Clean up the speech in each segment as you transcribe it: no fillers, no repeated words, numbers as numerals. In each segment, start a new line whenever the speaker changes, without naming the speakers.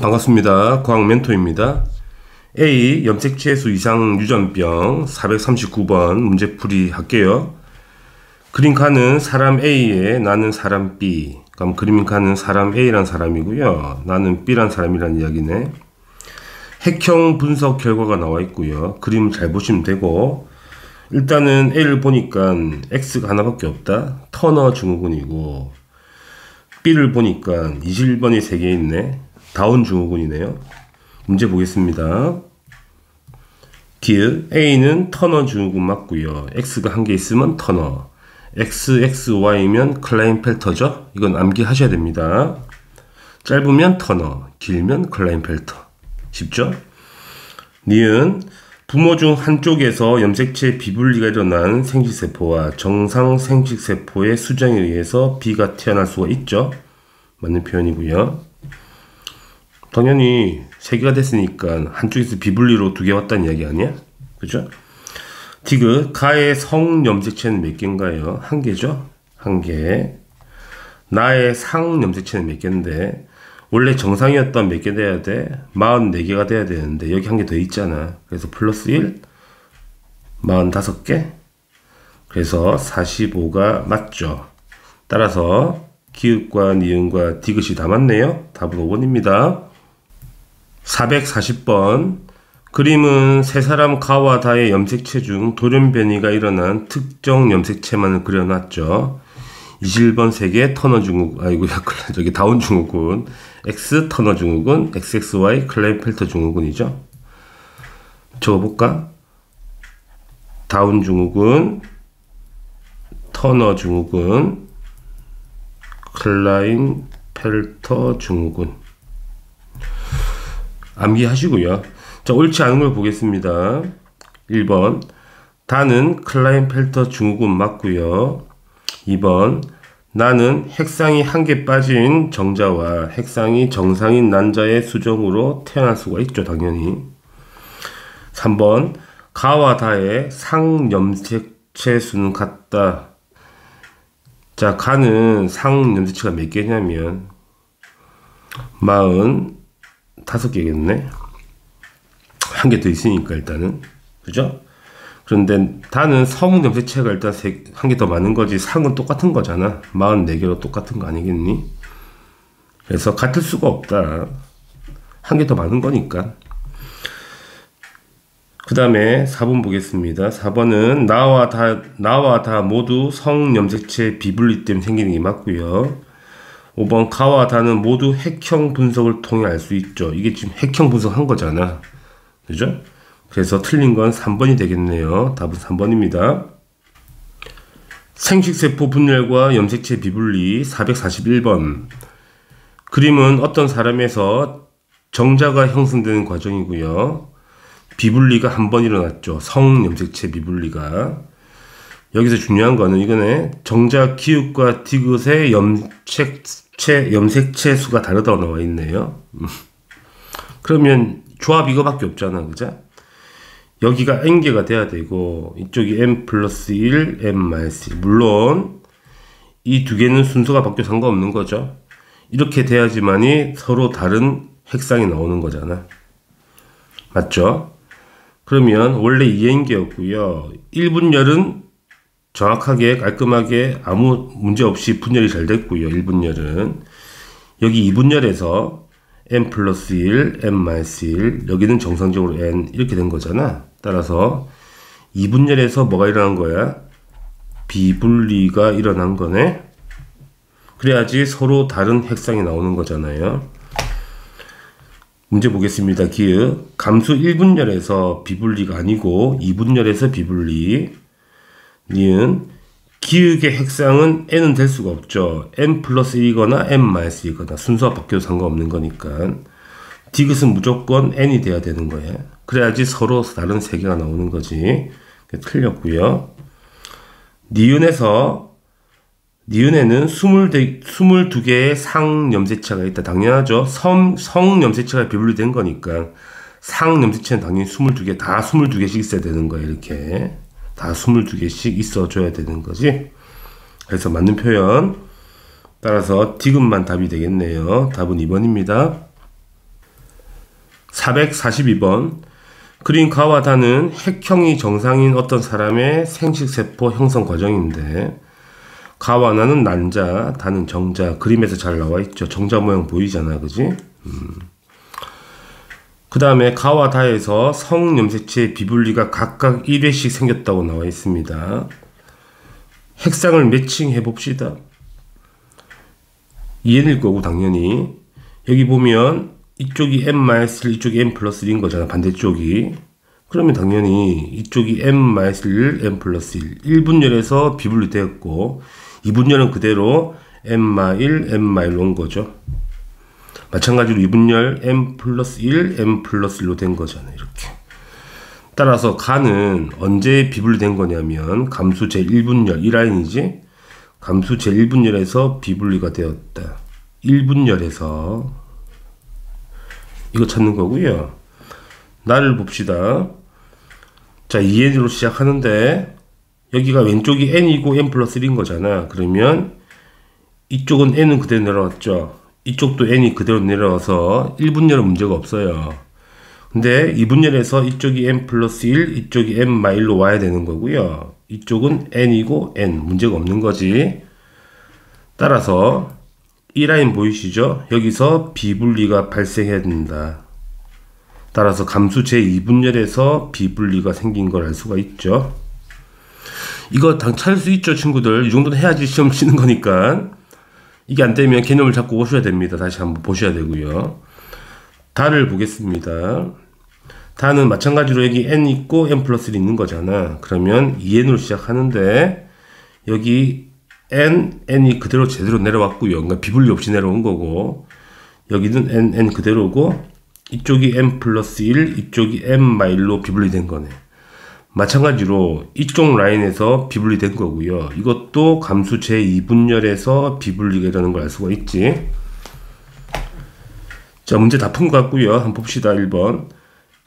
반갑습니다. 과학멘토입니다. A 염색체수 이상 유전병 439번 문제풀이 할게요. 그림 칸은 사람 A에 나는 사람 B. 그럼 그림 칸은 사람 A란 사람이고요. 나는 B란 사람이란 이야기네. 핵형 분석 결과가 나와 있고요. 그림 잘 보시면 되고, 일단은 A를 보니까 X가 하나밖에 없다. 터너 증후군이고, B를 보니까 21번이 3개 있네. 다운 증후군이네요. 문제 보겠습니다. 기읍 A는 터너 증후군 맞고요. X가 한 개 있으면 터너, XXY면 클라인펠터죠. 이건 암기하셔야 됩니다. 짧으면 터너, 길면 클라인펠터. 쉽죠? 니은 부모 중 한쪽에서 염색체 비분리가 일어난 생식세포와 정상 생식세포의 수정에 의해서 B가 태어날 수가 있죠. 맞는 표현이고요. 당연히 3개가 됐으니까 한쪽에서 비분리로 2개 왔다는 이야기 아니야? 그죠? 디귿 가의 성염색체는 몇 개인가요? 1개죠? 1개. 나의 상염색체는 몇 개인데, 원래 정상이었던 몇 개 돼야 돼? 44개가 돼야 되는데 여기 1개 더 있잖아. 그래서 플러스 1 45개. 그래서 45가 맞죠. 따라서 기읍과 니은과 디귿이 다 맞네요. 답은 5번입니다. 440번 그림은 세 사람 가와 다의 염색체 중 돌연변이가 일어난 특정 염색체만을 그려놨죠. 21번 3개 터너 증후군, 아이고 저기 다운 증후군, X 터너 증후군, XXY 클라인펠터 증후군이죠. 적어볼까? 다운 증후군, 터너 증후군, 클라인펠터 증후군. 암기하시고요. 자, 옳지 않은 걸 보겠습니다. 1번 다는 클라인펠터 증후군 맞고요. 2번 나는 핵상이 1개 빠진 정자와 핵상이 정상인 난자의 수정으로 태어날 수가 있죠. 당연히. 3번 가와 다의 상염색체 수는 같다. 자, 가는 상염색체가 몇 개냐면 45개겠네. 1개 더 있으니까 일단은. 그죠? 그런데 다는 성염색체가 일단 1개 더 많은 거지, 상은 똑같은 거잖아. 44개로 똑같은 거 아니겠니? 그래서 같을 수가 없다. 1개 더 많은 거니까. 그 다음에 4번 보겠습니다. 4번은 나와 다 모두 성염색체 비분리 때문에 생기는 게 맞고요. 5번 가와 다는 모두 핵형 분석을 통해 알 수 있죠. 이게 지금 핵형 분석한 거잖아. 그죠? 그래서 틀린 건 3번이 되겠네요. 답은 3번입니다. 생식세포 분열과 염색체 비분리 441번 그림은 어떤 사람에서 정자가 형성되는 과정이고요. 비분리가 한 번 일어났죠. 성염색체 비분리가. 여기서 중요한 거는 이거네. 정자 기읍과 디귿의 염색체 수가 다르다고 나와 있네요. 그러면 조합 이거밖에 없잖아. 그죠? 여기가 n개가 돼야 되고 이쪽이 n 플러스 1, n 마이너스 1. 물론 이 두 개는 순서가 바뀌어 상관없는 거죠. 이렇게 돼야지만이 서로 다른 핵상이 나오는 거잖아. 맞죠? 그러면 원래 2n개였고요. 1분열은 정확하게 깔끔하게 아무 문제 없이 분열이 잘 됐고요. 1분열은. 여기 2분열에서 n 플러스 1, n 마이너스 1, 여기는 정상적으로 n 이렇게 된 거잖아. 따라서 2분열에서 뭐가 일어난 거야? 비분리가 일어난 거네. 그래야지 서로 다른 핵상이 나오는 거잖아요. 문제 보겠습니다. 기읍 감수 1분열에서 비분리가 아니고 2분열에서 비분리. 니은 기읍의 핵상은 n은 될 수가 없죠. n 플러스 1이거나 n 마이너스 1이거나 순서가 바뀌어도 상관없는 거니까. 디귿은 무조건 n이 돼야 되는 거예요. 그래야지 서로 다른 3개가 나오는 거지. 틀렸고요. 니은에는 22개의 상염색체가 있다. 당연하죠. 성염색체가 비분리된 거니까 상염색체는 당연히 22개, 다 22개씩 있어야 되는 거예요. 이렇게 다 22개씩 있어줘야 되는 거지. 그래서 맞는 표현. 따라서 디귿만 답이 되겠네요. 답은 2번입니다. 442번. 그린 가와 다는 핵형이 정상인 어떤 사람의 생식세포 형성 과정인데, 가와 나는 난자, 다는 정자. 그림에서 잘 나와 있죠. 정자 모양 보이잖아, 그지? 그 다음에 가와 다에서 성염색체의 비분리가 각각 1회씩 생겼다고 나와 있습니다. 핵상을 매칭해 봅시다. 이해될 거고, 당연히. 여기 보면 이쪽이 n-1, 이쪽이 n+1인 거잖아, 반대쪽이. 그러면 당연히 이쪽이 n-1, n+1. 1분열에서 비분리 되었고, 2분열은 그대로 n-1, n-1로 온 거죠. 마찬가지로 2분열 n+1, n+1로 된 거잖아요, 이렇게. 따라서 가는 언제 비분리된 거냐면 감수 제1분열, 이 라인이지? 감수 제1분열에서 비분리가 되었다. 1분열에서 이거 찾는 거고요. 나를 봅시다. 자, 2n으로 시작하는데 여기가 왼쪽이 n이고 n+1인 거잖아. 그러면 이쪽은 n은 그대로 내려왔죠. 이쪽도 n이 그대로 내려와서 1분열은 문제가 없어요. 근데 2분열에서 이쪽이 n+1, 이쪽이 n-1로 와야 되는 거고요. 이쪽은 n이고 n, 문제가 없는 거지. 따라서 이 라인 보이시죠? 여기서 비분리가 발생해야 된다. 따라서 감수 제2분열에서 비분리가 생긴 걸 알 수가 있죠. 이거 당 찾을 수 있죠, 친구들. 이 정도는 해야지 시험 치는 거니까. 이게 안 되면 개념을 잡고 오셔야 됩니다. 다시 한번 보셔야 되고요. 다를 보겠습니다. 다는 마찬가지로 여기 n 있고 n+1 있는 거잖아. 그러면 2n으로 시작하는데 여기 n이 그대로 제대로 내려왔고요. 그러니까 비분리 없이 내려온 거고, 여기는 n 그대로고, 이쪽이 n+1, 이쪽이 n-1로 비분리된 거네. 마찬가지로 이쪽 라인에서 비분리된 거고요. 이것도 감수 제2분열에서 비분리가 일어나는 걸 알 수가 있지. 자, 문제 다 푼 것 같고요. 한번 봅시다. 1번.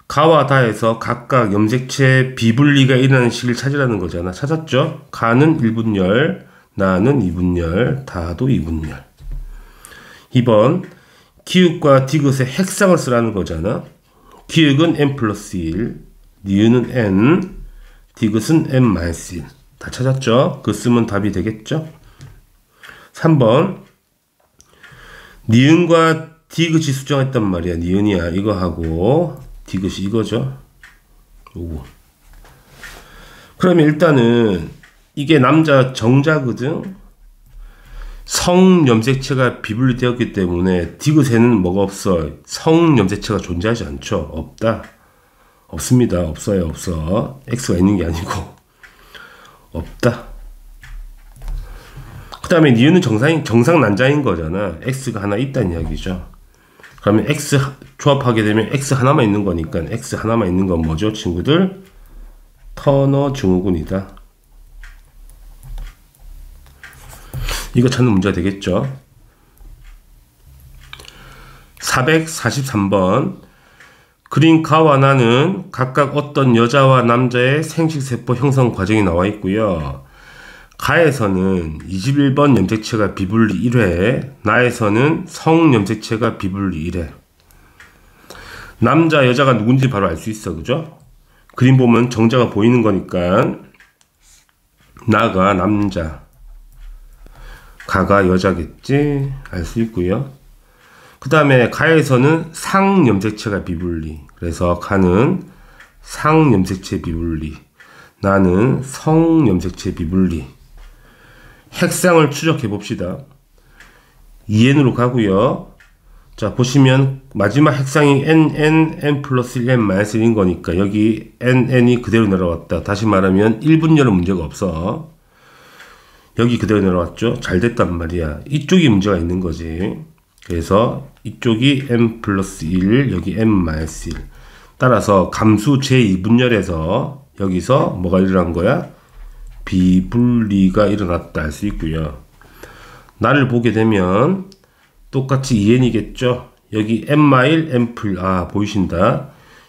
가와 다에서 각각 염색체 비분리가 일어나는 시기를 찾으라는 거잖아. 찾았죠? 가는 1분열, 나는 2분열, 다도 2분열. 2번. 기역과 디귿의 핵상을 쓰라는 거잖아. 기역은 n+1, 니은은 n, 디귿은 n-1. 다 찾았죠? 그 쓰면 답이 되겠죠? 3번. 니은과 디귿이 수정했단 말이야. 니은이야. 이거 하고, 디귿이 이거죠. 요거. 그러면 일단은, 이게 남자 정자거든? 성염색체가 비분리되었기 때문에, 디귿에는 뭐가 없어? 성염색체가 존재하지 않죠? 없다. 없습니다. 없어요. 없어. X가 있는 게 아니고 없다. 그 다음에 니은은 정상 난자인 거잖아. X가 하나 있다는 이야기죠. 그러면 X 조합하게 되면 X 하나만 있는 거니까 X 하나만 있는 건 뭐죠, 친구들? 터너 증후군이다. 이거 찾는 문제가 되겠죠. 443번. 그린 가와 나는 각각 어떤 여자와 남자의 생식세포 형성 과정이 나와 있고요. 가에서는 21번 염색체가 비분리 1회, 나에서는 성염색체가 비분리 1회. 남자, 여자가 누군지 바로 알 수 있어, 그죠? 그림 보면 정자가 보이는 거니까 나가 남자, 가가 여자겠지? 알 수 있고요. 그 다음에 가에서는 상염색체가 비분리. 그래서 가는 상염색체 비분리, 나는 성염색체 비분리. 핵상을 추적해 봅시다. 2n으로 가고요. 자, 보시면 마지막 핵상이 n+1, n+1인 거니까 여기 n이 그대로 내려왔다. 다시 말하면 1분열은 문제가 없어. 여기 그대로 내려왔죠. 잘 됐단 말이야. 이쪽이 문제가 있는 거지. 그래서 이쪽이 n+1, 여기 n-1. 따라서 감수 제2분열에서 여기서 뭐가 일어난 거야? 비분리가 일어났다 할 수 있고요. 나를 보게 되면 똑같이 2n이겠죠. 여기 n-1, 보이신다.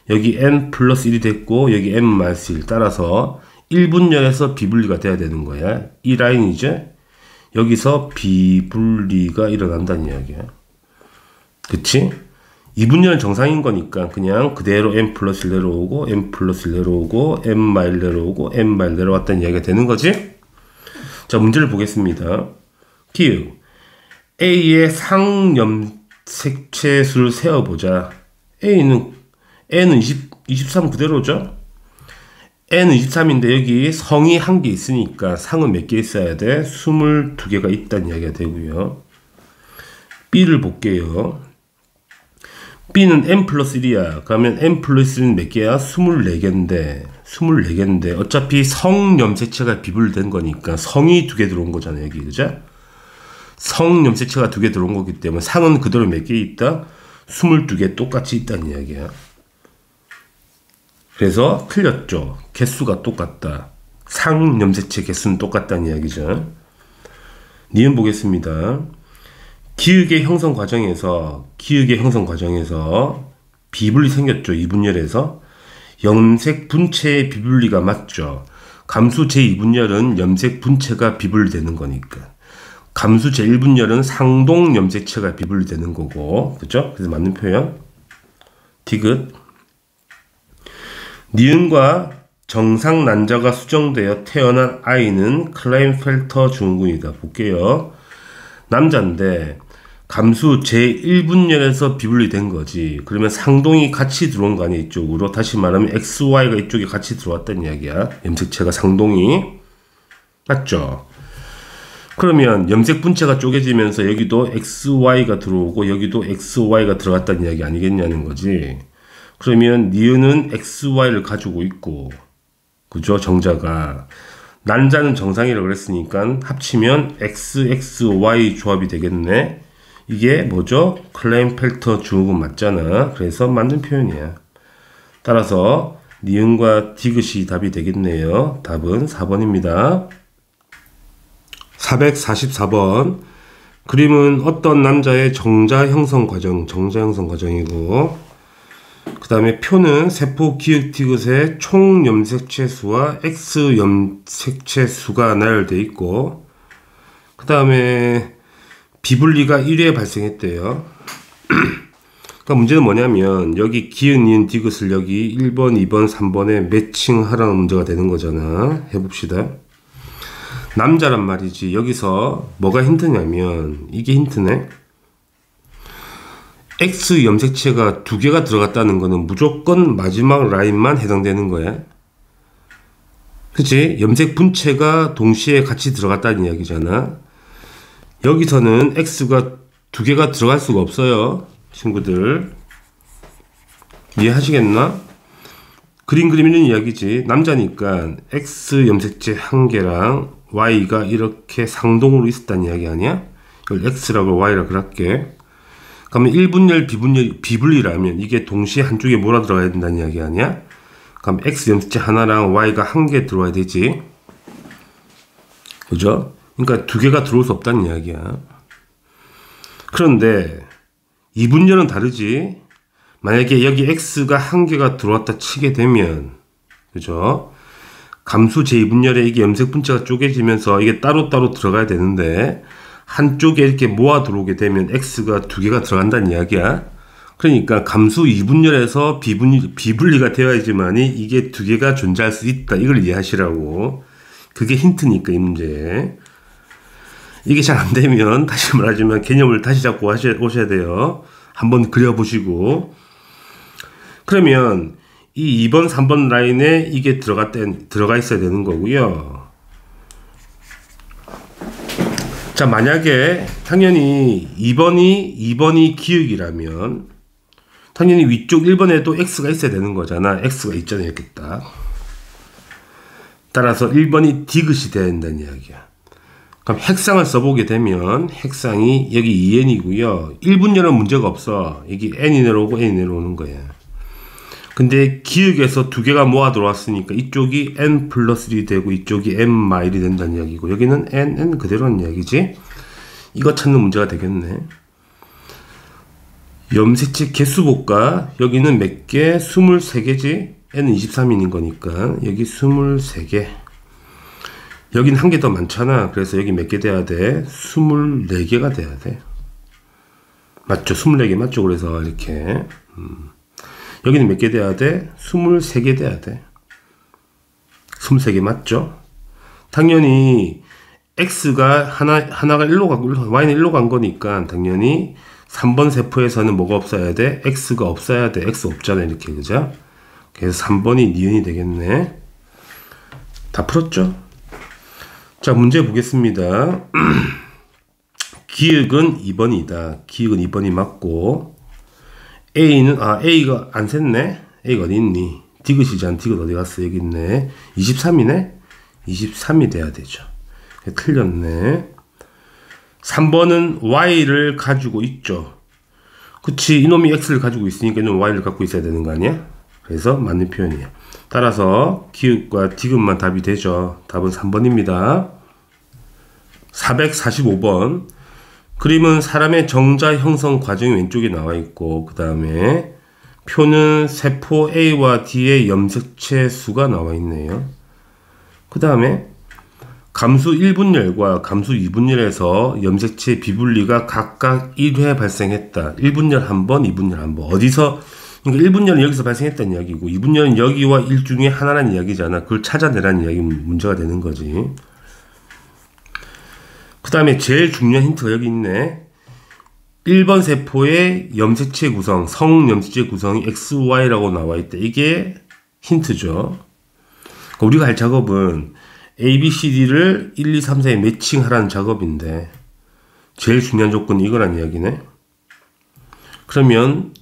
여기 n+1이 됐고 여기 n-1. 따라서 1분열에서 비분리가 돼야 되는 거야. 이 라인이죠. 여기서 비분리가 일어난다는 이야기야. 그치? 2분열은 정상인 거니까 그냥 그대로 n 플러스 1 내려오고 n 플러스 1 내려오고 n 마일 내려오고 n 마일 내려왔다는 이야기가 되는 거지. 자, 문제를 보겠습니다. 기억 A의 상염색체 수를 세어보자. N은 23 그대로죠. N은 23인데 여기 성이 1개 있으니까 상은 몇 개 있어야 돼? 22개가 있다는 이야기가 되고요. B를 볼게요. B는 n 플러스 1이야. 그러면 n 플러스 1은 몇 개야? 24개인데 어차피 성염색체가 비분리된 거니까 성이 2개 들어온 거잖아요. 여기 그죠? 성염색체가 2개 들어온 거기 때문에 상은 그대로 몇 개 있다? 22개 똑같이 있다는 이야기야. 그래서 틀렸죠. 개수가 똑같다. 상염색체 개수는 똑같다는 이야기죠. 니은 보겠습니다. 기역의 형성 과정에서 비분리 생겼죠. 이분열에서 염색 분체의 비분리가 맞죠. 감수 제2분열은 염색 분체가 비분리되는 거니까. 감수 제1분열은 상동 염색체가 비분리되는 거고, 그죠? 그래서 맞는 표현. 디귿. 니은과 정상 난자가 수정되어 태어난 아이는 클라인펠터 증후군이다. 볼게요. 남자인데 감수 제1분열에서 비분리된 거지. 그러면 상동이 같이 들어온 거 아니야, 이쪽으로. 다시 말하면 XY가 이쪽에 같이 들어왔다는 이야기야. 염색체가 상동이. 맞죠? 그러면 염색 분체가 쪼개지면서 여기도 XY가 들어오고 여기도 XY가 들어갔다는 이야기 아니겠냐는 거지. 그러면 니은은 XY를 가지고 있고, 그죠? 정자가. 난자는 정상이라고 그랬으니까 합치면 XXY 조합이 되겠네. 이게 뭐죠? 클라인펠터 증후군 맞잖아. 그래서 맞는 표현이야. 따라서 니은과 디귿이 답이 되겠네요. 답은 4번입니다. 444번. 그림은 어떤 남자의 정자 형성 과정이고, 그 다음에 표는 세포 기역 디귿의 총 염색체 수와 X 염색체 수가 나열되어 있고, 그 다음에 비분리가 1회 발생했대요. 그러니까 문제는 뭐냐면 여기 기역, 니은, 디귿을 여기 1번, 2번, 3번에 매칭하라는 문제가 되는 거잖아. 해봅시다. 남자란 말이지. 여기서 뭐가 힌트냐면 이게 힌트네. X 염색체가 2개가 들어갔다는 거는 무조건 마지막 라인만 해당되는 거야. 그치? 염색 분체가 동시에 같이 들어갔다는 이야기잖아. 여기서는 X가 2개가 들어갈 수가 없어요. 친구들. 이해하시겠나? 그림 그리는 이야기지. 남자니까 X 염색체 1개랑 Y가 이렇게 상동으로 있었다는 이야기 아니야? 이걸 X라고 Y라고 할게. 그러면 1분열, 비분리라면 이게 동시에 한쪽에 몰아 들어가야 된다는 이야기 아니야? 그럼 X 염색체 하나랑 Y가 1개 들어와야 되지. 그죠? 그러니까 2개가 들어올 수 없다는 이야기야. 그런데 2분열은 다르지. 만약에 여기 X가 1개가 들어왔다 치게 되면, 그죠? 감수 제2분열에 이게 염색 분체가 쪼개지면서 이게 따로따로 들어가야 되는데 한쪽에 이렇게 모아 들어오게 되면 X가 2개가 들어간다는 이야기야. 그러니까 감수 2분열에서 비분리가 되어야지만이 이게 2개가 존재할 수 있다. 이걸 이해하시라고. 그게 힌트니까 이 문제. 이게 잘 안 되면 다시 말하지만 개념을 다시 잡고 오셔야 돼요. 한번 그려보시고. 그러면 이 2번, 3번 라인에 이게 들어가 있어야 되는 거고요. 자, 만약에 당연히 2번이 기역이라면 당연히 위쪽 1번에도 X가 있어야 되는 거잖아. X가 있잖아요. 이렇게 딱. 따라서 1번이 디귿이 돼야 된다는 이야기야. 그럼 핵상을 써보게 되면 핵상이 여기 2n이고요. 1분열은 문제가 없어. 여기 n이 내려오고 n이 내려오는 거야. 근데 기역에서 2개가 모아 들어왔으니까 이쪽이 n 플러스 1이 되고 이쪽이 n 마일이 된다는 이야기고 여기는 n 그대로는 이야기지. 이거 찾는 문제가 되겠네. 염색체 개수 볼까? 여기는 몇 개? 23개지? n은 23인인 거니까 여기 23개. 여긴 1개 더 많잖아. 그래서 여기 몇 개 돼야 돼? 24개가 돼야 돼. 맞죠? 24개 맞죠? 그래서 이렇게 여기는 몇 개 돼야 돼? 23개 돼야 돼. 23개 맞죠? 당연히 x가 하나가 1로 가고 y는 1로 간 거니까 당연히 3번 세포에서는 뭐가 없어야 돼? x가 없어야 돼. x 없잖아 이렇게, 그죠? 그래서 3번이 니은이 되겠네. 다 풀었죠? 자, 문제 보겠습니다. 기역은 2번이다. 기역은 2번이 맞고, A는, A가 안 샜네? A가 어디 있니? 디귿이잖아. 디귿 어디 갔어? 여기 있네. 23이네? 23이 돼야 되죠. 틀렸네. 3번은 Y를 가지고 있죠. 그치. 이놈이 X를 가지고 있으니까 이놈 Y를 갖고 있어야 되는 거 아니야? 그래서 맞는 표현이야. 따라서 기역과 디귿만 답이 되죠. 답은 3번입니다. 445번. 그림은 사람의 정자 형성 과정이 왼쪽에 나와 있고, 그 다음에 표는 세포 A와 D의 염색체 수가 나와 있네요. 그 다음에 감수 1분열과 감수 2분열에서 염색체 비분리가 각각 1회 발생했다. 1분열 한 번, 2분열 한 번. 어디서, 그러니까 1분열은 여기서 발생했다는 이야기고, 2분열은 여기와 1 중에 하나라는 이야기잖아. 그걸 찾아내라는 이야기 문제가 되는 거지. 그 다음에 제일 중요한 힌트가 여기 있네. 1번 세포의 염색체 구성, 성염색체 구성이 XY라고 나와 있다. 이게 힌트죠. 그러니까 우리가 할 작업은 A, B, C, D를 1, 2, 3, 4에 매칭하라는 작업인데 제일 중요한 조건이 이거란 이야기네. 그러면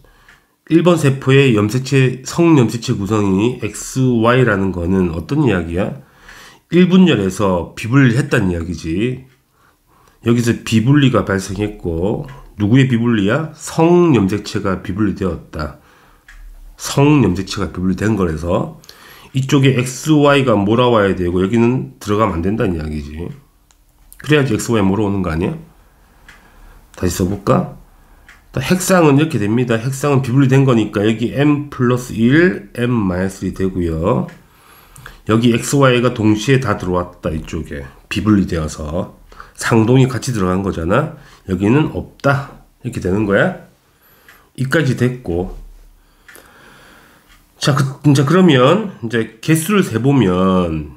1번 세포의 염색체, 성염색체 구성이 XY라는 거는 어떤 이야기야? 1분열에서 비분리했다는 이야기지. 여기서 비분리가 발생했고, 누구의 비분리야? 성염색체가 비분리되었다. 성염색체가 비분리된 거라서 이쪽에 XY가 몰아와야 되고 여기는 들어가면 안 된다는 이야기지. 그래야지 XY 몰아오는 거 아니야? 다시 써볼까? 핵상은 이렇게 됩니다. 핵상은 비분리된 거니까 여기 m 플러스 1, m-1이 되고요. 여기 XY가 동시에 다 들어왔다. 이쪽에 비분리되어서 상동이 같이 들어간 거잖아. 여기는 없다. 이렇게 되는 거야. 이까지 됐고. 자, 이제 그러면 이제 개수를 세보면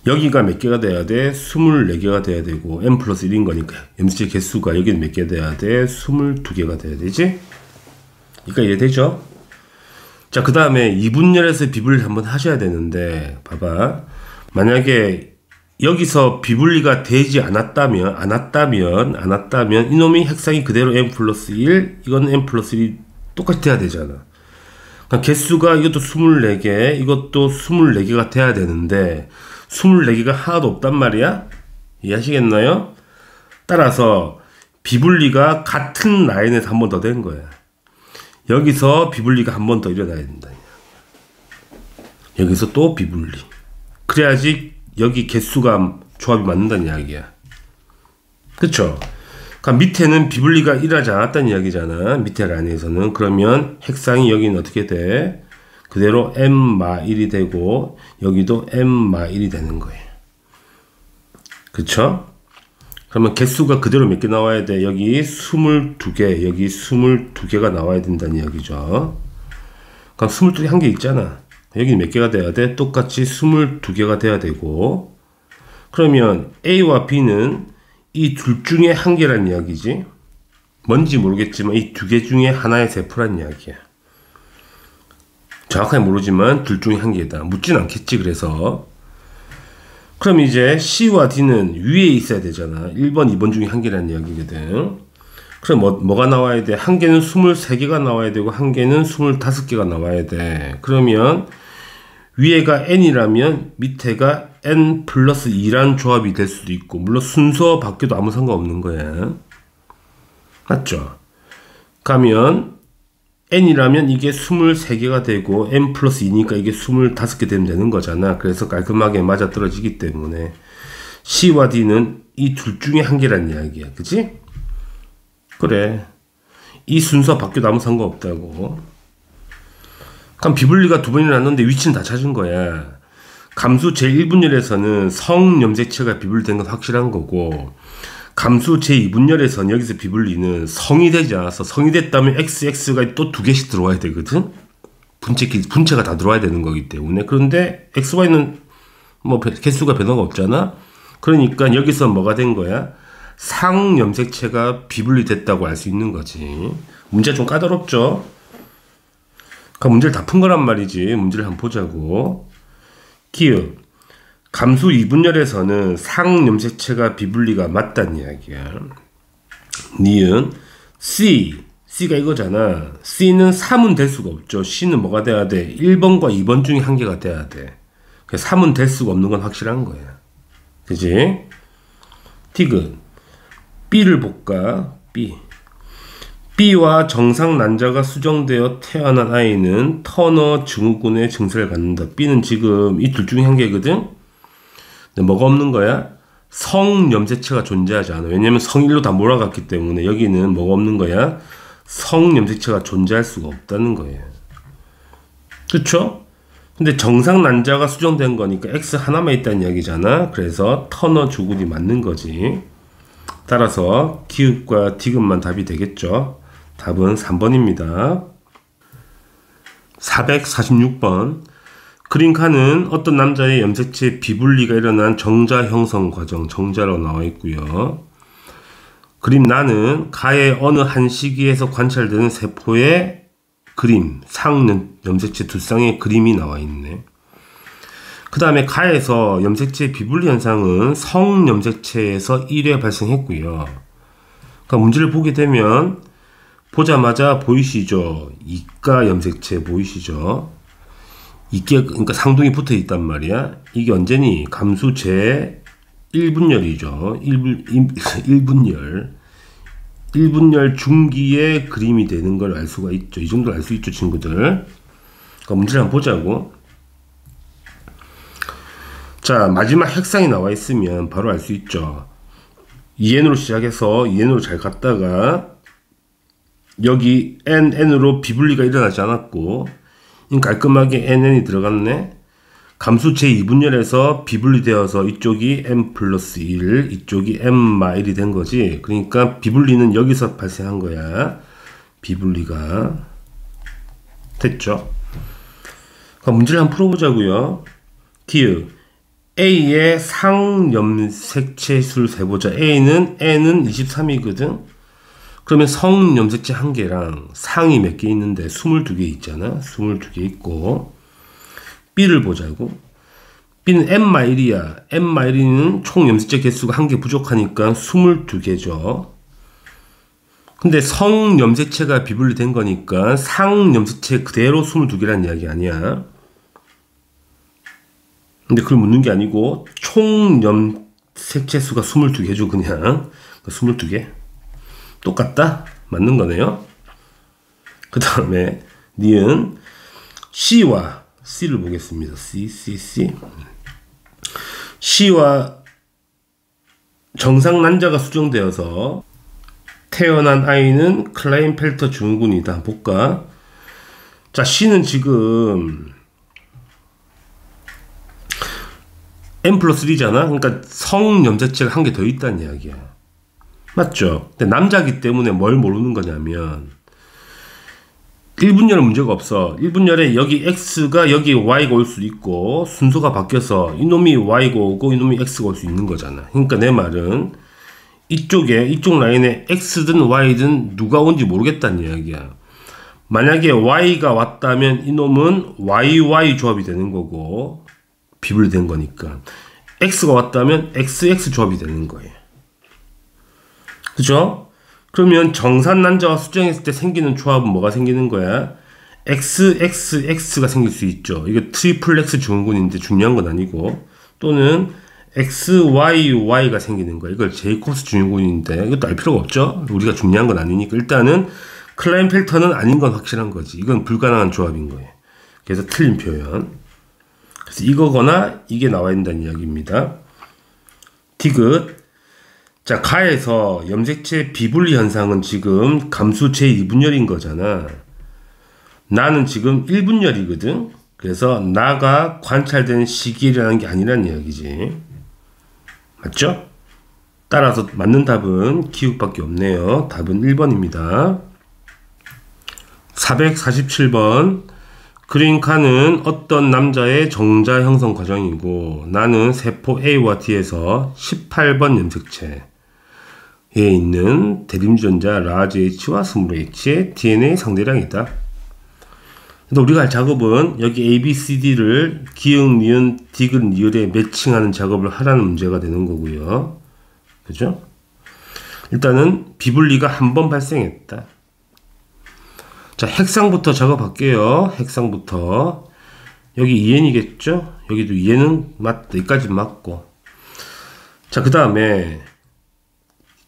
여기가 몇 개가 돼야 돼? 24개가 돼야 되고 m 플러스 1인 거니까 염색체 개수가 여기는 몇 개 돼야 돼? 22개가 돼야 되지? 그러니까 이해되죠? 자, 그 다음에 2분열에서 비분리를 한번 하셔야 되는데 봐봐. 만약에 여기서 비분리가 되지 않았다면 이놈이 핵상이 그대로 m 플러스 1, 이건 m 플러스 1이 똑같이 돼야 되잖아. 그러니까 개수가 이것도 24개, 이것도 24개가 돼야 되는데 24개가 하나도 없단 말이야? 이해하시겠나요? 따라서 비분리가 같은 라인에서 한 번 더 된 거야. 여기서 비분리가 한 번 더 일어나야 된다. 여기서 또 비분리. 그래야지 여기 개수가 조합이 맞는다는 이야기야. 그쵸? 그러니까 밑에는 비분리가 일어나지 않았다는 이야기잖아. 밑에 라인에서는. 그러면 핵상이 여기는 어떻게 돼? 그대로 m-1이 되고 여기도 m-1이 되는 거예요. 그쵸? 그러면 개수가 그대로 몇 개 나와야 돼? 여기 22개, 여기 22개가 나와야 된다는 이야기죠. 그럼 22개 한 개 있잖아. 여기 몇 개가 돼야 돼? 똑같이 22개가 돼야 되고. 그러면 A와 B는 이 둘 중에 한 개란 이야기지. 뭔지 모르겠지만 이 두 개 중에 하나의 세포란 이야기야. 정확하게 모르지만 둘 중에 한 개다. 묻진 않겠지. 그래서 그럼 이제 C와 D는 위에 있어야 되잖아. 1번, 2번 중에 한 개란 이야기거든. 그럼 뭐가 나와야 돼? 한 개는 23개가 나와야 되고 한 개는 25개가 나와야 돼. 그러면 위에가 n이라면 밑에가 n 플러스 2란 조합이 될 수도 있고, 물론 순서 바뀌어도 아무 상관없는 거야. 맞죠? 가면 n이라면 이게 23개가 되고 n 플러스 2니까 이게 25개 되면 되는 거잖아. 그래서 깔끔하게 맞아떨어지기 때문에 C와 D는 이 둘 중에 한 개란 이야기야. 그치? 그래. 이 순서 바뀌어도 아무 상관없다고. 그럼 비분리가 두 번이나 났는데 위치는 다 찾은 거야. 감수 제1분열에서는 성염색체가 비분리된 건 확실한 거고, 감수 제2분열에선 여기서 비분리는 성이 되지 않았어. 성이 됐다면 x가 또 두 개씩 들어와야 되거든. 분체가 다 들어와야 되는 거기 때문에. 그런데 xy는 뭐 개수가 변화가 없잖아. 그러니까 여기서 뭐가 된 거야? 상염색체가 비분리 됐다고 알 수 있는 거지. 문제 좀 까다롭죠? 그러니까 문제를 다 푼 거란 말이지. 문제를 한번 보자고. 기읍. 감수 2분열에서는 상염색체가 비분리가 맞다는 이야기야. 니은. C가 이거잖아. C는 3은 될 수가 없죠. C는 뭐가 돼야 돼? 1번과 2번 중에 한 개가 돼야 돼. 3은 될 수가 없는 건 확실한 거야. 그지? 티귿. B를 볼까? B와 정상 난자가 수정되어 태어난 아이는 터너 증후군의 증세를 갖는다. B는 지금 이 둘 중에 한 개거든? 근데 뭐가 없는 거야? 성염색체가 존재하지 않아. 왜냐면 성일로 다 몰아갔기 때문에 여기는 뭐가 없는 거야? 성염색체가 존재할 수가 없다는 거예요. 그쵸? 근데 정상 난자가 수정된 거니까 X 하나만 있다는 이야기잖아. 그래서 터너 증후군이 맞는 거지. 따라서 기읍과 디귿만 답이 되겠죠. 답은 3번입니다. 446번. 그린 칸은 어떤 남자의 염색체 비분리가 일어난 정자 형성 과정, 정자로 나와 있고요. 그림 나는 가의 어느 한 시기에서 관찰되는 세포의 그림, 상염색체 두 쌍의 그림이 나와 있네. 그 다음에 가에서 염색체 비분리 현상은 성염색체에서 1회 발생했고요. 그러니까 문제를 보게 되면 보자마자 보이시죠? 이가 염색체 보이시죠? 이게 그러니까 상둥이 붙어 있단 말이야. 이게 언제니? 감수 제 1분열이죠. 1분열 중기의 그림이 되는 걸 알 수가 있죠. 이 정도 알 수 있죠, 친구들. 그러니까 문제를 한번 보자고. 자, 마지막 핵상이 나와 있으면 바로 알 수 있죠. 2n으로 시작해서 2n으로 잘 갔다가 여기 n으로 비분리가 일어나지 않았고 깔끔하게 n이 들어갔네. 감수 제2분열에서 비분리되어서 이쪽이 n 플러스 1, 이쪽이 n-1이 된 거지. 그러니까 비분리는 여기서 발생한 거야. 비분리가 됐죠. 그럼 문제를 한번 풀어보자고요. 기읍. A의 상염색체 수를 세보자. A는 n은 23이거든. 그러면 성염색체 1개랑 상이 몇 개 있는데 22개 있잖아. 22개 있고 B를 보자고. B는 n-1이야. n-1은 총 염색체 개수가 1개 부족하니까 22개죠. 근데 성염색체가 비분리된 거니까 상염색체 그대로 22개란 이야기 아니야. 근데 그걸 묻는 게 아니고 총 염색체 수가 22개죠. 그냥 22개. 똑같다? 맞는 거네요. 그 다음에 니은 C와 C를 보겠습니다. C와 정상 난자가 수정되어서 태어난 아이는 클라인펠터 증후군이다. 볼까? 자, C는 지금 n 플러스 3잖아. 그러니까 성염색체가 1개 더 있다는 이야기야. 맞죠? 근데 남자기 때문에 뭘 모르는 거냐면 1분열은 문제가 없어. 1분열에 여기 X가 여기 Y가 올 수도 있고 순서가 바뀌어서 이놈이 Y가 오고 이놈이 X가 올 수 있는 거잖아. 그러니까 내 말은 이쪽 라인에 X든 Y든 누가 온지 모르겠다는 이야기야. 만약에 Y가 왔다면 이놈은 YY 조합이 되는 거고 비분리된 거니까 X가 왔다면 XX 조합이 되는 거예요. 그죠? 그러면 정산 난자와 수정했을 때 생기는 조합은 뭐가 생기는 거야? XXX가 생길 수 있죠. 이거 트리플 X 증후군인데 중요한 건 아니고 또는 XYY가 생기는 거야. 이걸 제이콥스 증후군인데 이것도 알 필요가 없죠. 우리가 중요한 건 아니니까 일단은 클라인펠터는 아닌 건 확실한 거지. 이건 불가능한 조합인 거예요. 그래서 틀린 표현. 그래서 이거거나 이게 나와야 된다는 이야기입니다. 디귿. 자, 가에서 염색체 비분리 현상은 지금 감수 제2분열인 거잖아. 나는 지금 1분열이거든. 그래서 나가 관찰된 시기라는 게 아니란 이야기지. 맞죠? 따라서 맞는 답은 기역밖에 없네요. 답은 1번입니다. 447번. 그린카는 어떤 남자의 정자 형성 과정이고 나는 세포 A와 T에서 18번 염색체에 있는 대림유전자 라지 H와 스몰 h의 DNA 상대량이다. 그래서 우리가 할 작업은 여기 A, B, C, D를 기역, 니은, 디귿, 리을에 매칭하는 작업을 하라는 문제가 되는 거고요. 그죠? 일단은 비분리가 한 번 발생했다. 자, 핵상부터 작업할게요. 핵상부터. 여기 2n이겠죠? 여기도 2n은 맞다. 여기까지 맞고. 자, 그 다음에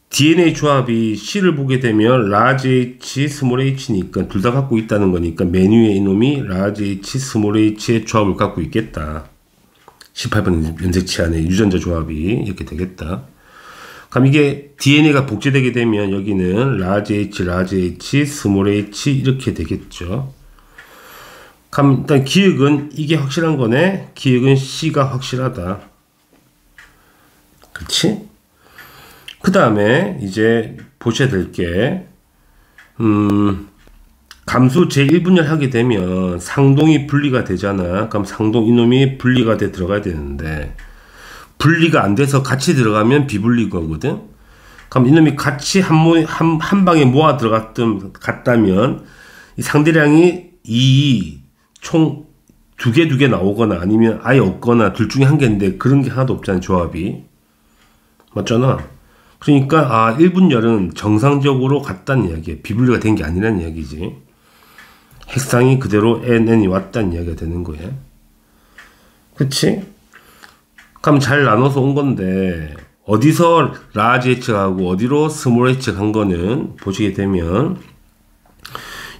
DNA 조합이 C를 보게 되면 라지 H, 스몰 h니까 둘 다 갖고 있다는 거니까 맨 위에 이놈이 라지 H, 스몰 h의 조합을 갖고 있겠다. 18번 염색체 안에 유전자 조합이 이렇게 되겠다. 그럼 이게 DNA가 복제되게 되면 여기는 라지 H, 스몰 h 이렇게 되겠죠. 그럼 일단 기역은 이게 확실한 거네. 기역은 C가 확실하다. 그렇지? 그 다음에 이제 보셔야 될 게 감수 제1분열 하게 되면 상동이 분리가 되잖아. 그럼 상동 이놈이 분리가 돼 들어가야 되는데 분리가 안 돼서 같이 들어가면 비분리거든. 그럼 이놈이 같이 한 방에 모아 갔다면 이 상대량이 2 총 두 개 나오거나 아니면 아예 없거나 둘 중에 한 개인데 그런 게 하나도 없잖아. 조합이 맞잖아. 그러니까 1분열은 정상적으로 갔다는 이야기야. 비분리가 된 게 아니라는 이야기지. 핵상이 그대로 NN이 왔다는 이야기가 되는 거야. 그치? 그럼 잘 나눠서 온 건데 어디서 라지 H가 하고 어디로 스몰 H가 간 거는 보시게 되면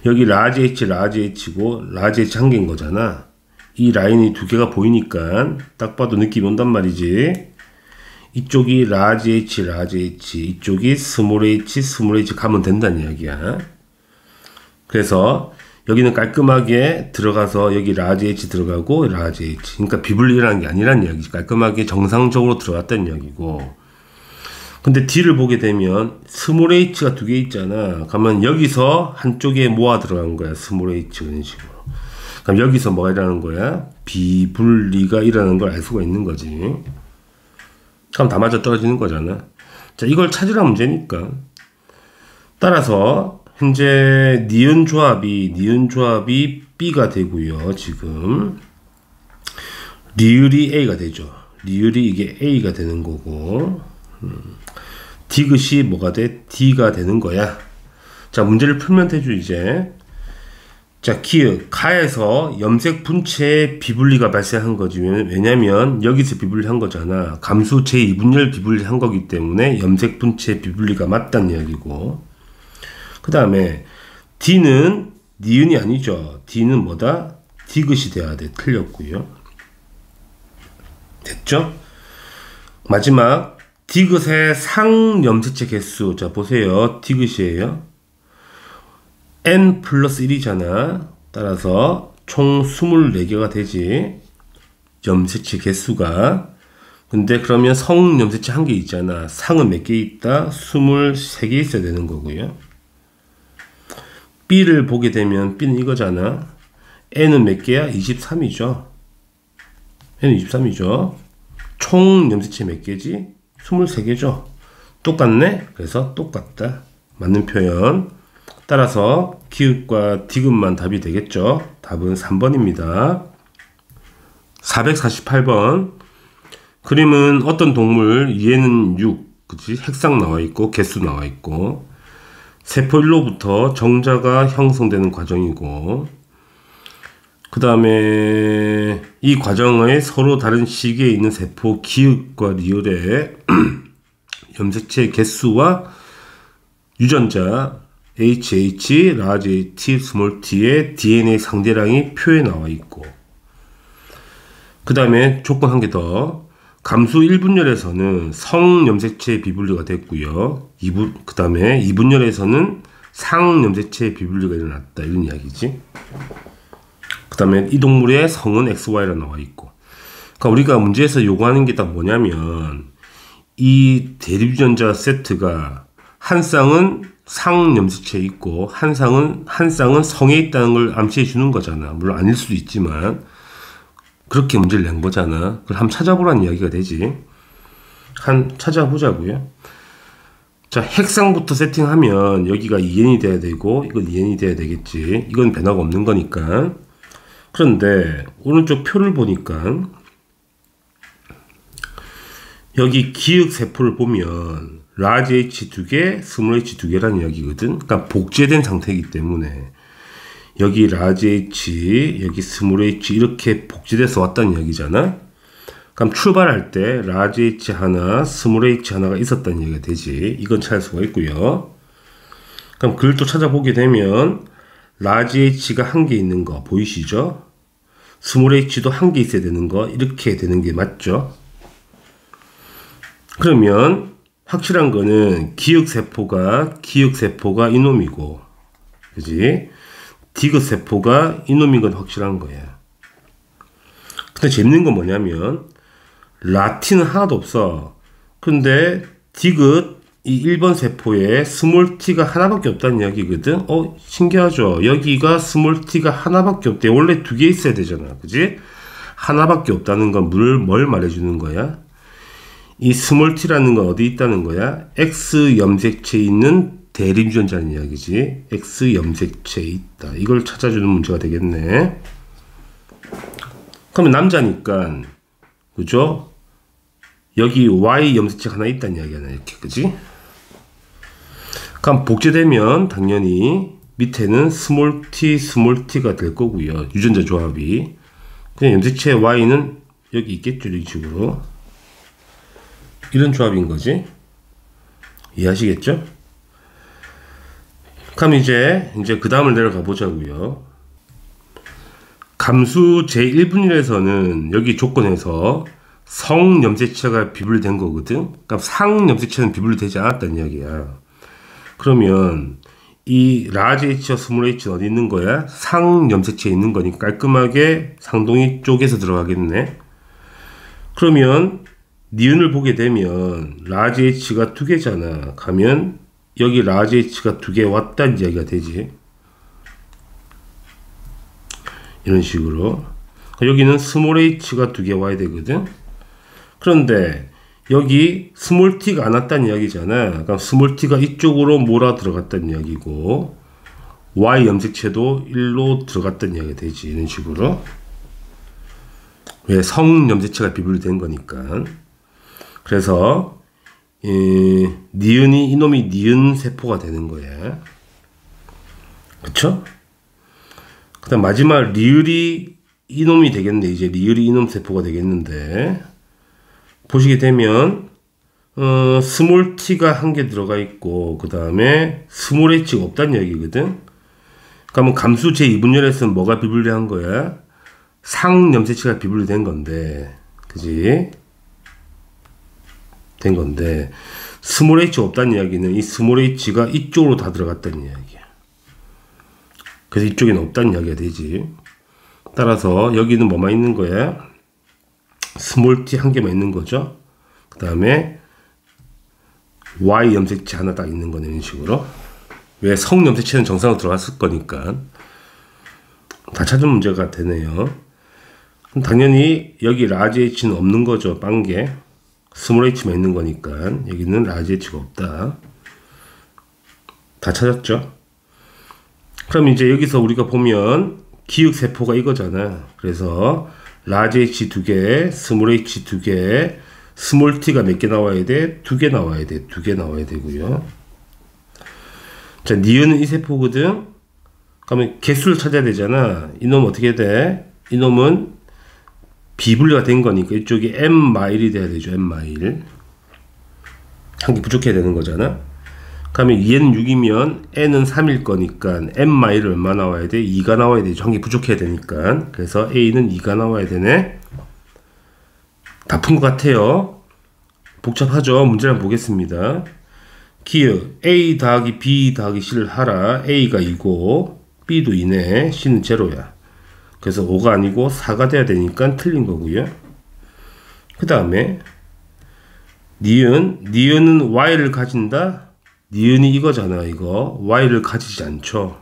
여기 라지 H고 라지 H 한 개인 거잖아. 이 라인이 두 개가 보이니까 딱 봐도 느낌이 온단 말이지. 이쪽이 라지 H, 이쪽이 스몰 H 가면 된다는 이야기야. 그래서 여기는 깔끔하게 들어가서 여기 라지 H 들어가고 라지 H. 그러니까 비분리라는 게 아니란 이야기지. 깔끔하게 정상적으로 들어갔다는 이야기고. 근데 D를 보게 되면 스몰 h가 두 개 있잖아. 그러면 여기서 한쪽에 모아 들어간 거야. 스몰 h 이런 식으로. 그럼 여기서 뭐가 일어나는 거야? 비분리가 일어나는 걸 알 수가 있는 거지. 그럼 다 맞아 떨어지는 거잖아. 자, 이걸 찾으라 문제니까. 따라서 현재 니은 조합이 B가 되고요. 지금 리을이 A가 되죠. 리을이 이게 A가 되는 거고 디귿이 뭐가 돼? D가 되는 거야. 자, 문제를 풀면 되죠, 이제. 자, 기역, 가에서 염색 분체의 비분리가 발생한 거지. 왜냐면 여기서 비분리한 거잖아. 감수 제2분열 비분리한 거기 때문에 염색 분체 비분리가 맞다는 이야기고. 그 다음에 D는 니은이 아니죠. D는 뭐다? 디귿이 돼야 돼. 틀렸고요. 됐죠? 마지막 디귿의 상염색체 개수. 자, 보세요. 디귿이에요. n 플러스 1이잖아. 따라서 총 24개가 되지. 염색체 개수가. 근데 그러면 성 염색체 한 개 있잖아. 상은 몇 개 있다? 23개 있어야 되는 거고요. B를 보게 되면 B는 이거잖아. N은 몇 개야? 23이죠. N은 23이죠. 총 염색체 몇 개지? 23개죠. 똑같네? 그래서 똑같다. 맞는 표현. 따라서 기역과 디귿만 답이 되겠죠. 답은 3번입니다. 448번. 그림은 어떤 동물, 얘는 6, 그치? 핵상 나와 있고, 개수 나와 있고, 세포 1로부터 정자가 형성되는 과정이고, 그 다음에 이 과정의 서로 다른 시기에 있는 세포 기역과 리을의 염색체 개수와 유전자 HH, 라지 T, 스몰 t의 DNA 상대량이 표에 나와 있고, 그 다음에 조건 한 개 더. 감수 1분열에서는 성염색체 비분리가 됐고요. 그 다음에 2분열에서는 상염색체 비분리가 일어났다. 이런 이야기지. 그 다음에 이 동물의 성은 XY라 나와 있고. 그러니까 우리가 문제에서 요구하는 게 딱 뭐냐면 이 대립유전자 세트가 한 쌍은 상염색체에 있고 한 쌍은 성에 있다는 걸 암시해 주는 거잖아. 물론 아닐 수도 있지만 그렇게 문제를 낸 거잖아. 그걸 한번 찾아보라는 이야기가 되지. 찾아보자고요. 자, 핵상부터 세팅하면 여기가 2n이 돼야 되고 이건 2n이 돼야 되겠지. 이건 변화가 없는 거니까. 그런데 오른쪽 표를 보니까 여기 기역세포를 보면 라지 H 2개, 스몰 H 2개라는 이야기거든. 그러니까 복제된 상태이기 때문에 여기 라지 H, 여기 스몰 H 이렇게 복제돼서 왔다는 이야기잖아. 그럼 출발할 때 라지 H 하나, 스몰 H 하나가 있었다는 얘기가 되지. 이건 찾을 수가 있고요. 그럼 그걸 또 찾아보게 되면 라지 H가 한 개 있는 거 보이시죠? 스몰 H도 한 개 있어야 되는 거 이렇게 되는 게 맞죠? 그러면 확실한 거는 기역세포가 이놈이고, 그지? 디귿세포가 이놈인 건 확실한 거야. 근데 재밌는 건 뭐냐면 라틴은 하나도 없어. 근데 디귿 이 1번 세포에 스몰 t가 하나밖에 없다는 이야기거든. 신기하죠? 여기가 스몰 t가 하나밖에 없대. 원래 두 개 있어야 되잖아, 그지? 하나밖에 없다는 건 뭘 말해주는 거야? 이 스몰 t라는 건 어디 있다는 거야? X 염색체에 있는 대립유전자는 이야기지. X 염색체에 있다. 이걸 찾아주는 문제가 되겠네. 그러면 남자니까, 그죠? 여기 Y 염색체가 하나 있다는 이야기잖아, 이렇게, 그지? 그럼 복제되면 당연히 밑에는 스몰 t가 될 거고요. 유전자 조합이. 그냥 염색체 Y는 여기 있겠죠, 이런 식으로. 이런 조합인 거지. 이해하시겠죠? 그럼 이제 그 다음을 내려가 보자고요. 감수 제1분율에서는 여기 조건에서 성염색체가 비분리된 거거든. 그러니까 상염색체는 비분리되지 않았다는 이야기야. 그러면 이 라지 H와 스몰 H는 어디 있는 거야? 상염색체에 있는 거니까 깔끔하게 상동이 쪼개서 들어가겠네. 그러면 니은을 보게 되면 라지 H가 2개잖아. 가면 여기 라지 H가 2개 왔다는 이야기가 되지. 이런 식으로. 여기는 스몰 H가 2개 와야 되거든. 그런데 여기 스몰 t가 안 왔다는 이야기잖아. 그러니까 스몰 t가 이쪽으로 몰아 들어갔다는 이야기고 Y 염색체도 1로 들어갔다는 이야기가 되지. 이런 식으로. 왜? 성염색체가 비분리된 거니까. 그래서 이놈이 니은 세포가 되는 거야. 그쵸? 그 다음 마지막 리을이 이놈이 되겠네. 이제 리을이 이놈 세포가 되겠는데 보시게 되면 스몰 t가 한 개 들어가 있고 그 다음에 스몰 h가 없다는 얘기거든. 그러면 감수 제2분열에서는 뭐가 비분리한 거야? 상염색체가 비분리된 건데, 그지? 된 건데 스몰 h가 없다는 이야기는 이 스몰 h가 이쪽으로 다 들어갔다는 이야기야. 그래서 이쪽에는 없다는 이야기가 되지. 따라서 여기는 뭐만 있는 거야? 스몰 t 한 개만 있는 거죠. 그 다음에 Y 염색체 하나 딱 있는 거네. 이런 식으로. 왜? 성 염색체는 정상으로 들어갔을 거니까. 다 찾은 문제가 되네요. 그럼 당연히 여기 라지 H는 없는 거죠. 빵개. 스몰 H만 있는 거니까 여기는 라지 H가 없다. 다 찾았죠? 그럼 이제 여기서 우리가 보면 기역세포가 이거잖아. 그래서 라지 H 2개, 스몰 H 2개, 스몰 t가 몇 개 나와야 돼? 2개 나와야 돼. 2개 나와야 되고요. 자, 니은은 이 세포거든. 그러면 개수를 찾아야 되잖아. 이놈 어떻게 돼? 이놈은 비분리가 된 거니까 이쪽이 m 마일이 돼야 되죠. m 마일. 한 개 부족해야 되는 거잖아. 그러면 얘는 6이면 n은 3일 거니까 m 마일을 얼마 나와야 돼? 2가 나와야 되죠. 한 개 부족해야 되니까. 그래서 a는 2가 나와야 되네. 다 푼 것 같아요. 복잡하죠. 문제를 한번 보겠습니다. 기역 a 더하기 b 더하기 c를 하라. a가 2고 b도 2네. c는 0야. 그래서 5가 아니고 4가 돼야 되니까 틀린 거고요. 그 다음에 니은은 y를 가진다. 니은이 이거잖아. 이거 y를 가지지 않죠.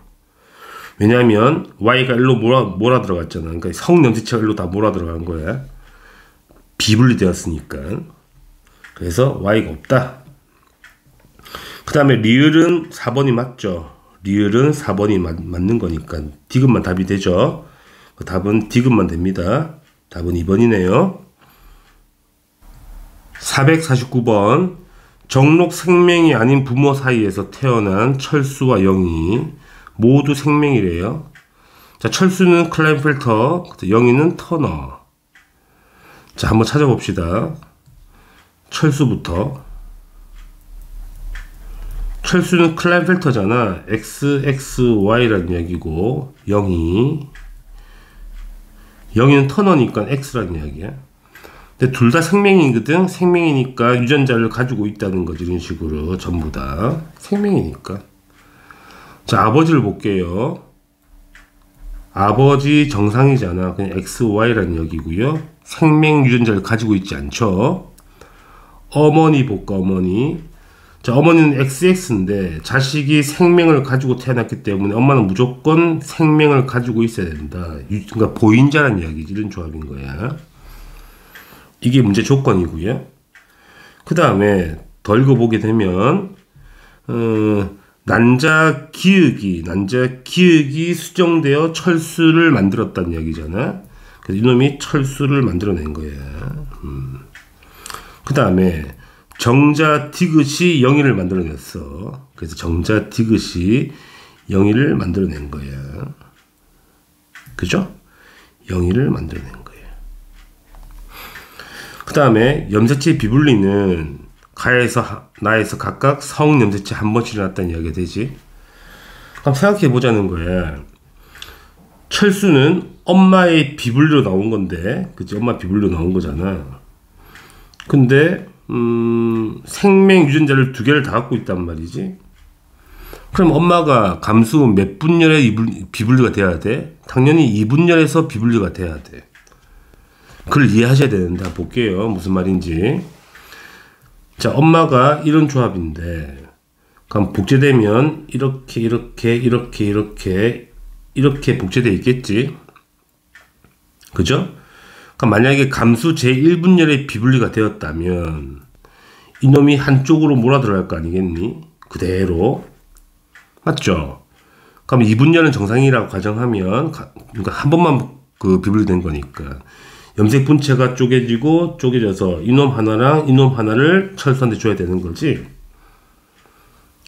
왜냐하면 y가 일로 몰아 들어갔잖아. 그러니까 성염색체가 일로 다 몰아 들어간 거야. 비분리 되었으니까. 그래서 y가 없다. 그 다음에 리을은 4번이 맞죠. 리을은 4번이 맞는 거니까 디귿만 답이 되죠. 답은 디귿만 됩니다. 답은 2번이네요. 449번. 정록 생명이 아닌 부모 사이에서 태어난 철수와 영희 모두 생명이래요. 자, 철수는 클라인펠터, 영희는 터너. 자, 한번 찾아봅시다. 철수부터. 철수는 클라인펠터잖아. XXY라는 이야기고, 영희는 터너니까 X라는 이야기야. 근데 둘 다 생명이거든. 생명이니까 유전자를 가지고 있다는 거지. 이런 식으로 전부 다 생명이니까. 자, 아버지를 볼게요. 아버지 정상이잖아. 그냥 XY라는 이야기고요. 생명 유전자를 가지고 있지 않죠. 어머니 볼까, 어머니. 자, 어머니는 XX인데 자식이 생명을 가지고 태어났기 때문에 엄마는 무조건 생명을 가지고 있어야 된다. 그러니까 보인자라는 이야기지. 이런 조합인 거야. 이게 문제 조건이고요. 그 다음에 더 읽어보게 되면 난자 기역이 수정되어 철수를 만들었다는 이야기잖아. 그래서 이놈이 철수를 만들어낸 거야. 그 다음에 정자 디귿이 영희를 만들어냈어. 그래서 정자 디귿이 영희를 만들어낸 거야. 그죠? 영희를 만들어낸 거야. 그 다음에 염색체 비분리는 가에서 나에서 각각 성염색체 한 번씩 일어났다는 이야기가 되지. 그럼 생각해 보자는 거야. 철수는 엄마의 비분리로 나온 건데, 그치? 엄마 비분리로 나온 거잖아. 근데 생명 유전자를 2개를 다 갖고 있단 말이지. 그럼 엄마가 감수 몇 분열에 비분리가 돼야 돼? 당연히 2분열에서 비분리가 돼야 돼. 그걸 이해하셔야 되는데 볼게요. 무슨 말인지. 자, 엄마가 이런 조합인데 그럼 복제되면 이렇게 복제되어 있겠지. 그죠? 그럼 만약에 감수 제1분열에 비분리가 되었다면 이놈이 한쪽으로 몰아 들어갈 거 아니겠니? 그대로. 맞죠? 그럼 2분열은 정상이라고 가정하면 그러니까 한 번만 비분리된 거니까 염색 분체가 쪼개져서 이놈 하나랑 이놈 하나를 철수한테 줘야 되는 거지.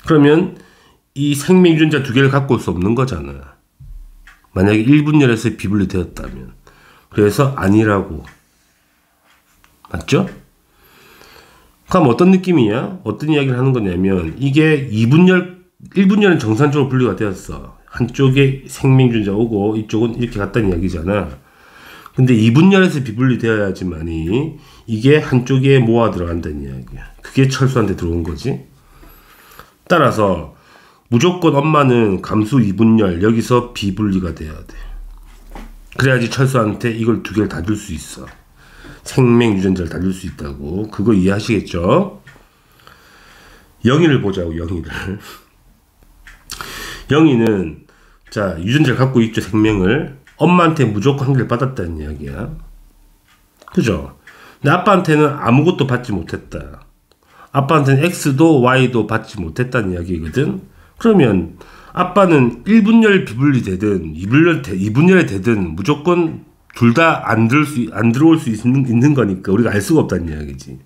그러면 이 생명 유전자 2개를 갖고 올 수 없는 거잖아. 만약에 1분열에서 비분리 되었다면. 그래서 아니라고. 맞죠? 그럼 어떤 느낌이야? 어떤 이야기를 하는 거냐면 이게 1분열은 정상적으로 분리가 되었어. 한쪽에 생명 유전자 오고 이쪽은 이렇게 갔다는 이야기잖아. 근데 2분열에서 비분리 되어야지만이 이게 한쪽에 모아 들어간다는 이야기야. 그게 철수한테 들어온 거지. 따라서 무조건 엄마는 감수 2분열 여기서 비분리가 돼야 돼. 그래야지 철수한테 이걸 2개를 다 줄 수 있어. 생명 유전자를 다 줄 수 있다고. 그거 이해하시겠죠? 영희를 보자고. 영희는 자 유전자를 갖고 있죠. 생명을. 엄마한테 무조건 한 개를 받았다는 이야기야. 그죠? 근데 아빠한테는 아무것도 받지 못했다. 아빠한테는 X도 Y도 받지 못했다는 이야기거든. 그러면 아빠는 1분열 비분리 되든 2분열이 되든 무조건 둘 다 안 들어올 수 있는 거니까 우리가 알 수가 없다는 이야기지.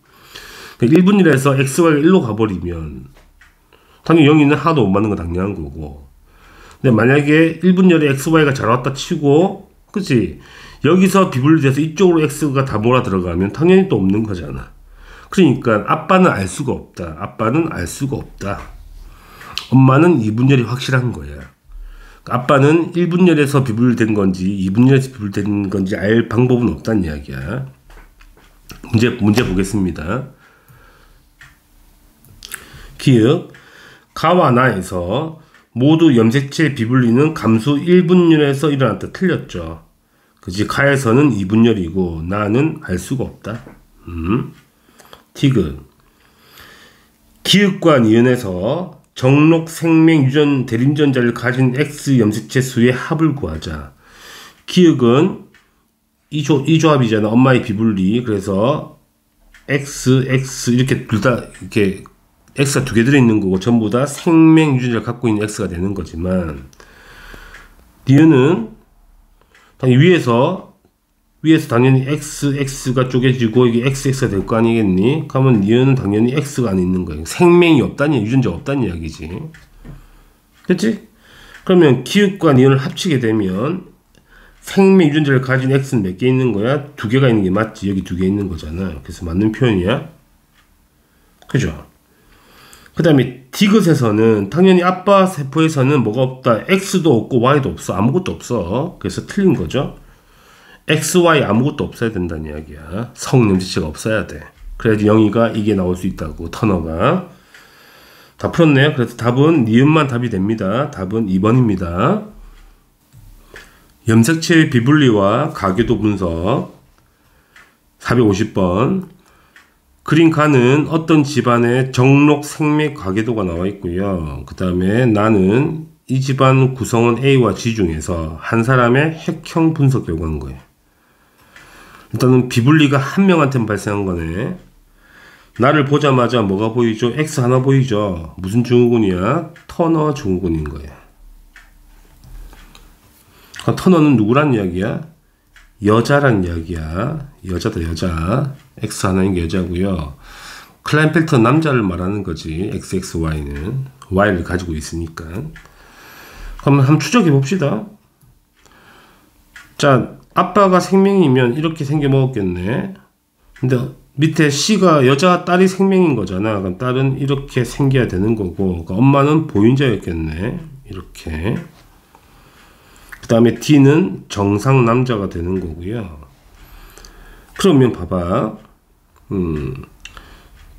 1분열에서 X가 1로 가버리면 당연히 영희는 하나도 못 맞는 건 당연한 거고. 근데 만약에 1분열에 XY가 잘 왔다 치고, 그치? 여기서 비분리돼서 이쪽으로 X가 다 몰아 들어가면 당연히 또 없는 거잖아. 그러니까 아빠는 알 수가 없다. 엄마는 2분열이 확실한 거야. 아빠는 1분열에서 비분리된 건지 2분열에서 비분리된 건지 알 방법은 없다는 이야기야. 문제 보겠습니다. 기역 가와 나에서 모두 염색체 비분리는 감수 1분열에서 일어났다. 틀렸죠. 그치? 가에서는 2분열이고 나는 알 수가 없다. 티귿 기역과 니은에서 정록 생명 유전 대림전자를 가진 X 염색체 수의 합을 구하자. 기역은 이 조합이잖아. 엄마의 비분리. 그래서 X, X 이렇게 둘 다 이렇게 X가 두 개 들어있는 거고 전부 다 생명 유전자를 갖고 있는 X가 되는 거지만 니은은 당연히 위에서 당연히 X가 쪼개지고 이게 XX가 될 거 아니겠니? 그러면 니은은 당연히 X가 안에 있는 거예요. 생명이 없다는 유전자 없다는 이야기지. 그치? 그러면 기역과 니은을 합치게 되면 생명 유전자를 가진 X는 몇 개 있는 거야? 두 개가 있는 게 맞지. 여기 두 개 있는 거잖아. 그래서 맞는 표현이야. 그죠? 그 다음에 디귿에서는 당연히 아빠 세포에서는 뭐가 없다. X도 없고 Y도 없어. 아무것도 없어. 그래서 틀린 거죠. X, Y 아무것도 없어야 된다는 이야기야. 성염색체가 없어야 돼. 그래야지 영희가 이게 나올 수 있다고. 터너가. 다 풀었네요. 그래서 답은 니은만 답이 됩니다. 답은 2번입니다. 염색체의 비분리와 가궤도 분석 450번. 그린 가는 어떤 집안의 정록 생맥 가궤도가 나와 있고요. 그 다음에 나는 이 집안 구성원 A와 G 중에서 한 사람의 핵형 분석 결과인 거예요. 일단은 비분리가 한 명한테만 발생한 거네. 나를 보자마자 뭐가 보이죠? X 하나 보이죠? 무슨 증후군이야? 터너 증후군인 거야. 터너는 누구란 이야기야? 여자란 이야기야. 여자다, 여자. X 하나인 게 여자고요. 클라인펠터 남자를 말하는 거지. XXY는 Y를 가지고 있으니까. 그럼 한번 추적해 봅시다. 자, 아빠가 생명이면 이렇게 생겨 먹었겠네. 근데 밑에 C가 여자 딸이 생명인 거잖아. 그럼 딸은 이렇게 생겨야 되는 거고, 그러니까 엄마는 보인자였겠네. 이렇게. 그 다음에 D는 정상 남자가 되는 거고요. 그러면 봐봐.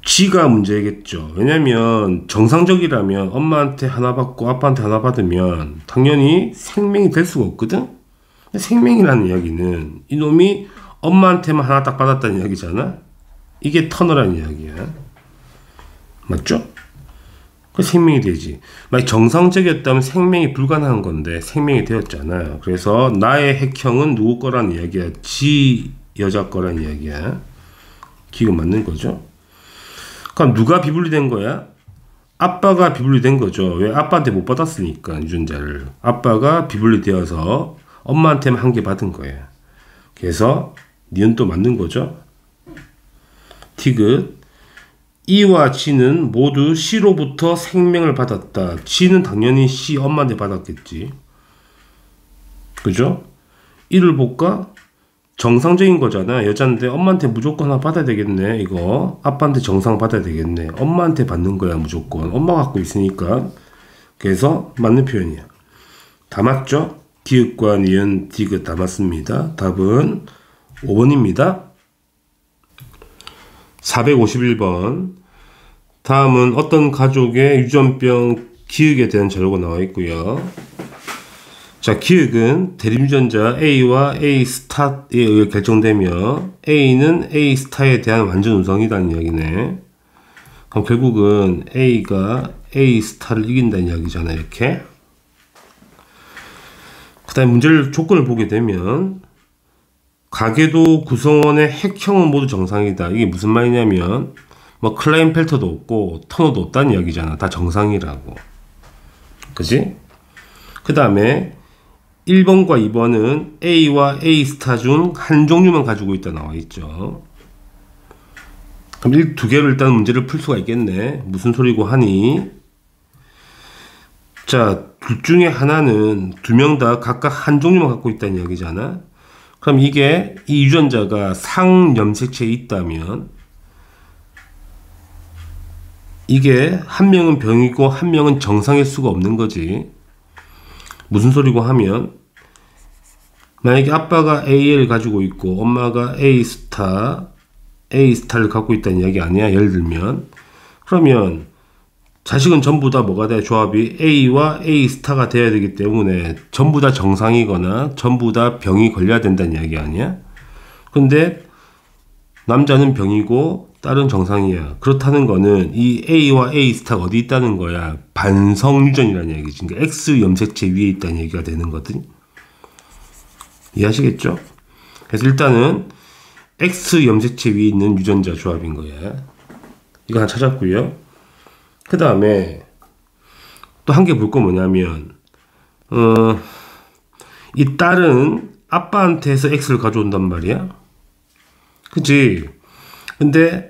G가 문제겠죠. 왜냐면 정상적이라면 엄마한테 하나 받고 아빠한테 하나 받으면 당연히 생명이 될 수가 없거든. 생명이라는 이야기는 이놈이 엄마한테만 하나 딱 받았다는 이야기잖아. 이게 터너라는 이야기야. 맞죠? 그 생명이 되지. 만약 정상적이었다면 생명이 불가능한 건데 생명이 되었잖아요. 그래서 나의 핵형은 누구 거라는 이야기야? G 여자 거라는 이야기야. 기가 맞는 거죠. 그럼 누가 비분리된 거야? 아빠가 비분리된 거죠. 왜? 아빠한테 못 받았으니까 유전자를. 아빠가 비분리되어서 엄마한테만 한 개 받은 거예요. 그래서 니은 또 맞는 거죠. 디귿. E와 G는 모두 C로부터 생명을 받았다. G는 당연히 C 엄마한테 받았겠지. 그죠? E를 볼까? 정상적인 거잖아. 여자인데 엄마한테 무조건 하나 받아야 되겠네. 이거 아빠한테 정상 받아야 되겠네. 엄마한테 받는 거야 무조건. 엄마가 갖고 있으니까. 그래서 맞는 표현이야. 다 맞죠? 기역과 니은, 디귿 다 맞습니다. 답은 5번입니다. 451번. 다음은 어떤 가족의 유전병 기역에 대한 자료가 나와 있고요. 자, 기역은 대림유전자 A와 A 스타에 의해 결정되며 A는 A 스타에 대한 완전 우성이라는 이야기네. 그럼 결국은 A가 A 스타를 이긴다는 이야기잖아. 이렇게. 그 다음에 문제를 조건을 보게 되면 가궤도 구성원의 핵형은 모두 정상이다. 이게 무슨 말이냐면 뭐 클라인펠터도 없고 터너도 없다는 이야기잖아. 다 정상이라고. 그지? 그 다음에 1번과 2번은 A와 A 스타 중 한 종류만 가지고 있다 나와 있죠. 그럼 두 개로 일단 문제를 풀 수가 있겠네. 무슨 소리고 하니? 자, 둘 중에 하나는 두 명 다 각각 한 종류만 갖고 있다는 이야기잖아. 그럼 이게 이 유전자가 상염색체에 있다면 이게 한 명은 병이고 한 명은 정상일 수가 없는 거지. 무슨 소리고 하면 만약에 아빠가 AL 가지고 있고 엄마가 A 스타를 갖고 있다는 이야기 아니야. 예를 들면 그러면 자식은 전부 다 뭐가 돼? 조합이 A와 A 스타가 돼야 되기 때문에 전부 다 정상이거나 전부 다 병이 걸려야 된다는 이야기 아니야? 근데 남자는 병이고 딸은 정상이야. 그렇다는 거는 이 A와 A 스타가 어디 있다는 거야? 반성 유전이라는 얘기지. 그러니까 X 염색체 위에 있다는 얘기가 되는 거든. 이해하시겠죠? 그래서 일단은 X 염색체 위에 있는 유전자 조합인 거야. 이거 하나 찾았고요. 그 다음에 또 한 개 볼 거 뭐냐면 이 딸은 아빠한테서 X를 가져온단 말이야. 그치? 근데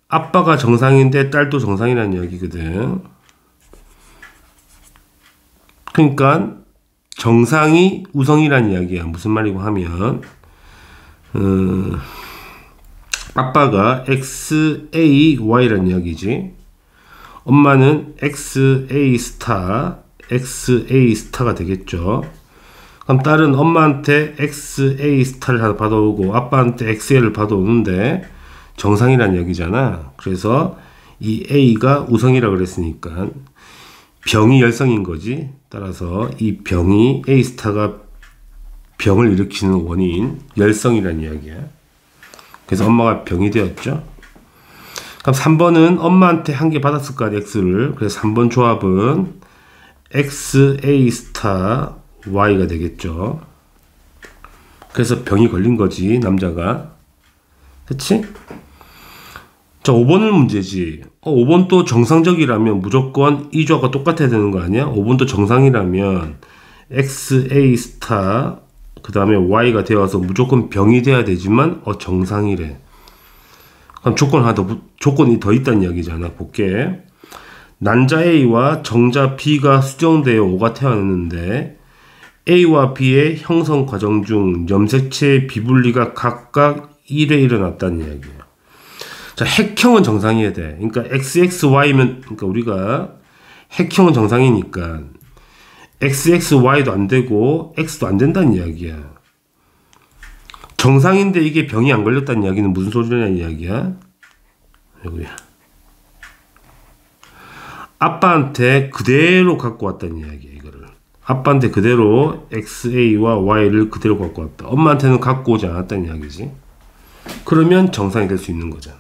아빠가 정상인데 딸도 정상이라는 이야기거든. 그러니까 정상이 우성이라는 이야기야. 무슨 말이고 하면 아빠가 XAY라는 이야기지. 엄마는 XA 스타가 되겠죠. 그럼 딸은 엄마한테 XA 스타를 하나 받아오고 아빠한테 XA를 받아오는데 정상이라는 이야기잖아. 그래서 이 A가 우성이라고 그랬으니까 병이 열성인 거지. 따라서 이 병이 A 스타가 병을 일으키는 원인 열성이라는 이야기야. 그래서 엄마가 병이 되었죠. 그럼 3번은 엄마한테 한 개 받았을 거 아니야, X를. 그래서 3번 조합은 XA 스타 Y가 되겠죠. 그래서 병이 걸린 거지, 남자가. 그치? 자, 5번은 문제지. 5번도 정상적이라면 무조건 이 조합과 똑같아야 되는 거 아니야? 5번도 정상이라면 XA 스타 그 다음에 Y가 되어서 무조건 병이 돼야 되지만 정상이래. 그럼 조건이 더 있다는 이야기잖아. 볼게. 난자 A와 정자 B가 수정되어 O가 태어났는데 A와 B의 형성 과정 중 염색체의 비분리가 각각 1회 일어났다는 이야기예요. 자, 핵형은 정상이어야 돼. 그러니까 XXY면 그러니까 우리가 핵형은 정상이니까 XXY도 안 되고 X도 안 된다는 이야기야. 정상인데 이게 병이 안 걸렸다는 이야기는 무슨 소리냐는 이야기야? 여기야. 아빠한테 그대로 갖고 왔다는 이야기야, 이거를. 아빠한테 그대로 XA와 Y를 그대로 갖고 왔다. 엄마한테는 갖고 오지 않았다는 이야기지. 그러면 정상이 될 수 있는 거잖아.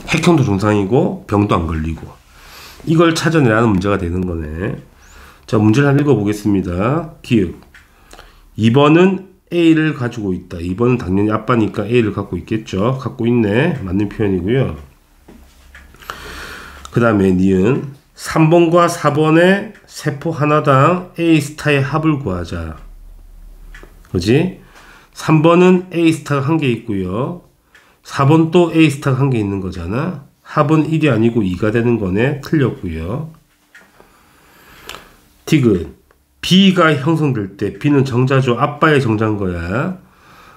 핵형도 정상이고 병도 안 걸리고. 이걸 찾아내라는 문제가 되는 거네. 자, 문제를 한번 읽어보겠습니다. 기억. 2번은 A를 가지고 있다. 2번은 당연히 아빠니까 A를 갖고 있겠죠. 갖고 있네. 맞는 표현이고요. 그 다음에 니은 3번과 4번의 세포 하나당 A 스타의 합을 구하자. 그지? 3번은 A 스타가 한 개 있고요. 4번 또 A 스타가 한 개 있는 거잖아. 합은 1이 아니고 2가 되는 거네. 틀렸고요. 디귿. B가 형성될 때 B는 정자죠. 아빠의 정자인 거야.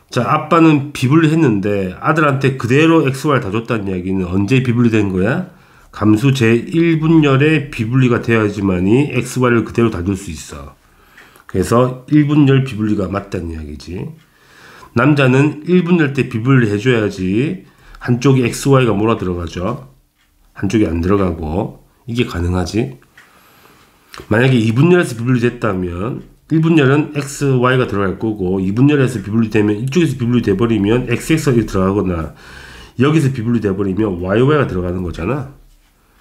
자, 아빠는 비분리 했는데 아들한테 그대로 XY를 다 줬다는 이야기는 언제 비분리 된 거야? 감수 제1분열에 비분리가 되어야지만이 XY를 그대로 다 줄 수 있어. 그래서 1분열 비분리가 맞다는 이야기지. 남자는 1분열 때 비분리 해줘야지 한쪽이 XY가 몰아 들어가죠. 한쪽이 안 들어가고. 이게 가능하지. 만약에 2분열에서 비분리 됐다면 1분열은 XY가 들어갈 거고 2분열에서 비분리 되면 이쪽에서 비분리 돼버리면 XX가 들어가거나 여기서 비분리 돼버리면 YY가 들어가는 거잖아.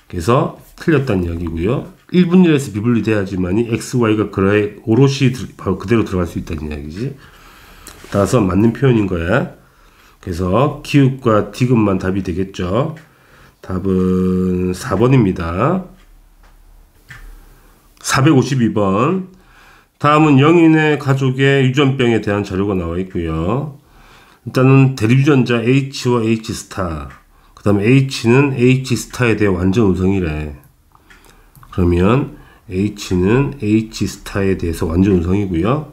그래서 틀렸다는 이야기고요. 1분열에서 비분리 돼야지만이 XY가 오롯이 바로 그대로 들어갈 수 있다는 이야기지. 따라서 맞는 표현인 거야. 그래서 기읍과 디귿만 답이 되겠죠. 답은 4번입니다. 452번. 다음은 영인의 가족의 유전병에 대한 자료가 나와 있고요. 일단은 대립유전자 H와 H 스타. 그 다음에 H는 H 스타에 대해 완전 우성이래. 그러면 H는 H 스타에 대해서 완전 우성이고요.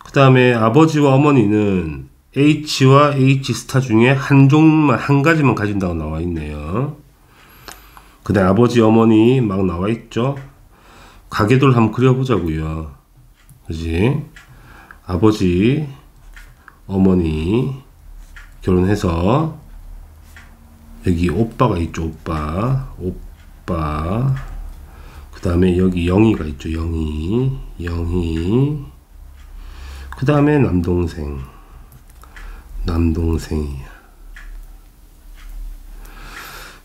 그 다음에 아버지와 어머니는 H와 H 스타 중에 한 가지만 가진다고 나와 있네요. 그 다음에 아버지, 어머니 막 나와 있죠. 가계도를 한번 그려보자고요. 그지? 아버지, 어머니 결혼해서 여기 오빠가 있죠. 오빠. 그 다음에 여기 영희가 있죠. 영희. 그 다음에 남동생이야.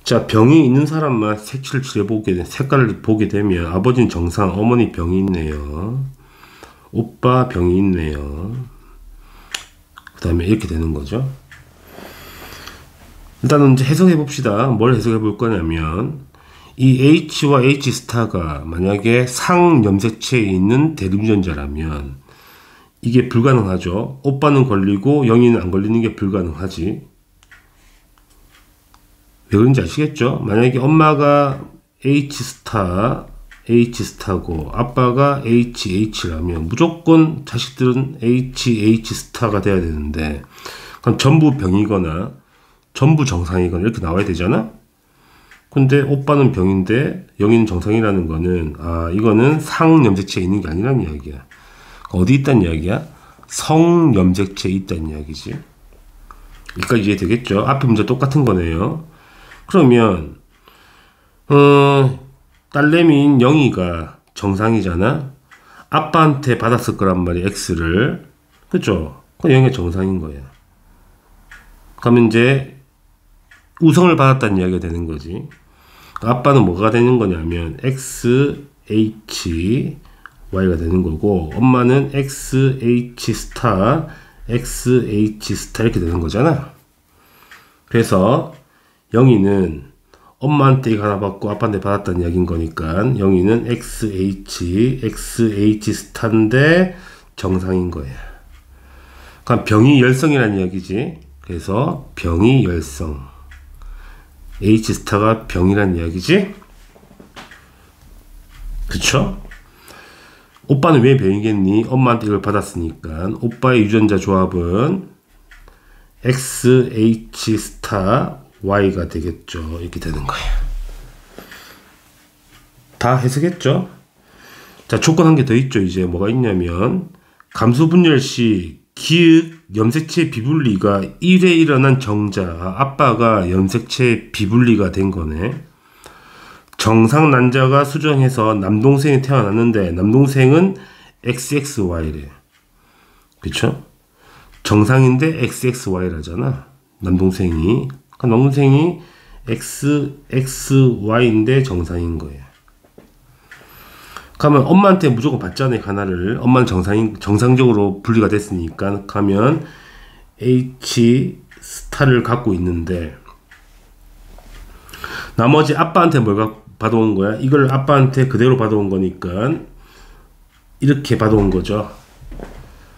자, 병이 있는 사람만 색칠을 칠해보게, 색깔을 보게 되면 아버지는 정상, 어머니 병이 있네요. 오빠 병이 있네요. 그 다음에 이렇게 되는 거죠. 일단은 이제 해석해 봅시다. 뭘 해석해 볼 거냐면, 이 H와 H 스타가 만약에 상염색체에 있는 대립유전자라면 이게 불가능하죠. 오빠는 걸리고 영희는 안 걸리는 게 불가능하지. 왜 그런지 아시겠죠? 만약에 엄마가 H스타고 아빠가 HH라면 무조건 자식들은 HH스타가 돼야 되는데, 그럼 전부 병이거나 전부 정상이거나 이렇게 나와야 되잖아? 근데 오빠는 병인데 영희는 정상이라는 거는, 이거는 상염색체에 있는 게 아니라는 이야기야. 어디 있다는 이야기야? 성염색체에 있다는 이야기지. 여기까지 이해되겠죠? 앞에 문제 똑같은 거네요. 그러면 딸내미인 영희가 정상이잖아. 아빠한테 받았을 거란 말이야, X를. 그죠? 그럼 영희가 정상인 거야. 그러면 이제 우성을 받았다는 이야기가 되는 거지. 아빠는 뭐가 되는 거냐면 XH Y가 되는 거고, 엄마는 XH 스타, XH 스타 이렇게 되는 거잖아. 그래서 영희는 엄마한테 이거 하나 받고 아빠한테 받았다는 이야기인 거니까 영희는 XH 스타인데 정상인 거야. 그럼 병이 열성이라는 이야기지. 그래서 병이 열성. H 스타가 병이라는 이야기지. 그쵸? 오빠는 왜 병이겠니? 엄마한테 이걸 받았으니까. 오빠의 유전자 조합은 XH 스타 Y가 되겠죠. 이렇게 되는 거예요. 다 해석했죠? 자, 조건 한 개 더 있죠. 이제 뭐가 있냐면, 감수 분열 시 기역 염색체 비분리가 1회 일어난 정자, 아빠가 염색체 비분리가 된 거네. 정상 난자가 수정해서 남동생이 태어났는데 남동생은 XXY래. 그쵸? 정상인데 XXY라잖아. 남동생이. 그러니까 남동생이 XXY인데 정상인 거예요. 그러면 엄마한테 무조건 받잖아요, 하나를. 엄마는 정상적으로 분리가 됐으니까. 하면 H 스타를 갖고 있는데, 나머지 아빠한테 뭘 받아온 거야? 이걸 아빠한테 그대로 받아온 거니까 이렇게 받아온 거죠.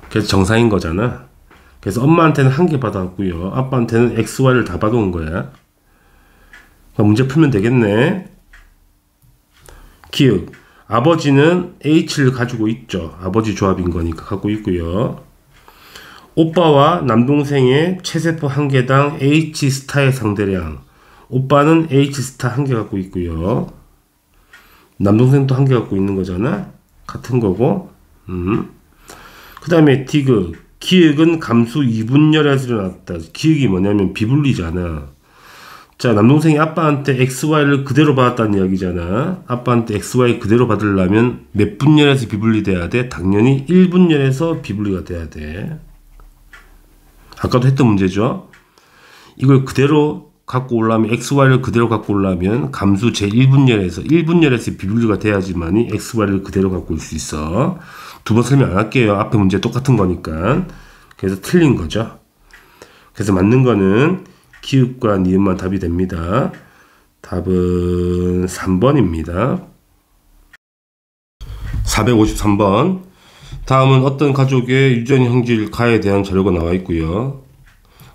그래서 정상인 거잖아. 그래서 엄마한테는 한 개 받아왔고요. 아빠한테는 XY를 다 받아온 거야. 문제 풀면 되겠네. 기억. 아버지는 H를 가지고 있죠. 아버지 조합인 거니까 갖고 있고요. 오빠와 남동생의 체세포 한 개당 H 스타의 상대량. 오빠는 H 스타 한 개 갖고 있고요. 남동생도 한 개 갖고 있는 거잖아. 같은 거고. 그 다음에 디귿. 기역은 감수 2분열에서 일어났다. 기역이 뭐냐면 비분리잖아. 자, 남동생이 아빠한테 XY를 그대로 받았다는 이야기잖아. 아빠한테 XY 그대로 받으려면 몇 분열에서 비분리 돼야 돼? 당연히 1분열에서 비분리가 돼야 돼. 아까도 했던 문제죠. 이걸 그대로 갖고 오려면, XY를 그대로 갖고 오려면 감수 제1분열에서 비분리가 돼야지만이 XY를 그대로 갖고 올 수 있어. 두 번 설명 안 할게요. 앞에 문제 똑같은 거니까. 그래서 틀린 거죠. 그래서 맞는 거는 기읍과 니은만 답이 됩니다. 답은 3번입니다. 453번. 다음은 어떤 가족의 유전 형질 가에 대한 자료가 나와 있고요.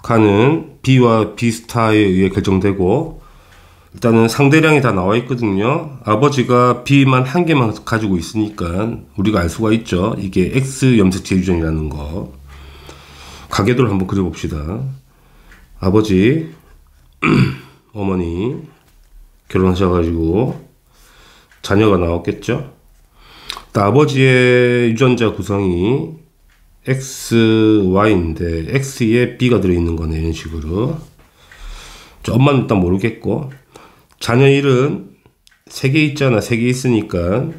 가는 B와 B스타에 의해 결정되고, 일단은 상대량이 다 나와 있거든요. 아버지가 B만 한 개만 가지고 있으니까 우리가 알 수가 있죠. 이게 X 염색체 유전이라는 거. 가계도를 한번 그려봅시다. 아버지, 어머니 결혼하셔가지고 자녀가 나왔겠죠. 아버지의 유전자 구성이 XY인데 X에 B가 들어있는 거네. 이런 식으로. 엄마는 일단 모르겠고, 자녀 일은 3개 있잖아. 3개 있으니까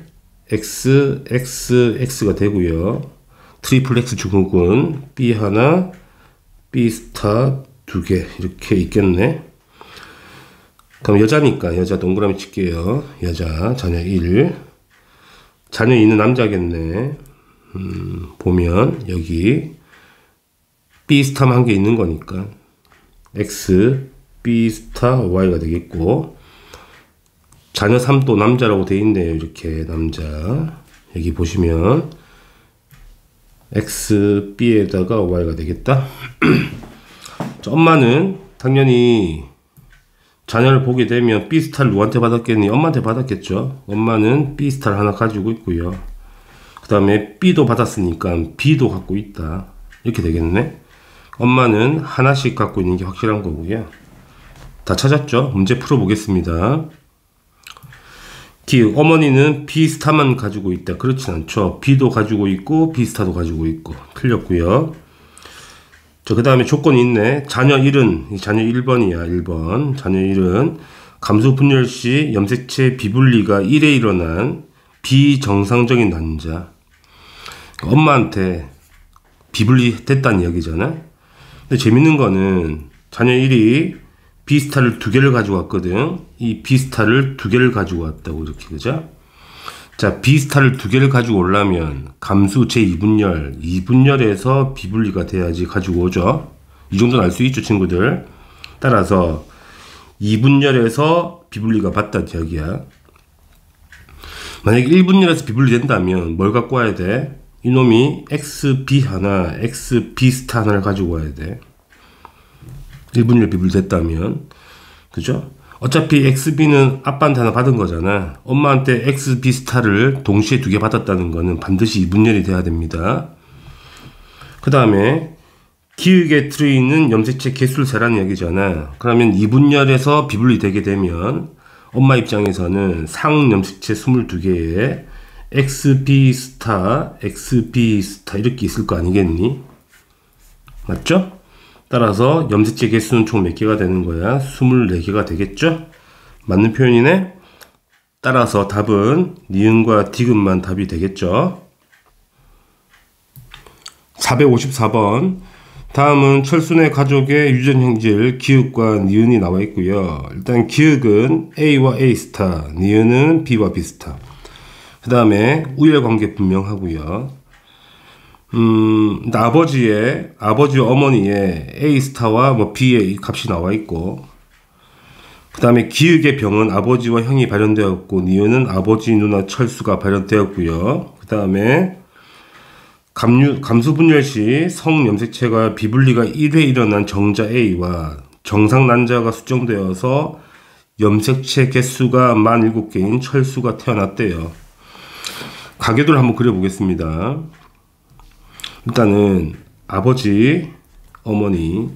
X, X, X가 되고요. 트리플 X 증후군 B 하나, B 스타 2개 이렇게 있겠네. 그럼 여자니까 여자 동그라미 칠게요. 여자 자녀 1. 자녀 2는 남자겠네. 보면 여기 B 스타만 한 개 있는 거니까 X B 스타 Y가 되겠고, 자녀 3도 남자라고 돼 있네요. 이렇게 남자. 여기 보시면 X B에다가 Y가 되겠다. 엄마는 당연히 자녀를 보게 되면 B 스타를 누구한테 받았겠니? 엄마한테 받았겠죠. 엄마는 B 스타를 하나 가지고 있고요. 그 다음에 B도 받았으니까 B도 갖고 있다. 이렇게 되겠네. 엄마는 하나씩 갖고 있는 게 확실한 거고요. 다 찾았죠? 문제 풀어보겠습니다. 기억, 어머니는 B 스타만 가지고 있다. 그렇진 않죠. B도 가지고 있고 B 스타도 가지고 있고. 틀렸고요. 그 다음에 조건이 있네. 자녀 1은, 자녀 1번이야. 1번. 자녀 1은 감수 분열 시 염색체 비분리가 1에 일어난 비정상적인 난자. 엄마한테 비분리 됐다는 이야기잖아. 근데 재밌는 거는 자녀 1이 B 스타를 2개를 가지고 왔거든. 이 B 스타를 2개를 가지고 왔다고, 이렇게, 그죠? 자, B 스타를 2개를 가지고 오려면 감수 제2분열, 2분열에서 비분리가 돼야지 가지고 오죠. 이 정도는 알 수 있죠, 친구들. 따라서 2분열에서 비분리가 맞다 이야기야. 만약에 1분열에서 비분리 된다면 뭘 갖고 와야 돼? 이놈이 XB 하나, XB 스타 하나를 가지고 와야 돼. 1분열 비분리 됐다면. 그죠? 어차피 XB는 아빠한테 하나 받은 거잖아. 엄마한테 XB 스타를 동시에 2개 받았다는 거는 반드시 2분열이 돼야 됩니다. 그 다음에 기역에 들어있는 염색체 개수를 세라는 얘기잖아. 그러면 2분열에서 비분리 되게 되면 엄마 입장에서는 상 염색체 22개에 XB 스타, XB 스타 이렇게 있을 거 아니겠니? 맞죠? 따라서 염색체 개수는 총 몇 개가 되는 거야? 24개가 되겠죠? 맞는 표현이네? 따라서 답은 니은과 디귿만 답이 되겠죠? 454번. 다음은 철순의 가족의 유전형질 기역과 니은이 나와 있고요. 일단 기역은 A와 A 스타, 니은은 B와 B 스타. 그 다음에 우열관계 분명하고요. 아버지와 어머니의 A 스타와 뭐 B의 값이 나와 있고, 그 다음에 기역의 병은 아버지와 형이 발현되었고, 니은은 아버지, 누나, 철수가 발현되었고요. 그 다음에 감수 분열 시 성염색체가 비분리가 1회 일어난 정자 A와 정상 난자가 수정되어서 염색체 개수가 47개인 철수가 태어났대요. 가계도를 한번 그려보겠습니다. 일단은 아버지, 어머니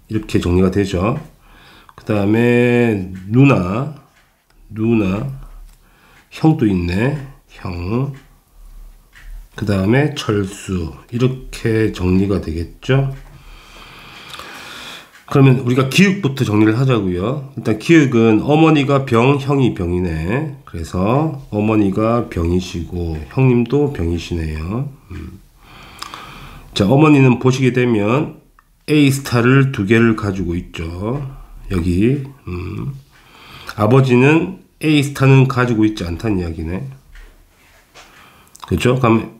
이렇게 정리가 되죠. 그 다음에 누나, 형도 있네. 형. 그 다음에 철수. 이렇게 정리가 되겠죠. 그러면 우리가 기역부터 정리를 하자고요. 일단 기역은 어머니가 병, 형이 병이네. 그래서 어머니가 병이시고 형님도 병이시네요. 자, 어머니는 보시게 되면 A 스타를 2개를 가지고 있죠. 여기. 아버지는 A 스타는 가지고 있지 않다는 이야기네. 그렇죠? 그럼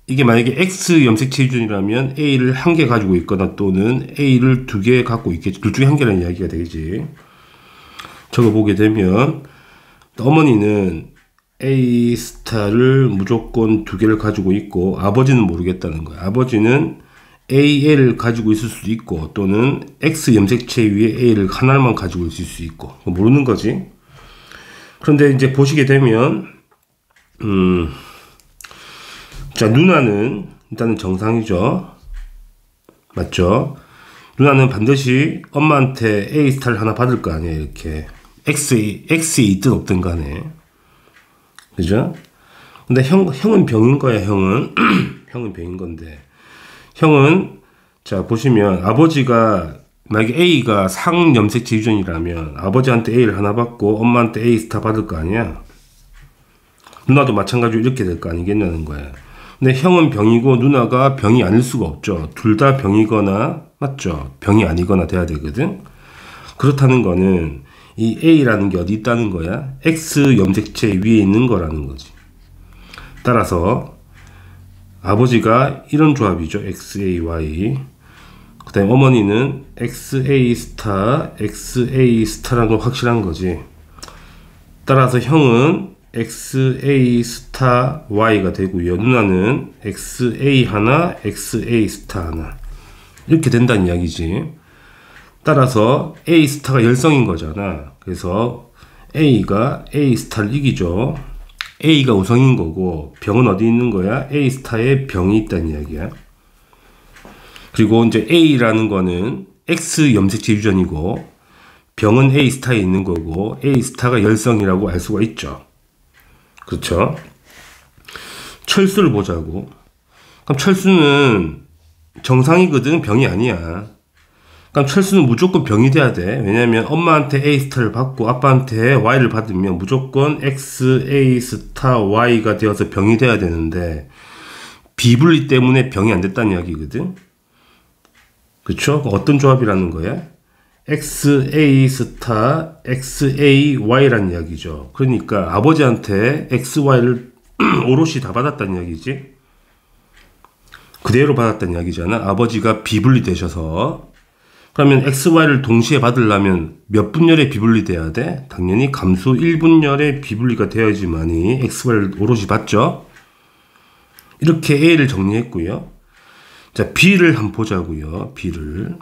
이게 만약에 X 염색체 유전이라면 A를 1개 가지고 있거나 또는 A를 2개 갖고 있겠지. 둘 중에 1개라는 이야기가 되겠지. 저거 보게 되면 어머니는 A 스타를 무조건 2개를 가지고 있고 아버지는 모르겠다는 거야. 아버지는 AL을 가지고 있을 수도 있고 또는 X 염색체 위에 A를 하나만 가지고 있을 수 있고 모르는 거지. 그런데 이제 보시게 되면 자, 누나는 일단은 정상이죠. 맞죠? 누나는 반드시 엄마한테 A 스타를 하나 받을 거 아니에요. 이렇게 X에 있든 없든 간에. 그죠? 근데 형은 병인 거야. 형은 형은 병인 건데, 형은 자 보시면 아버지가 만약에 A가 상염색체 유전이라면 아버지한테 A를 하나 받고 엄마한테 A 스타 받을 거 아니야. 누나도 마찬가지로 이렇게 될 거 아니겠냐는 거야. 근데 형은 병이고 누나가 병이 아닐 수가 없죠. 둘 다 병이거나, 맞죠? 병이 아니거나 돼야 되거든. 그렇다는 거는 이 A라는 게 어디 있다는 거야? X 염색체 위에 있는 거라는 거지. 따라서 아버지가 이런 조합이죠. XAY. 그 다음에 어머니는 XA 스타, XA 스타라는 건 확실한 거지. 따라서 형은 XA 스타 Y가 되고요. 누나는 XA 하나, XA 스타 하나. 이렇게 된다는 이야기지. 따라서 A 스타가 열성인 거잖아. 그래서 A가 A 스타를 이기죠. A가 우성인 거고 병은 어디 있는 거야? A 스타에 병이 있다는 이야기야. 그리고 이제 A라는 거는 X 염색체 유전이고 병은 A 스타에 있는 거고 A 스타가 열성이라고 알 수가 있죠. 그렇죠? 철수를 보자고. 그럼 철수는 정상이거든, 병이 아니야. 그럼 철수는 무조건 병이 돼야 돼. 왜냐면 엄마한테 A 스타를 받고 아빠한테 Y를 받으면 무조건 XA 스타 Y가 되어서 병이 돼야 되는데 비분리 때문에 병이 안 됐다는 이야기거든. 그쵸? 어떤 조합이라는 거야? XA 스타 XA Y라는 이야기죠. 그러니까 아버지한테 XY를 오롯이 다 받았다는 이야기지. 그대로 받았다는 이야기잖아. 아버지가 비분리 되셔서. 그러면 XY를 동시에 받으려면 몇 분열에 비분리 돼야 돼? 당연히 감수 1분열에 비분리가 되어야지만이 XY를 오롯이 받죠. 이렇게 A를 정리했고요. 자, B를 한번 보자고요. B를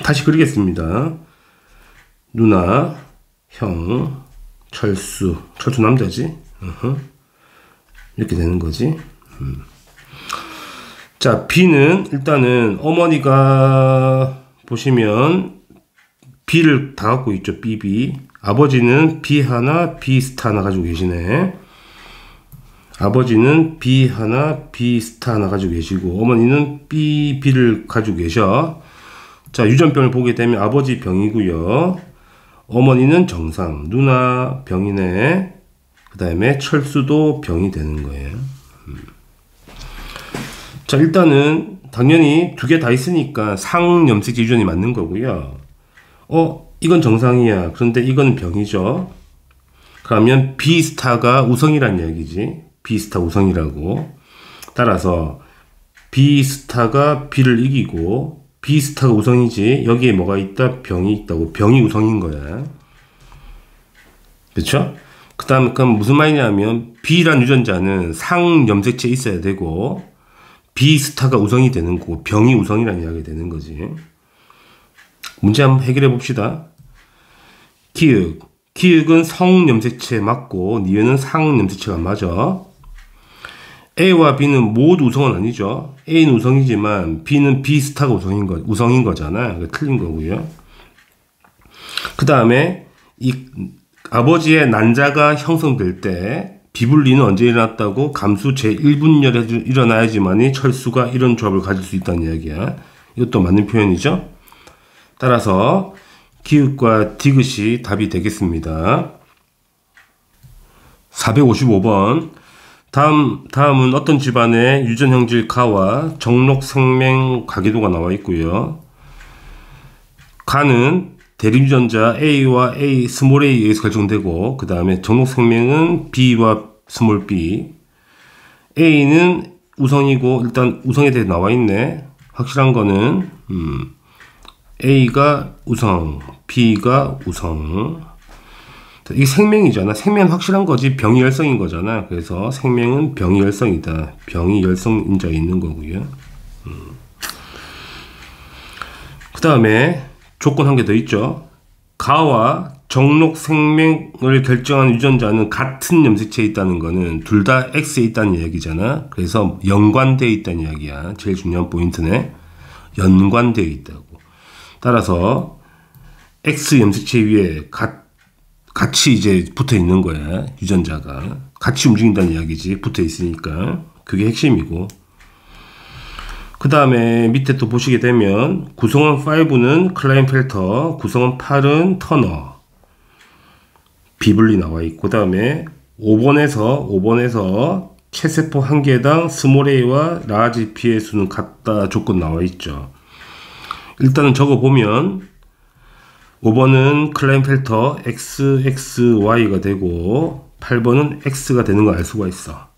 다시 그리겠습니다. 누나, 형, 철수 남자지? 이렇게 되는 거지. 자, B는 일단은 어머니가 보시면 B를 다 갖고 있죠. BB. 아버지는 B 하나, B 스타 하나 가지고 계시네. 아버지는 B 하나, B 스타 하나 가지고 계시고 어머니는 B를 가지고 계셔. 자, 유전병을 보게 되면 아버지 병이고요. 어머니는 정상. 누나 병이네. 그 다음에 철수도 병이 되는 거예요. 자, 일단은 당연히 두 개 다 있으니까 상염색체 유전이 맞는 거고요. 이건 정상이야. 그런데 이건 병이죠. 그러면 B 스타가 우성이란 이야기지. B 스타 우성이라고. 따라서 B 스타가 B를 이기고 B 스타가 우성이지. 여기에 뭐가 있다? 병이 있다고. 병이 우성인 거야. 그렇죠? 그 다음에 그럼 무슨 말이냐면 B란 유전자는 상염색체 있어야 되고 B 스타가 우성이 되는 거고 병이 우성이라는 이야기가 되는 거지. 문제 한번 해결해 봅시다. 기역은 성염색체 맞고 니은은 상염색체가 맞아. A와 B는 모두 우성은 아니죠. A는 우성이지만 B는 B 스타가 우성인 거잖아. 틀린 거고요. 그 다음에 이 아버지의 난자가 형성될 때 비분리는 언제 일어났다고? 감수 제1분열에 일어나야지만이 철수가 이런 조합을 가질 수 있다는 이야기야. 이것도 맞는 표현이죠. 따라서 기읍과 디귿이 답이 되겠습니다. 455번. 다음은 어떤 집안의 유전형질 가와 정록생명 가계도가 나와 있고요. 가는 대립유전자 A와 스몰 A에 의해서 결정되고 그 다음에 정록생명은 B와 스몰 B. A는 우성이고 일단 우성에 대해 나와 있네. 확실한 거는 A가 우성, B가 우성. 이게 생명이잖아. 생명은 확실한 거지. 병이 열성인 거잖아. 그래서 생명은 병이 열성이다. 병이 열성인자에 있는 거고요. 그 다음에 조건 한 개 더 있죠. 가와 정록 생명을 결정하는 유전자는 같은 염색체에 있다는 거는 둘 다 X에 있다는 이야기잖아. 그래서 연관되어 있다는 이야기야. 제일 중요한 포인트네. 연관되어 있다고. 따라서 X 염색체 위에 같이 이제 붙어 있는 거야. 유전자가 같이 움직인다는 이야기지. 붙어 있으니까 그게 핵심이고. 그 다음에 밑에 또 보시게 되면 구성원 5는 클라인펠터, 구성원 8은 터너, 비블리 나와 있고, 그 다음에 5번에서 체세포 한 개당 스몰 a와 라지 b의 수는 같다 조건 나와 있죠. 일단은 적어 보면 5번은 클라인펠터 XXY가 되고 8번은 X가 되는 걸 알 수가 있어.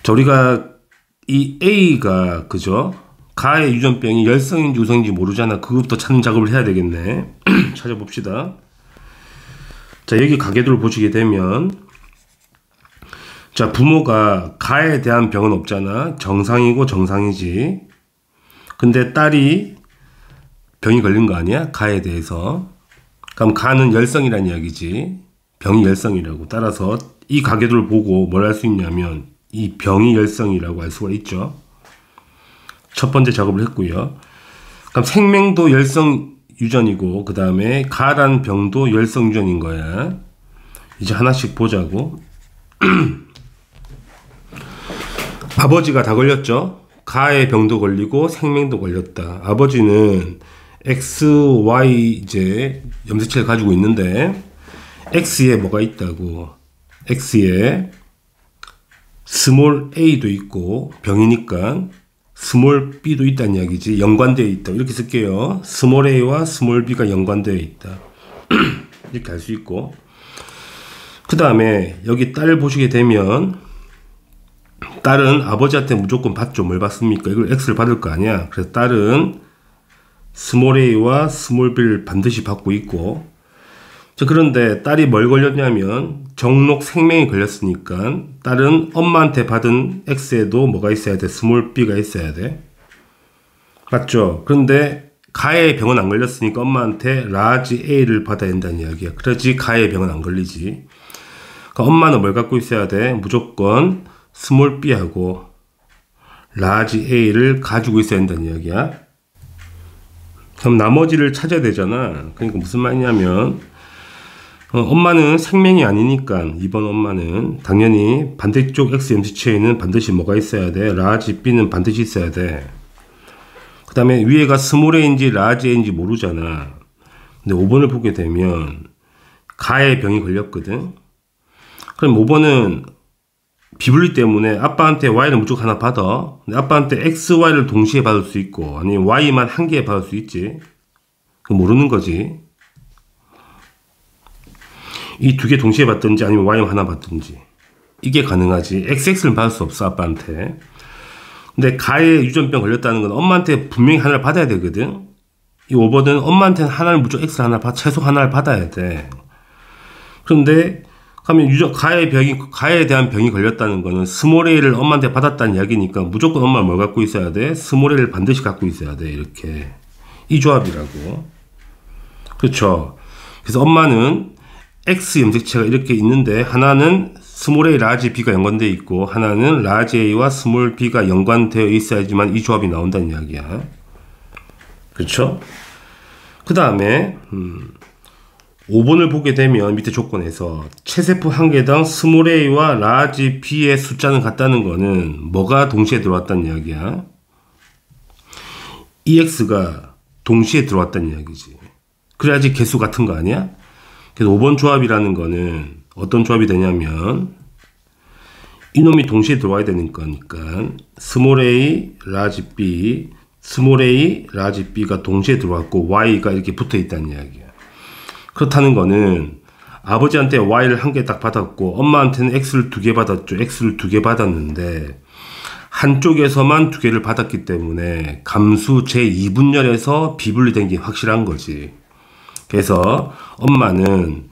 자, 우리가 이 A가 그죠? 가의 유전병이 열성인지 우성인지 모르잖아. 그것부터 찾는 작업을 해야 되겠네. 찾아봅시다. 자, 여기 가계도를 보시게 되면 자, 부모가 가에 대한 병은 없잖아. 정상이고 정상이지. 근데 딸이 병이 걸린 거 아니야? 가에 대해서. 그럼 가는 열성이란 이야기지. 병이 열성이라고. 따라서 이 가계도를 보고 뭘 할 수 있냐면 이 병이 열성이라고 알 수가 있죠. 첫 번째 작업을 했고요. 그럼 생명도 열성 유전이고 그 다음에 가란 병도 열성 유전인 거야. 이제 하나씩 보자고. 아버지가 다 걸렸죠. 가의 병도 걸리고 생명도 걸렸다. 아버지는 XY 이제 염색체를 가지고 있는데 X에 뭐가 있다고. X에 스몰 a도 있고 병이니까 스몰 b도 있다는 이야기지. 연관되어 있다. 이렇게 쓸게요. 스몰 a와 스몰 b가 연관되어 있다. 이렇게 할 수 있고. 그 다음에 여기 딸을 보시게 되면 딸은 아버지한테 무조건 받죠. 뭘 받습니까? 이걸 X를 받을 거 아니야. 그래서 딸은 스몰 a와 스몰 b를 반드시 받고 있고. 자, 그런데 딸이 뭘 걸렸냐면 정록 생명이 걸렸으니까 딸은 엄마한테 받은 X에도 뭐가 있어야 돼? 스몰 b가 있어야 돼. 맞죠? 그런데 가의 병은 안 걸렸으니까 엄마한테 라지 A를 받아야 된다는 이야기야. 그래야지 가의 병은 안 걸리지. 그러니까 엄마는 뭘 갖고 있어야 돼? 무조건 스몰 b하고 라지 A를 가지고 있어야 된다는 이야기야. 그럼 나머지를 찾아야 되잖아. 그러니까 무슨 말이냐면 엄마는 생명이 아니니까 2번 엄마는 당연히 반대쪽 X 염색체에는 반드시 뭐가 있어야 돼? 라지 B는 반드시 있어야 돼. 그 다음에 위에가 스몰 A인지 라지 A인지 모르잖아. 근데 5번을 보게 되면 가의 병이 걸렸거든. 그럼 5번은 비분리 때문에 아빠한테 Y를 무조건 하나 받아. 근데 아빠한테 X, Y를 동시에 받을 수 있고 아니면 Y만 한 개 받을 수 있지. 그거 모르는 거지. 이 두 개 동시에 받든지 아니면 Y만 하나 받든지 이게 가능하지. XX를 받을 수 없어 아빠한테. 근데 가의 유전병 걸렸다는 건 엄마한테 분명히 하나를 받아야 되거든. 이 5번은 엄마한테는 하나를 무조건 X를 하나 최소 하나를 받아야 돼. 그런데 그러면 가에 대한 병이 걸렸다는 거는 스몰 a를 엄마한테 받았다는 이야기니까 무조건 엄마는 뭘 갖고 있어야 돼? 스몰 a를 반드시 갖고 있어야 돼. 이렇게. 이 조합이라고. 그렇죠. 그래서 엄마는 X 염색체가 이렇게 있는데 하나는 스몰 a 라지 b가 연관되어 있고 하나는 라지 a와 스몰 b가 연관되어 있어야지만 이 조합이 나온다는 이야기야. 그렇죠? 그 다음에 5번을 보게 되면 밑에 조건에서 체세포 한 개당 스몰 a와 라지 b의 숫자는 같다는 거는 뭐가 동시에 들어왔다는 이야기야? EX가 동시에 들어왔다는 이야기지. 그래야지 개수 같은 거 아니야? 그래서 5번 조합이라는 거는 어떤 조합이 되냐면 이놈이 동시에 들어와야 되는 거니까 스몰 a 라지 b 스몰 a 라지 b가 동시에 들어왔고 y가 이렇게 붙어 있다는 이야기야. 그렇다는 거는 아버지한테 Y를 한 개 딱 받았고 엄마한테는 X를 두 개 받았죠. X를 두 개 받았는데 한쪽에서만 두 개를 받았기 때문에 감수 제2분열에서 비분리된 게 확실한 거지. 그래서 엄마는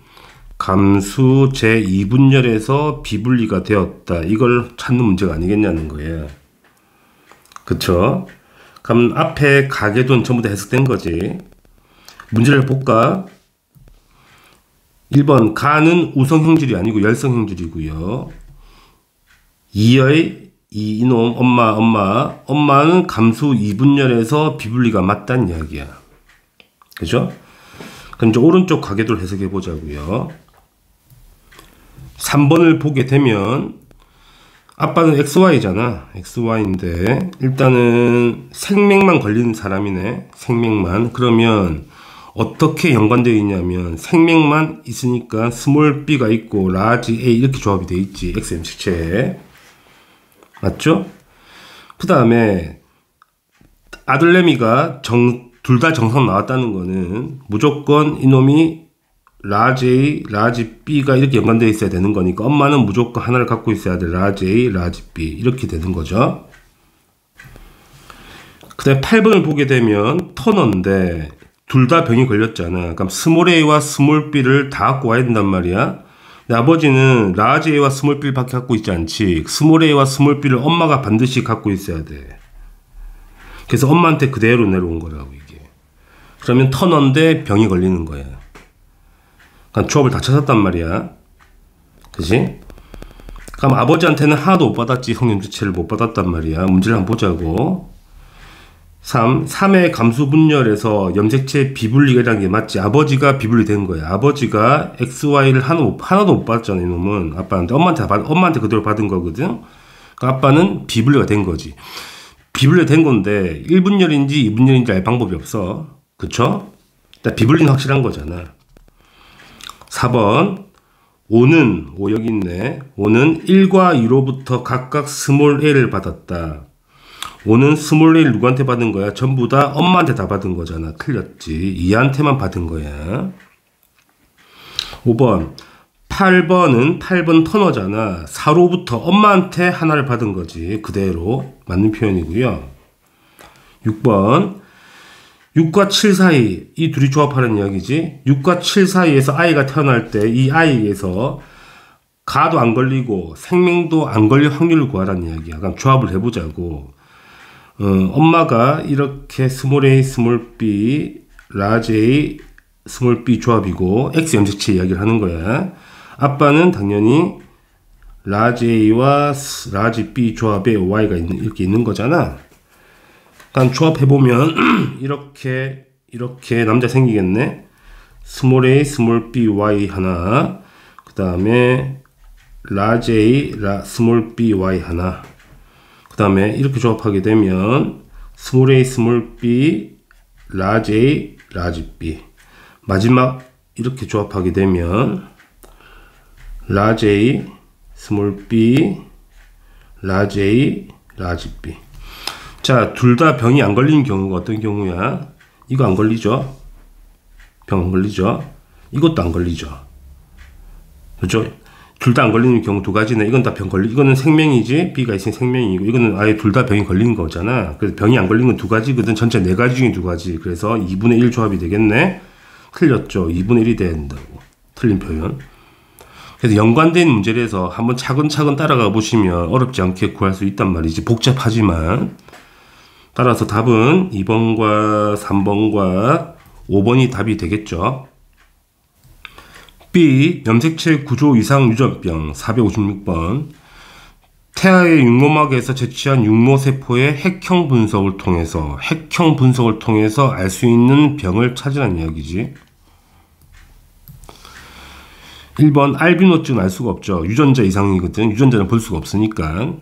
감수 제2분열에서 비분리가 되었다. 이걸 찾는 문제가 아니겠냐는 거예요. 그쵸? 그럼 앞에 가계도는 전부 다 해석된 거지. 문제를 볼까? 1번 가는 우성형질이 아니고 열성형질이고요. 2의 이놈 엄마는 감수 2분열에서 비분리가 맞다는 이야기야. 그죠? 그럼 이제 오른쪽 가계도를 해석해 보자고요. 3번을 보게 되면 아빠는 XY잖아. XY인데 일단은 생명만 걸린 사람이네. 생명만. 그러면 어떻게 연관되어 있냐면 생명만 있으니까 스몰 b가 있고 라지 a 이렇게 조합이 되어 있지. X 염색체에. 맞죠? 그 다음에 아들내미가 두 둘 다 정상 나왔다는 거는 무조건 이놈이 라지 A, 라지 B가 이렇게 연관되어 있어야 되는 거니까 엄마는 무조건 하나를 갖고 있어야 돼. 라지 A, 라지 B 이렇게 되는 거죠. 그 다음에 8번을 보게 되면 터너인데 둘 다 병이 걸렸잖아. 그럼 스몰 A와 스몰 B를 다 갖고 와야 된단 말이야. 근데 아버지는 라지 A와 스몰 B를 밖에 갖고 있지 않지. 스몰 A와 스몰 B를 엄마가 반드시 갖고 있어야 돼. 그래서 엄마한테 그대로 내려온 거라고 이게. 그러면 터너인데 병이 걸리는 거야. 그러니까 조합을 다 찾았단 말이야. 그치? 그럼 아버지한테는 하나도 못 받았지. 성염색체를 못 받았단 말이야. 문제를 한번 보자고. 3의 감수 분열에서 염색체 비분리가 이라는 게 맞지. 아버지가 비분리 된 거야. 아버지가 XY를 하나도 못 받았잖아. 이놈은 아빠한테. 엄마한테 그대로 받은 거거든. 그러니까 아빠는 비분리가 된 거지. 비분리가 된 건데 1분열인지 2분열인지 알 방법이 없어. 그쵸? 일단 비분리는 확실한 거잖아. 4번 5 여기 있네. 5는 1과 2로부터 각각 스몰 a를 받았다. 5는 스몰 a를 누구한테 받은 거야? 전부 다 엄마한테 다 받은 거잖아. 틀렸지. 2한테만 받은 거야. 5번 8번 터너잖아. 4로부터 엄마한테 하나를 받은 거지. 그대로 맞는 표현이고요. 6번 6과 7 사이 이 둘이 조합하는 이야기지. 6과 7 사이에서 아이가 태어날 때 이 아이에서 가도 안 걸리고 생명도 안 걸릴 확률을 구하라는 이야기야. 그럼 조합을 해보자고. 엄마가 이렇게 스몰 a 스몰 b 라지 a 스몰 b 조합이고 X 염색체 이야기를 하는 거야. 아빠는 당연히 라지 a와 라지 b 조합에 y가 이렇게 있는 거잖아. 일단 조합해보면 이렇게 남자 생기겠네. 스몰 a 스몰 b y 하나, 그 다음에 라지 a 스몰 b y 하나, 그 다음에 이렇게 조합하게 되면 스몰 a 스몰 b 라지 a 라지 b, 마지막 이렇게 조합하게 되면 라지 a 스몰 b 라지 a 라지 b. 자, 둘 다 병이 안 걸리는 경우가 어떤 경우야? 이거 안 걸리죠? 병 안 걸리죠? 이것도 안 걸리죠? 그렇죠? 둘 다 안 걸리는 경우 두 가지네. 이건 다 병 이거는 생명이지, B가 있으면 생명이고, 이거는 아예 둘 다 병이 걸리는 거잖아. 그래서 병이 안 걸리는 건 두 가지거든. 전체 네 가지 중에 두 가지. 그래서 2분의 1 조합이 되겠네? 틀렸죠. 2분의 1이 돼야 된다고. 틀린 표현. 그래서 연관된 문제를 해서 한번 차근차근 따라가 보시면 어렵지 않게 구할 수 있단 말이지. 복잡하지만. 따라서 답은 2번과 3번과 5번이 답이 되겠죠. B. 염색체 구조 이상 유전병 456번. 태아의 육모막에서 채취한 육모세포의 핵형 분석을 통해서 알 수 있는 병을 찾으라는 이야기지. 1번 알비노증은 알 수가 없죠. 유전자 이상이거든. 유전자는 볼 수가 없으니까.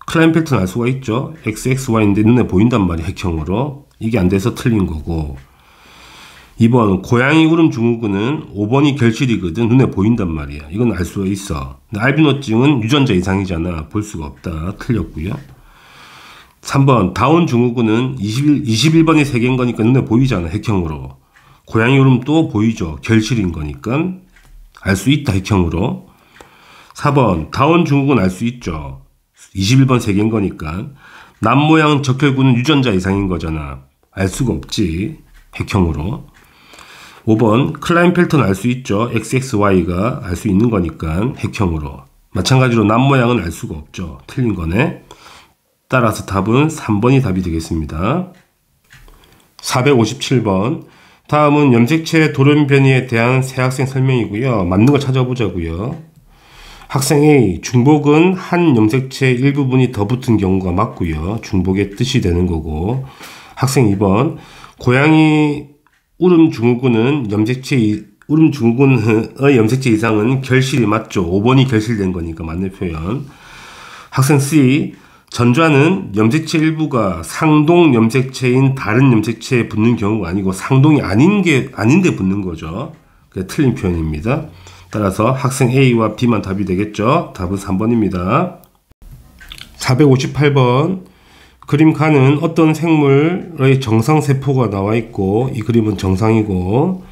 클라인펠트는 알 수가 있죠. XXY인데 눈에 보인단 말이야. 핵형으로. 이게 안 돼서 틀린 거고. 2번 고양이 울음 증후군은 5번이 결실이거든. 눈에 보인단 말이야. 이건 알 수가 있어. 근데 알비노증은 유전자 이상이잖아. 볼 수가 없다. 틀렸고요. 3번 다운 증후군은 21번이 3개인 거니까 눈에 보이잖아. 핵형으로. 고양이 울음도 보이죠. 결실인 거니까 알 수 있다. 핵형으로. 4번 다운 증후군 알 수 있죠. 21번 3개인 거니까. 남모양 적혈구는 유전자 이상인 거잖아. 알 수가 없지. 핵형으로. 5번 클라인펠터는 알 수 있죠. XXY가 알 수 있는 거니까 핵형으로. 마찬가지로 남모양은 알 수가 없죠. 틀린 거네. 따라서 답은 3번이 답이 되겠습니다. 457번. 다음은 염색체 돌연변이에 대한 새 학생 설명이고요. 맞는 걸 찾아보자고요. 학생 A, 중복은 한 염색체 일부분이 더 붙은 경우가 맞고요. 중복의 뜻이 되는 거고. 학생 2번, 고양이 울음 증후군의 염색체 이상은 결실이 맞죠. 5번이 결실된 거니까 맞는 표현. 학생 C, 전좌는 염색체 일부가 상동 염색체인 다른 염색체에 붙는 경우가 아니고 상동이 아닌데 붙는 거죠. 그게 틀린 표현입니다. 따라서 학생 A와 B만 답이 되겠죠. 답은 3번입니다. 458번. 그림 칸은 어떤 생물의 정상세포가 나와 있고, 이 그림은 정상이고,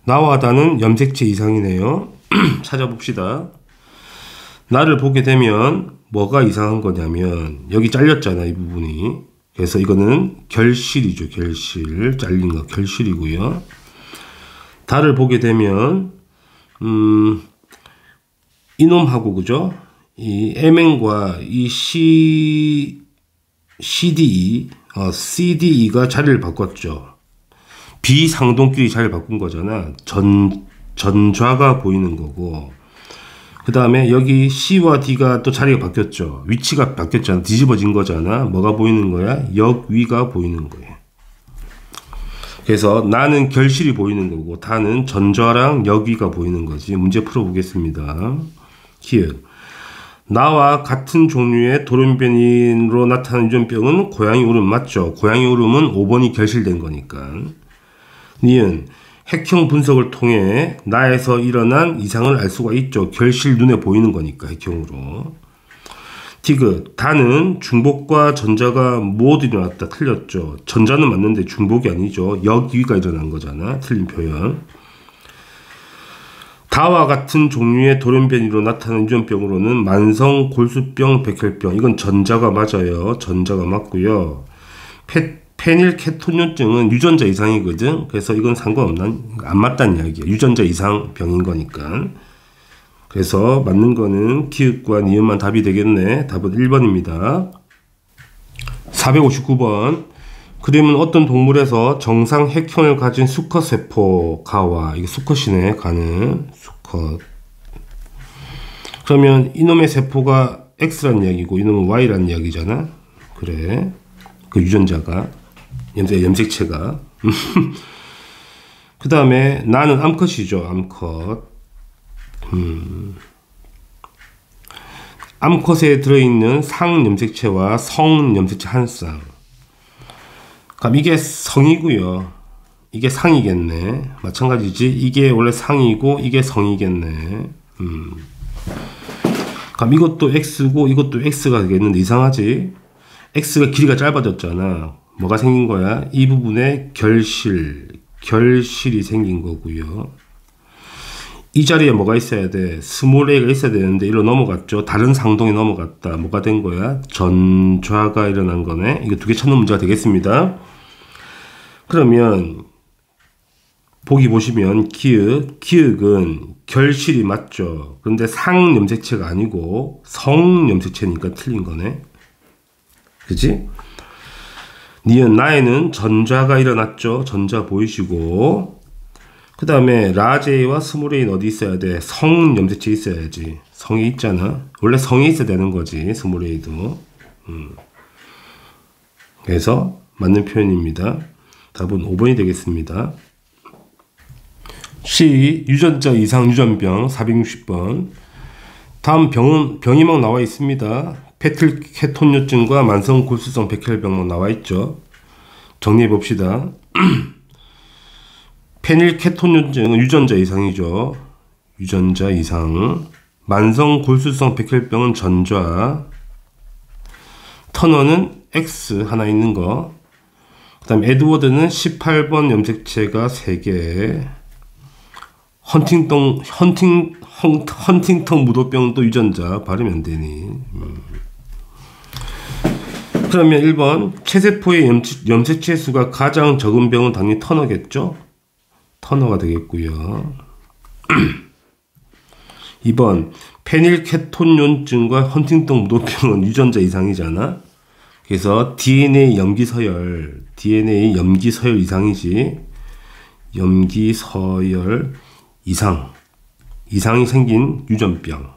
나와다는 염색체 이상이네요. 찾아봅시다. 나를 보게 되면 뭐가 이상한 거냐면, 여기 잘렸잖아, 이 부분이. 그래서 이거는 결실이죠, 결실. 잘린 거 결실이고요. 달을 보게 되면, 이놈하고, 그죠? 이 MN과 이 CDE가 자리를 바꿨죠. 비상동끼리 자리를 바꾼 거잖아. 전좌가 보이는 거고, 그 다음에 여기 C와 D가 또 자리가 바뀌었죠. 위치가 바뀌었잖아. 뒤집어진 거잖아. 뭐가 보이는 거야? 역위가 보이는 거예요. 그래서 나는 결실이 보이는 거고, 다는 전좌랑 역위가 보이는 거지. 문제 풀어보겠습니다. 기억. 나와 같은 종류의 돌연변이로 나타나는 유전병은 고양이 울음 맞죠? 고양이 울음은 5번이 결실된 거니까. 니은. 핵형 분석을 통해 나에서 일어난 이상을 알 수가 있죠. 결실 눈에 보이는 거니까 핵형으로. 디귿. 다는 중복과 전자가 모두 일어났다. 틀렸죠. 전자는 맞는데 중복이 아니죠. 역위가 일어난 거잖아. 틀린 표현. 다와 같은 종류의 돌연변이로 나타나는 유전병으로는 만성 골수병, 백혈병. 이건 전자가 맞아요. 전자가 맞고요. 페닐케톤요증은 유전자 이상이거든. 그래서 이건 상관없나? 안 맞다는 이야기야. 유전자 이상 병인 거니까. 그래서 맞는 거는 기읍과 니은만 답이 되겠네. 답은 1번입니다. 459번. 그림은 어떤 동물에서 정상 핵형을 가진 수컷 세포 가와, 이게 수컷이네. 가는 수컷. 그러면 이놈의 세포가 X란 이야기고 이놈은 Y란 이야기잖아. 그래. 그 유전자가. 염색체가. 그 다음에 나는 암컷이죠. 암컷. 암컷에 들어있는 상 염색체와 성 염색체 한 쌍. 그럼 이게 성이고요. 이게 상이겠네. 마찬가지지. 이게 원래 상이고 이게 성이겠네. 그럼 이것도 X고 이것도 X가 되겠는데 이상하지? X가 길이가 짧아졌잖아. 뭐가 생긴 거야? 이 부분에 결실이 생긴 거고요. 이 자리에 뭐가 있어야 돼? 스몰 a가 있어야 되는데 이리로 넘어갔죠. 다른 상동이 넘어갔다. 뭐가 된 거야? 전좌가 일어난 거네. 이거 두 개 찾는 문제가 되겠습니다. 그러면 보기 보시면 기역은 결실이 맞죠. 그런데 상 염색체가 아니고 성 염색체니까 틀린 거네. 그치? 니은 나에는 전좌가 일어났죠. 전좌 보이시고, 그 다음에 라제이와 스몰에이는 어디 있어야 돼? 성 염색체 있어야지. 성이 있잖아. 원래 성이 있어야 되는 거지. 스몰에이도. 그래서 맞는 표현입니다. 답은 5번이 되겠습니다. C. 유전자 이상 유전병 460번. 다음 병이 막 나와 있습니다. 페틸케톤요증과 만성 골수성 백혈병 나와 있죠. 정리해 봅시다. 페닐케톤요증은 유전자 이상이죠. 유전자 이상. 만성 골수성 백혈병은 전좌. 터너는 X 하나 있는 거. 그 다음 에드워드는 18번 염색체가 3개. 헌팅턴 무도병도 유전자. 발음이 안 되니. 그러면 1번 체세포의 염색체 수가 가장 적은 병은 당연히 터너겠죠. 터너가 되겠고요. 2번 페닐케톤요증과 헌팅턴 무도병은 유전자 이상이잖아. 그래서 DNA 염기서열 이상이지. 염기서열 이상이 생긴 유전병,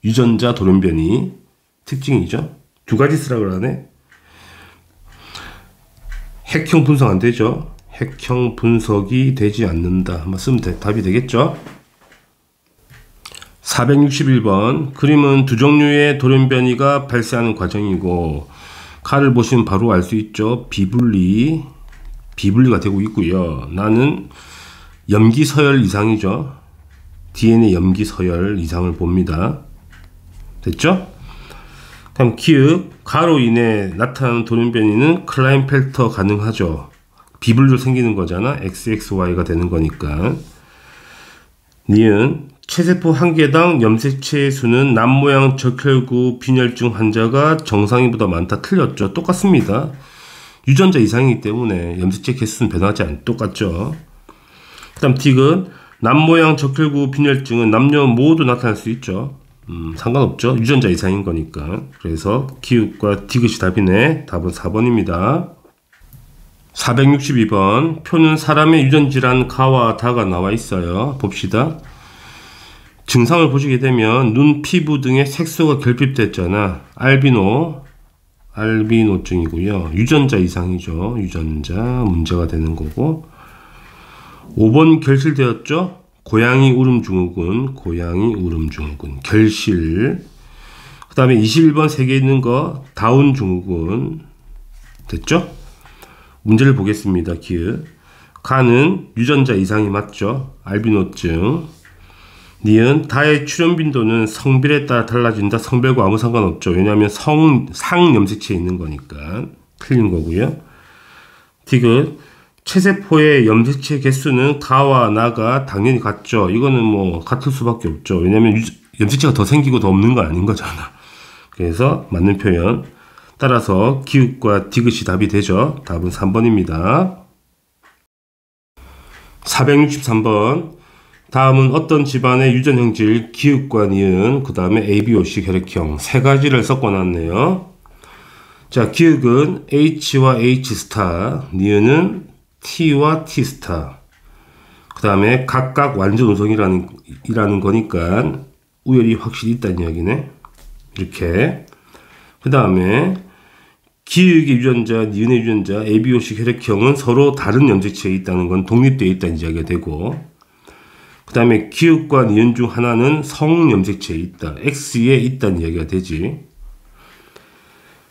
유전자 돌연변이 특징이죠. 두 가지 쓰라 그러네. 핵형 분석 안 되죠. 핵형 분석이 되지 않는다. 한번 쓰면 답이 되겠죠. 461번. 그림은 두 종류의 돌연변이가 발생하는 과정이고, 칼을 보시면 바로 알 수 있죠. 비분리가 되고 있고요. 나는 염기서열 이상이죠. DNA 염기서열 이상을 봅니다. 됐죠? 다음 기역 가로 인해 나타나는 돌연변이는 클라인펠터 가능하죠. 비분류 생기는 거잖아. XXY가 되는 거니까. 니은 체세포 한 개당 염색체의 수는 남모양 적혈구 빈혈증 환자가 정상인보다 많다. 틀렸죠. 똑같습니다. 유전자 이상이기 때문에 염색체 개수는 변하지 않 똑같죠. 그 다음 틱은 남모양 적혈구 빈혈증은 남녀 모두 나타날 수 있죠. 상관없죠. 유전자 이상인 거니까. 그래서 기읍과 디귿이 답이네. 답은 4번입니다. 462번 표는 사람의 유전질환 가와 다가 나와 있어요. 봅시다. 증상을 보시게 되면 눈, 피부 등의 색소가 결핍됐잖아. 알비노증이고요. 유전자 이상이죠. 유전자 문제가 되는 거고. 5번 결실되었죠. 고양이 울음증후군, 결실. 그 다음에 21번 3개 있는 거 다운 증후군 됐죠? 문제를 보겠습니다. 기읍 가는 유전자 이상이 맞죠? 알비노증. 니은 다의 출현 빈도는 성별에 따라 달라진다. 성별과 아무 상관없죠. 왜냐하면 상염색체에 있는 거니까 틀린 거고요. 디귿 체세포의 염색체 개수는 가와 나가 당연히 같죠. 이거는 뭐 같을 수밖에 없죠. 왜냐면 염색체가 더 생기고 더 없는 건 아닌 거잖아. 그래서 맞는 표현. 따라서 기읍과 디귿이 답이 되죠. 답은 3번입니다. 463번 다음은 어떤 집안의 유전형질 기읍과 니은 그 다음에 ABOC 혈액형 세 가지를 섞어놨네요. 자, 기읍은 H와 H 스타, 니은은 T와 T 스타. 그 다음에 각각 완전 우성이라는 거니까 우열이 확실히 있다는 이야기네. 이렇게. 그 다음에 기역의 유전자, 니은의 유전자, ABO식 혈액형은 서로 다른 염색체에 있다는 건 독립되어 있다는 이야기가 되고, 그 다음에 기역과 니은 중 하나는 성염색체에 있다. X에 있다는 이야기가 되지.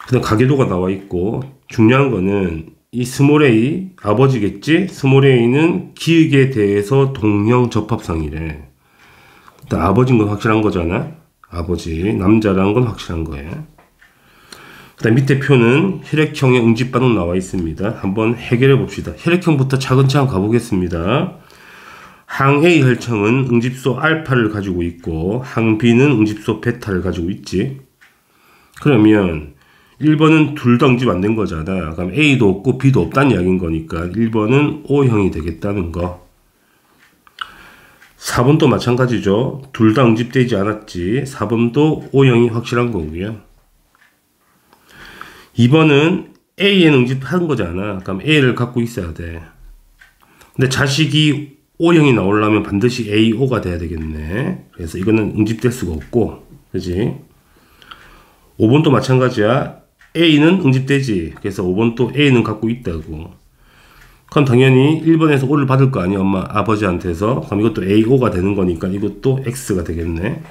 그 다음 가계도가 나와 있고, 중요한 거는 이 스몰 a, 아버지겠지? 스몰 a는 기역에 대해서 동형 접합상이래. 일단 아버지인 건 확실한 거잖아. 아버지, 남자라는 건 확실한 거예요. 그 다음 밑에 표는 혈액형의 응집 반응 나와 있습니다. 한번 해결해 봅시다. 혈액형부터 차근차근 가보겠습니다. 항 A 혈청은 응집소 알파를 가지고 있고 항 B는 응집소 베타를 가지고 있지. 그러면 1번은 둘 다 응집 안 된 거잖아. 그럼 A도 없고 B도 없다는 이야기인 거니까 1번은 O형이 되겠다는 거. 4번도 마찬가지죠. 둘 다 응집되지 않았지. 4번도 O형이 확실한 거고요. 2번은 A에는 응집한 거잖아. 그럼 A를 갖고 있어야 돼. 근데 자식이 O형이 나오려면 반드시 AO가 돼야 되겠네. 그래서 이거는 응집될 수가 없고, 그지? 5번도 마찬가지야. A는 응집되지. 그래서 5번도 A는 갖고 있다고. 그럼 당연히 1번에서 O를 받을 거 아니야, 엄마, 아버지한테서. 그럼 이것도 AO가 되는 거니까 이것도 X가 되겠네.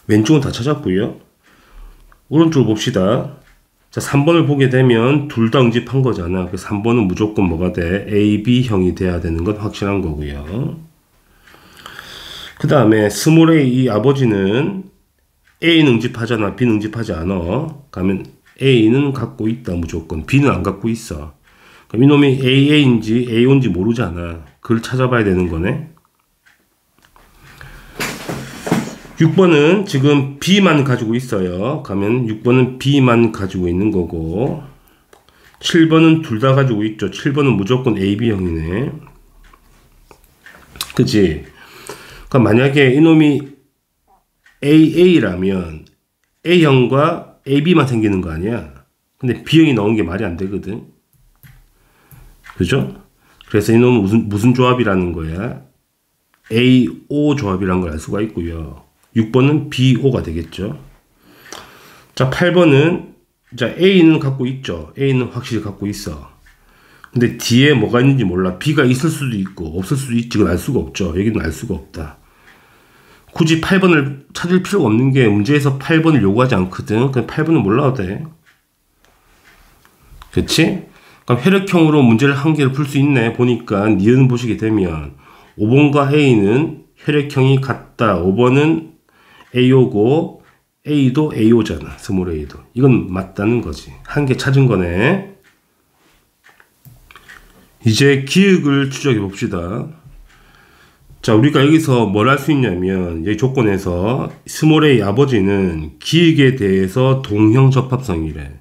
왼쪽은 다 찾았고요. 오른쪽을 봅시다. 자, 3번을 보게 되면 둘 다 응집한 거잖아. 그래서 3번은 무조건 뭐가 돼? AB형이 돼야 되는 건 확실한 거고요. 그 다음에 스몰 a 이 아버지는 A는 응집하잖아. B는 응집하지 않아. 그러면 A는 갖고 있다 무조건. B는 안 갖고 있어. 그럼 이놈이 AA인지 AO인지 모르잖아. 그걸 찾아봐야 되는 거네. 6번은 지금 B만 가지고 있어요. 가면 6번은 B만 가지고 있는 거고 7번은 둘 다 가지고 있죠. 7번은 무조건 AB형이네. 그치? 그럼 만약에 이놈이 AA라면 A형과 AB만 생기는 거 아니야? 근데 B형이 나온 게 말이 안 되거든. 그죠? 그래서 이놈은 무슨 조합이라는 거야? AO 조합이라는 걸 알 수가 있고요. 6번은 BO가 되겠죠. 자, 8번은 자, A는 갖고 있죠. A는 확실히 갖고 있어. 근데 뒤에 뭐가 있는지 몰라. B가 있을 수도 있고 없을 수도 있지. 그건 알 수가 없죠. 여기는 알 수가 없다. 굳이 8번을 찾을 필요가 없는 게 문제에서 8번을 요구하지 않거든. 그냥 8번은 몰라도 돼. 그렇지? 그럼 혈액형으로 문제를 한 개를 풀 수 있네. 보니까 니은 보시게 되면 5번과 A는 혈액형이 같다. 5번은 AO고 A도 AO잖아. 스몰 A도. 이건 맞다는 거지. 한 개 찾은 거네. 이제 기역을 추적해 봅시다. 자, 우리가 여기서 뭘 할 수 있냐면, 이 조건에서 스몰 A 아버지는 기역에 대해서 동형접합성이래.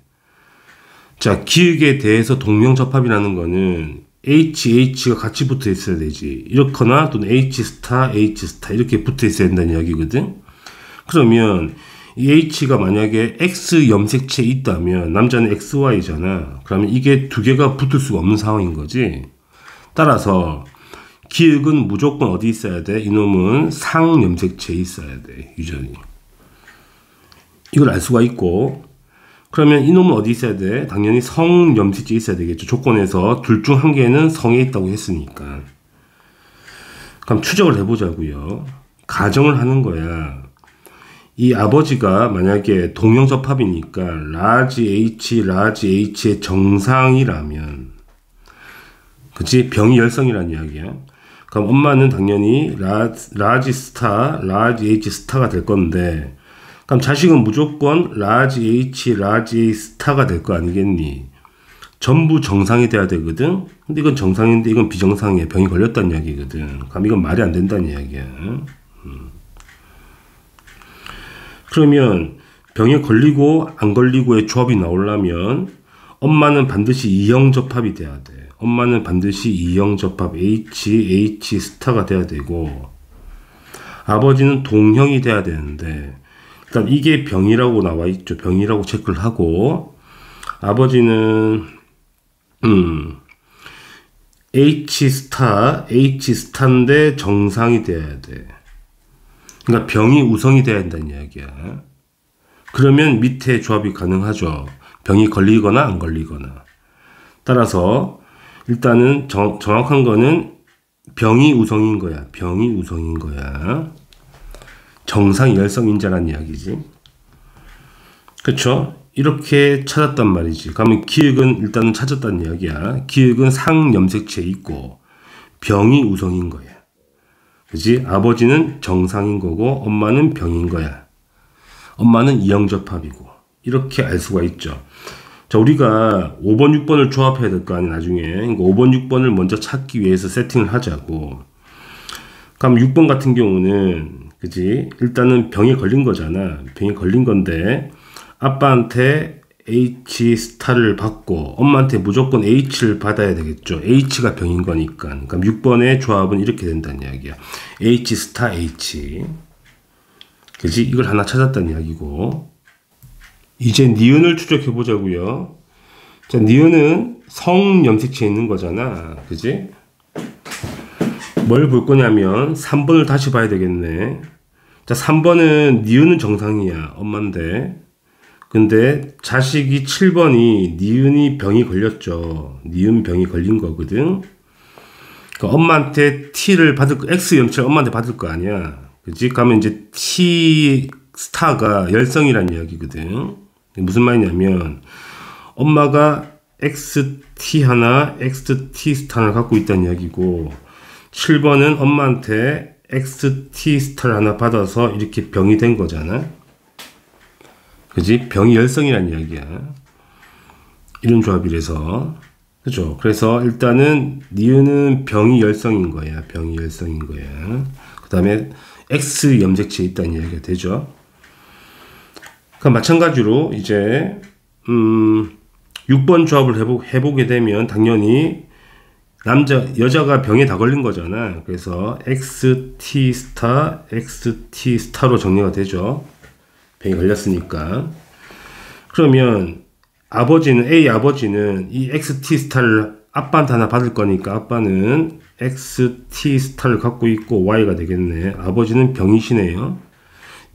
자, 기역에 대해서 동형접합이라는 거는 H가 같이 붙어 있어야 되지. 이렇거나 또는 H 이렇게 붙어 있어야 된다는 이야기거든. 그러면 이 H가 만약에 X 염색체에 있다면 남자는 XY잖아. 그러면 이게 두 개가 붙을 수가 없는 상황인 거지. 따라서 기역은 무조건 어디 있어야 돼? 이놈은 상염색체에 있어야 돼. 유전이. 이걸 알 수가 있고, 그러면 이놈은 어디 있어야 돼? 당연히 성염색체에 있어야 되겠죠. 조건에서 둘 중 한 개는 성에 있다고 했으니까. 그럼 추적을 해보자고요. 가정을 하는 거야. 이 아버지가 만약에 동형접합이니까 라지 H의 정상이라면, 그치? 병이 열성이라는 이야기야. 그럼 엄마는 당연히 라지 H 스타가 될 건데, 그럼 자식은 무조건 라지 A 스타가 될 거 아니겠니? 전부 정상이 돼야 되거든? 근데 이건 정상인데 이건 비정상이야. 병이 걸렸다는 이야기거든. 그럼 이건 말이 안 된다는 이야기야. 그러면 병에 걸리고 안 걸리고의 조합이 나오려면 엄마는 반드시 이형접합이 돼야 돼. 엄마는 반드시 이형접합 H 스타가 돼야 되고, 아버지는 동형이 돼야 되는데, 일단 이게 병이라고 나와 있죠. 병이라고 체크를 하고, 아버지는 H 스타인데 정상이 돼야 돼. 그러니까 병이 우성이 돼야 된다는 이야기야. 그러면 밑에 조합이 가능하죠. 병이 걸리거나 안 걸리거나. 따라서 일단은 정확한 거는 병이 우성인 거야. 병이 우성인 거야. 정상 열성인자란 이야기지. 그쵸? 이렇게 찾았단 말이지. 그러면 기역은 일단은 찾았다는 이야기야. 기역은 상염색체에 있고 병이 우성인 거야. 그지? 아버지는 정상인 거고 엄마는 병인 거야. 엄마는 이형접합이고. 이렇게 알 수가 있죠. 자, 우리가 5번, 6번을 조합해야 될 거 아니야, 나중에. 그러니까 5번, 6번을 먼저 찾기 위해서 세팅을 하자고. 그럼 6번 같은 경우는, 그지? 일단은 병에 걸린 거잖아. 병에 걸린 건데, 아빠한테 H 스타를 받고, 엄마한테 무조건 H를 받아야 되겠죠. H가 병인 거니까. 그럼 6번의 조합은 이렇게 된다는 이야기야. H 스타 H. 그지? 이걸 하나 찾았다는 이야기고. 이제 니은을 추적해 보자고요. 자, 니은은 성염색체에 있는 거잖아. 그지? 뭘 볼 거냐면 3번을 다시 봐야 되겠네. 자, 3번은 니은은 정상이야. 엄마인데. 근데 자식이 7번이 니은이 병이 걸렸죠. 니은 병이 걸린 거거든. 그러니까 엄마한테 T를 받을 거, X 염체를 엄마한테 받을 거 아니야. 그지? 그러면 이제 T 스타가 열성이란 이야기거든. 무슨 말이냐면 엄마가 XT 하나 XT 스타를 갖고 있다는 이야기고, 7번은 엄마한테 XT 스타를 하나 받아서 이렇게 병이 된 거잖아. 그지? 병이 열성이란 이야기야. 이런 조합이라서. 그죠? 그래서 일단은 니은은 병이 열성인 거야. 병이 열성인 거야. 그 다음에 X 염색체에 있다는 이야기가 되죠. 그럼 마찬가지로 이제 6번 조합을 해보게 되면 당연히 여자가 병에 다 걸린 거잖아. 그래서 XT 스타로 정리가 되죠. 병이 걸렸으니까. 그러면 A 아버지는 이 XT 스타를 아빠한테 하나 받을 거니까 아빠는 XT 스타를 갖고 있고 Y가 되겠네. 아버지는 병이시네요.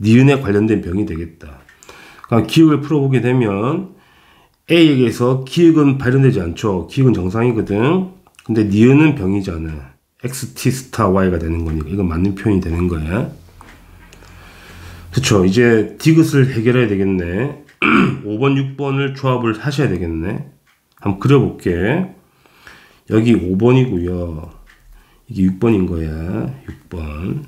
니은에 관련된 병이 되겠다. 그러니까 기역을 풀어보게 되면 A에게서 기역은 발현되지 않죠. 기역은 정상이거든. 근데 니은은 병이잖아. XT 스타 Y가 되는 거니까 이건 맞는 표현이 되는 거야. 그쵸? 이제 디귿을 해결해야 되겠네. 5번, 6번을 조합을 하셔야 되겠네. 한번 그려볼게. 여기 5번이고요. 이게 6번인 거야. 6번.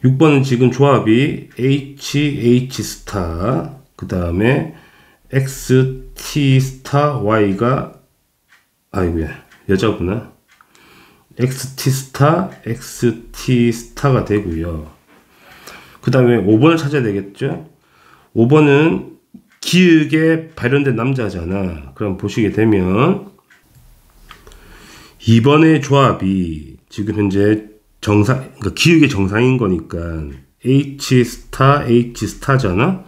6번은 지금 조합이 H 스타, 그 다음에 X, T 스타, Y가, 아이고야, 여자구나. XT 스타, XT 스타가 되고요. 그 다음에 5번을 찾아야 되겠죠? 5번은 기역에 발현된 남자잖아. 그럼 보시게 되면 2번의 조합이 지금 현재 그러니까 기역의 정상인 거니까 H 스타, H 스타잖아.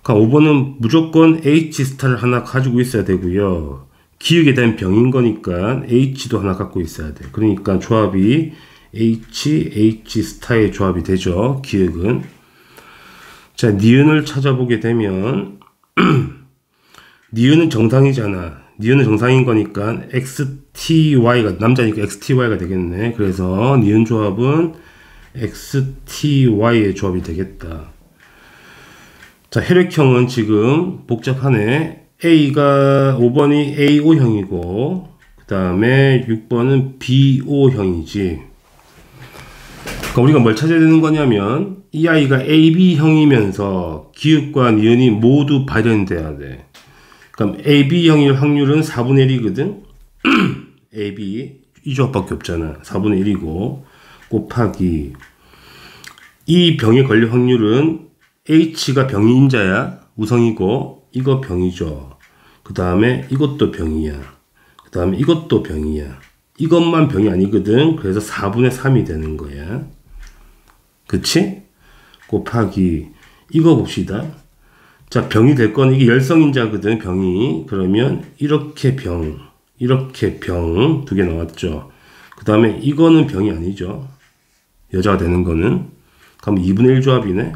그러니까 5번은 무조건 H 스타를 하나 가지고 있어야 되고요. 기역에 대한 병인 거니까 H도 하나 갖고 있어야 돼. 그러니까 조합이 H 스타의 조합이 되죠. 기역은. 자, 니은을 찾아보게 되면 니은은 정상이잖아. 니은은 정상인 거니까 XTY가 남자니까 XTY가 되겠네. 그래서 니은 조합은 XTY의 조합이 되겠다. 자, 혈액형은 지금 복잡하네. A가 5번이 AO형이고 그 다음에 6번은 BO형이지. 그러니까 우리가 뭘 찾아야 되는 거냐면 이 아이가 AB형이면서 기역과 니은이 모두 발현돼야 돼. 그럼 AB형일 확률은 4분의 1이거든. AB 이 조합밖에 없잖아. 4분의 1이고 곱하기 이 병에 걸릴 확률은 H가 병이 인자야. 우성이고 이거 병이죠. 그 다음에 이것도 병이야. 그 다음에 이것도 병이야. 이것만 병이 아니거든. 그래서 4분의 3이 되는 거야. 그치? 곱하기 이거 봅시다. 자, 병이 될 건 이게 열성인자거든. 병이. 그러면 이렇게 병 두 개 나왔죠. 그 다음에 이거는 병이 아니죠. 여자가 되는 거는. 그럼 2분의 1 조합이네.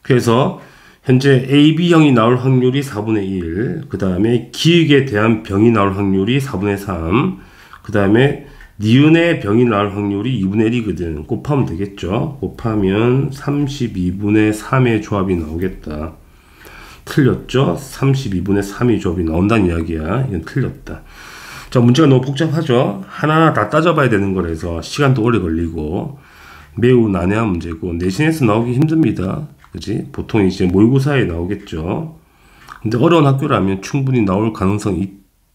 그래서 현재 AB형이 나올 확률이 4분의 1, 그 다음에 기역에 대한 병이 나올 확률이 4분의 3, 그 다음에 니은의 병이 나올 확률이 2분의 1이거든. 곱하면 되겠죠. 곱하면 32분의 3의 조합이 나오겠다. 틀렸죠? 32분의 3의 조합이 나온다는 이야기야. 이건 틀렸다. 자, 문제가 너무 복잡하죠? 하나하나 다 따져봐야 되는 거라서 시간도 오래 걸리고 매우 난해한 문제고 내신에서 나오기 힘듭니다. 그지? 보통 이제 모의고사에 나오겠죠. 근데 어려운 학교라면 충분히 나올 가능성이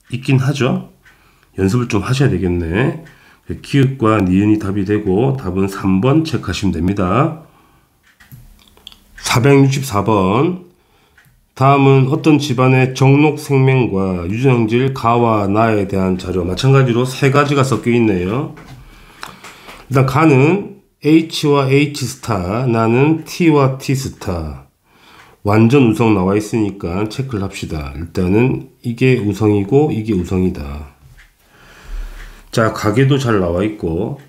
있긴 하죠. 연습을 좀 하셔야 되겠네. 기역과 니은이 답이 되고 답은 3번 체크하시면 됩니다. 464번. 다음은 어떤 집안의 정록 생명과 유전형질 가와 나에 대한 자료. 마찬가지로 세 가지가 섞여 있네요. 일단 가는 H와 H 스타, 나는 T와 T 스타. 완전 우성 나와 있으니까 체크를 합시다. 일단은 이게 우성이고 이게 우성이다. 자, 가계도 잘 나와 있고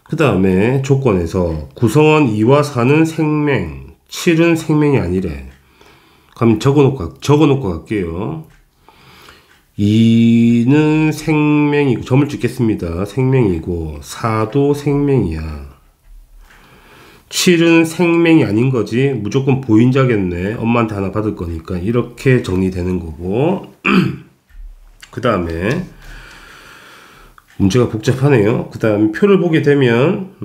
그 다음에 조건에서 구성원 2와 4는 생명, 7은 생명이 아니래. 그럼 적어놓고 갈게요. 2는 생명이고 점을 찍겠습니다. 생명이고 4도 생명이야. 7은 생명이 아닌 거지. 무조건 보인자겠네. 엄마한테 하나 받을 거니까. 이렇게 정리되는 거고. 그 다음에 문제가 복잡하네요. 그 다음에 표를 보게 되면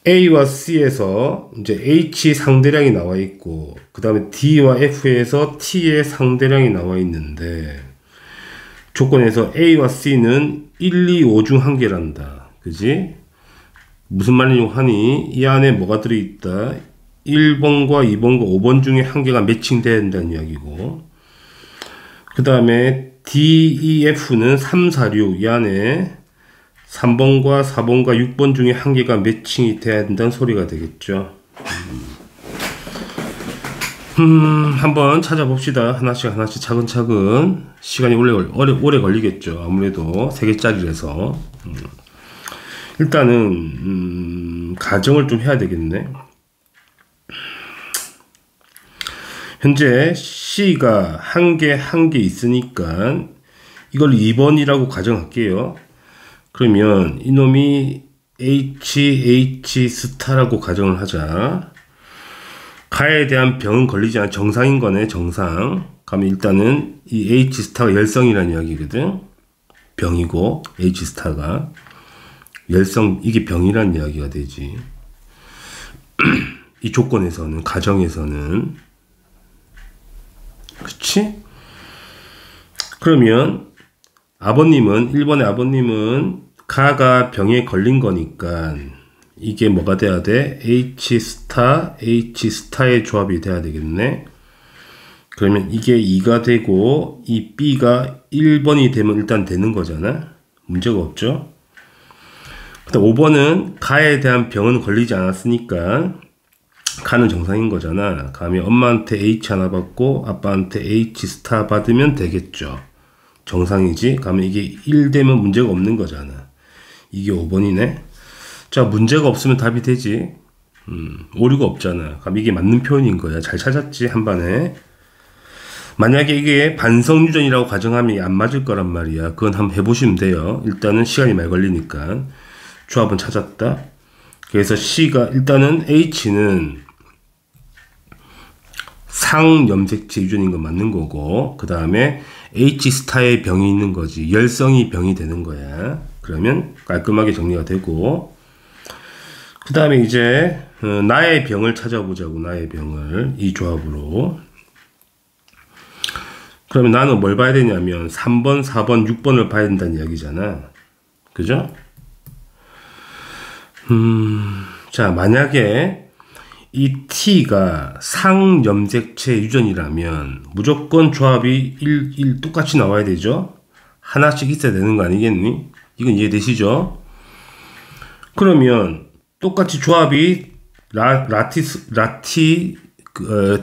A와 C에서 이제 H 상대량이 나와 있고 그 다음에 D와 F에서 T의 상대량이 나와 있는데 조건에서 A와 C는 1, 2, 5 중 한 개란다. 그지? 무슨 말이냐고 하니 이 안에 뭐가 들어있다. 1번과 2번과 5번 중에 한 개가 매칭돼야 된다는 이야기고 그 다음에 D, E, F는 3, 4, 6 이 안에 3번과 4번과 6번 중에 한 개가 매칭이 돼야 된다는 소리가 되겠죠. 한번 찾아봅시다. 하나씩 차근차근. 시간이 오래 걸리겠죠. 아무래도 3개짜리라서. 일단은 가정을 좀 해야 되겠네. 현재 C가 한 개 있으니까 이걸 2번이라고 가정할게요. 그러면 이놈이 H 스타라고 가정을 하자. 가에 대한 병은 걸리지 않아. 정상인 거네. 정상. 그러면 일단은 이 H 스타가 열성이라는 이야기거든. 병이고 H 스타가. 열성, 이게 병이란 이야기가 되지. 이 조건에서는, 가정에서는. 그치? 그러면 아버님은, 1번의 아버님은 가가 병에 걸린 거니까 이게 뭐가 돼야 돼? H 스타, H 스타의 조합이 돼야 되겠네. 그러면 이게 2가 되고 이 B가 1번이 되면 일단 되는 거잖아. 문제가 없죠. 그다음 5번은 가에 대한 병은 걸리지 않았으니까 가는 정상인 거잖아. 감이 엄마한테 H 하나 받고 아빠한테 H 스타 받으면 되겠죠. 정상이지. 그러면 이게 1 되면 문제가 없는 거잖아. 이게 5번이네. 자, 문제가 없으면 답이 되지. 오류가 없잖아. 그럼 이게 맞는 표현인 거야. 잘 찾았지, 한 번에. 만약에 이게 반성유전이라고 가정하면 안 맞을 거란 말이야. 그건 한번 해보시면 돼요. 일단은 시간이 많이 걸리니까. 조합은 찾았다. 그래서 C가, 일단은 H는 상염색체 유전인 건 맞는 거고, 그 다음에 H 스타의 병이 있는 거지. 열성이 병이 되는 거야. 그러면 깔끔하게 정리가 되고, 그 다음에 이제 나의 병을 찾아보자고. 나의 병을 이 조합으로. 그러면 나는 뭘 봐야 되냐면 3번, 4번, 6번을 봐야 된다는 이야기잖아. 그죠? 자, 만약에 이 T가 상염색체 유전이라면 무조건 조합이 1 똑같이 나와야 되죠? 하나씩 있어야 되는 거 아니겠니? 이건 이해되시죠? 그러면 똑같이 조합이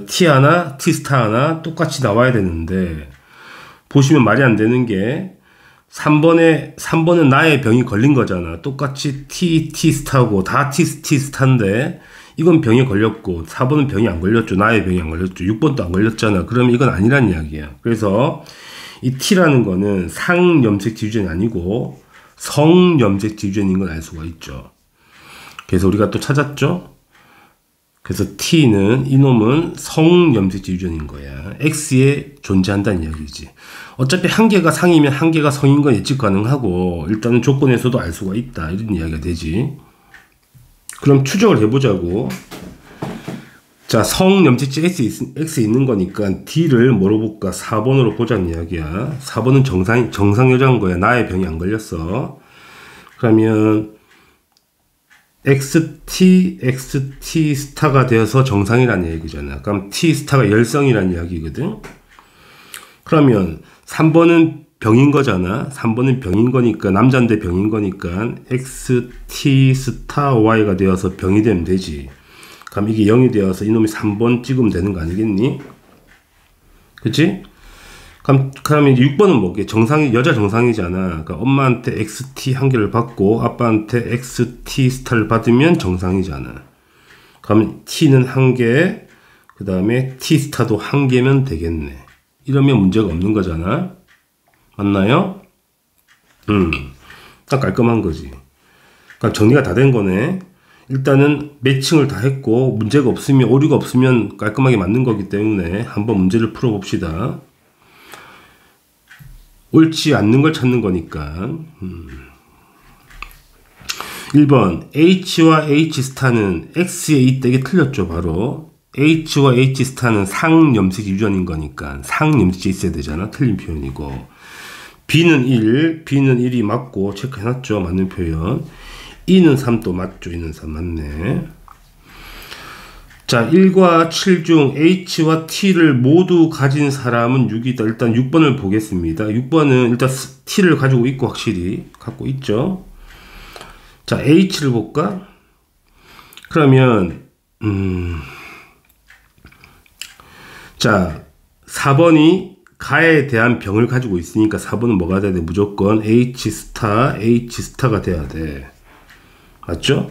T 하나, T 스타 하나 똑같이 나와야 되는데, 보시면 말이 안 되는 게 3번은 나의 병이 걸린 거잖아. 똑같이 T 스타고 다 T 스타인데 이건 병이 걸렸고 4번은 병이 안 걸렸죠. 나의 병이 안 걸렸죠. 6번도 안 걸렸잖아. 그러면 이건 아니란 이야기야. 그래서 이 T라는 거는 상염색체 유전이 아니고 성염색체 유전인 걸 알 수가 있죠. 그래서 우리가 또 찾았죠. 그래서 T는, 이놈은 성염색체 유전인 거야. X에 존재한다는 이야기지. 어차피 한 개가 상이면 한 개가 성인 건 예측 가능하고, 일단은 조건에서도 알 수가 있다. 이런 이야기가 되지. 그럼 추적을 해보자고. 자, 성염색체 X 있는 거니까 D를 뭐로 볼까? 4번으로 보자는 이야기야. 4번은 정상 여자인 거야. 나의 병이 안 걸렸어. 그러면 XT 스타가 되어서 정상이라는 얘기잖아. 그럼 T 스타가 열성이라는 이야기거든. 그러면 3번은 병인 거잖아. 3번은 병인 거니까, 남자인데 병인 거니까 XT 스타 Y가 되어서 병이 되면 되지. 그럼 이게 0이 되어서 이놈이 3번 찍으면 되는 거 아니겠니? 그치? 그러면 6번은 뭐게? 여자 정상이잖아. 그러니까 엄마한테 XT 한 개를 받고 아빠한테 XT 스타를 받으면 정상이잖아. 그러면 T는 한 개, 그 다음에 T 스타도 한 개면 되겠네. 이러면 문제가 없는 거잖아. 맞나요? 딱 깔끔한 거지. 그러니까 정리가 다 된 거네. 일단은 매칭을 다 했고 문제가 없으면, 오류가 없으면 깔끔하게 맞는 거기 때문에 한번 문제를 풀어 봅시다. 옳지 않는 걸 찾는 거니까. 1번 H와 H 스타는 X에 있다. 이게 틀렸죠. 바로 H와 H 스타는 상염색 유전인 거니까 상염색이 있어야 되잖아. 틀린 표현이고. B는 1이 맞고 체크해놨죠. 맞는 표현. E는 3도 맞죠. E는 3 맞네. 자, 1과 7 중 H와 T를 모두 가진 사람은 6이다. 일단 6번을 보겠습니다. 6번은 일단 T를 가지고 있고 확실히 갖고 있죠. 자, H를 볼까? 그러면 자, 4번이 가에 대한 병을 가지고 있으니까 4번은 뭐가 돼야 돼? 무조건 H 스타가 돼야 돼. 맞죠?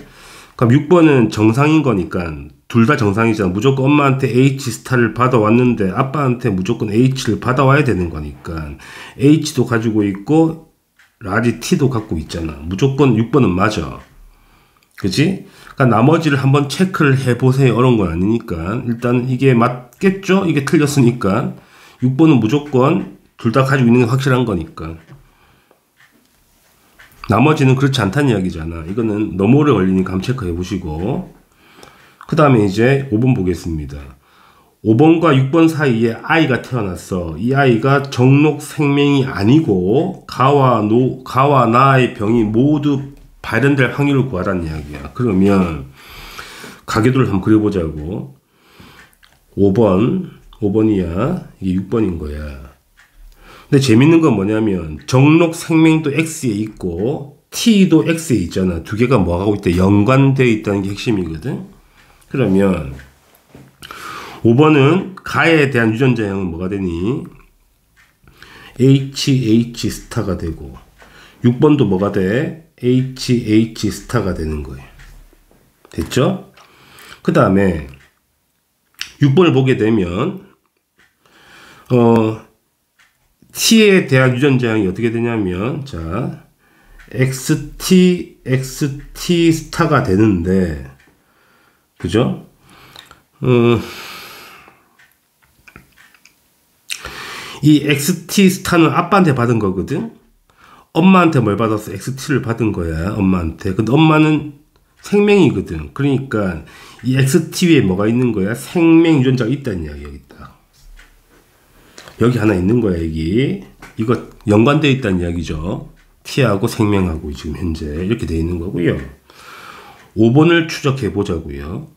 그럼 6번은 정상인 거니까 둘 다 정상이잖아. 무조건 엄마한테 H 스타를 받아왔는데 아빠한테 무조건 H를 받아와야 되는 거니까 H도 가지고 있고 라지 T도 갖고 있잖아. 무조건 6번은 맞아. 그치? 그러니까 나머지를 한번 체크를 해보세요. 어려운 건 아니니까. 일단 이게 맞겠죠? 이게 틀렸으니까 6번은 무조건 둘 다 가지고 있는 게 확실한 거니까. 나머지는 그렇지 않다는 이야기잖아. 이거는 너무 오래 걸리니까 한번 체크해 보시고. 그 다음에 이제 5번 보겠습니다. 5번과 6번 사이에 아이가 태어났어. 이 아이가 정록 생명이 아니고 가와 나의 병이 모두 발현될 확률을 구하라는 이야기야. 그러면 가계도를 한번 그려보자고. 5번이야. 이게 6번인 거야. 근데 재밌는 건 뭐냐면 정록 생명도 X에 있고 T도 X에 있잖아. 두 개가 뭐하고 있대? 연관되어 있다는 게 핵심이거든. 그러면 5번은 가에 대한 유전자형은 뭐가 되니? HH 스타가 되고 6번도 뭐가 돼? HH 스타가 되는 거예요. 됐죠? 그 다음에 6번을 보게 되면 T에 대한 유전자형이 어떻게 되냐면 자 XT 스타가 되는데 그죠? 이 XT 스타는 아빠한테 받은 거거든. 엄마한테 뭘 받았어? XT를 받은 거야. 엄마한테. 근데 엄마는 생명이거든. 그러니까 이 XT 위에 뭐가 있는 거야? 생명 유전자가 있다는 이야기. 여기 있다. 여기 하나 있는 거야. 여기. 이거 연관되어 있다는 이야기죠. T하고 생명하고 지금 현재 이렇게 되어 있는 거고요. 5번을 추적해 보자고요.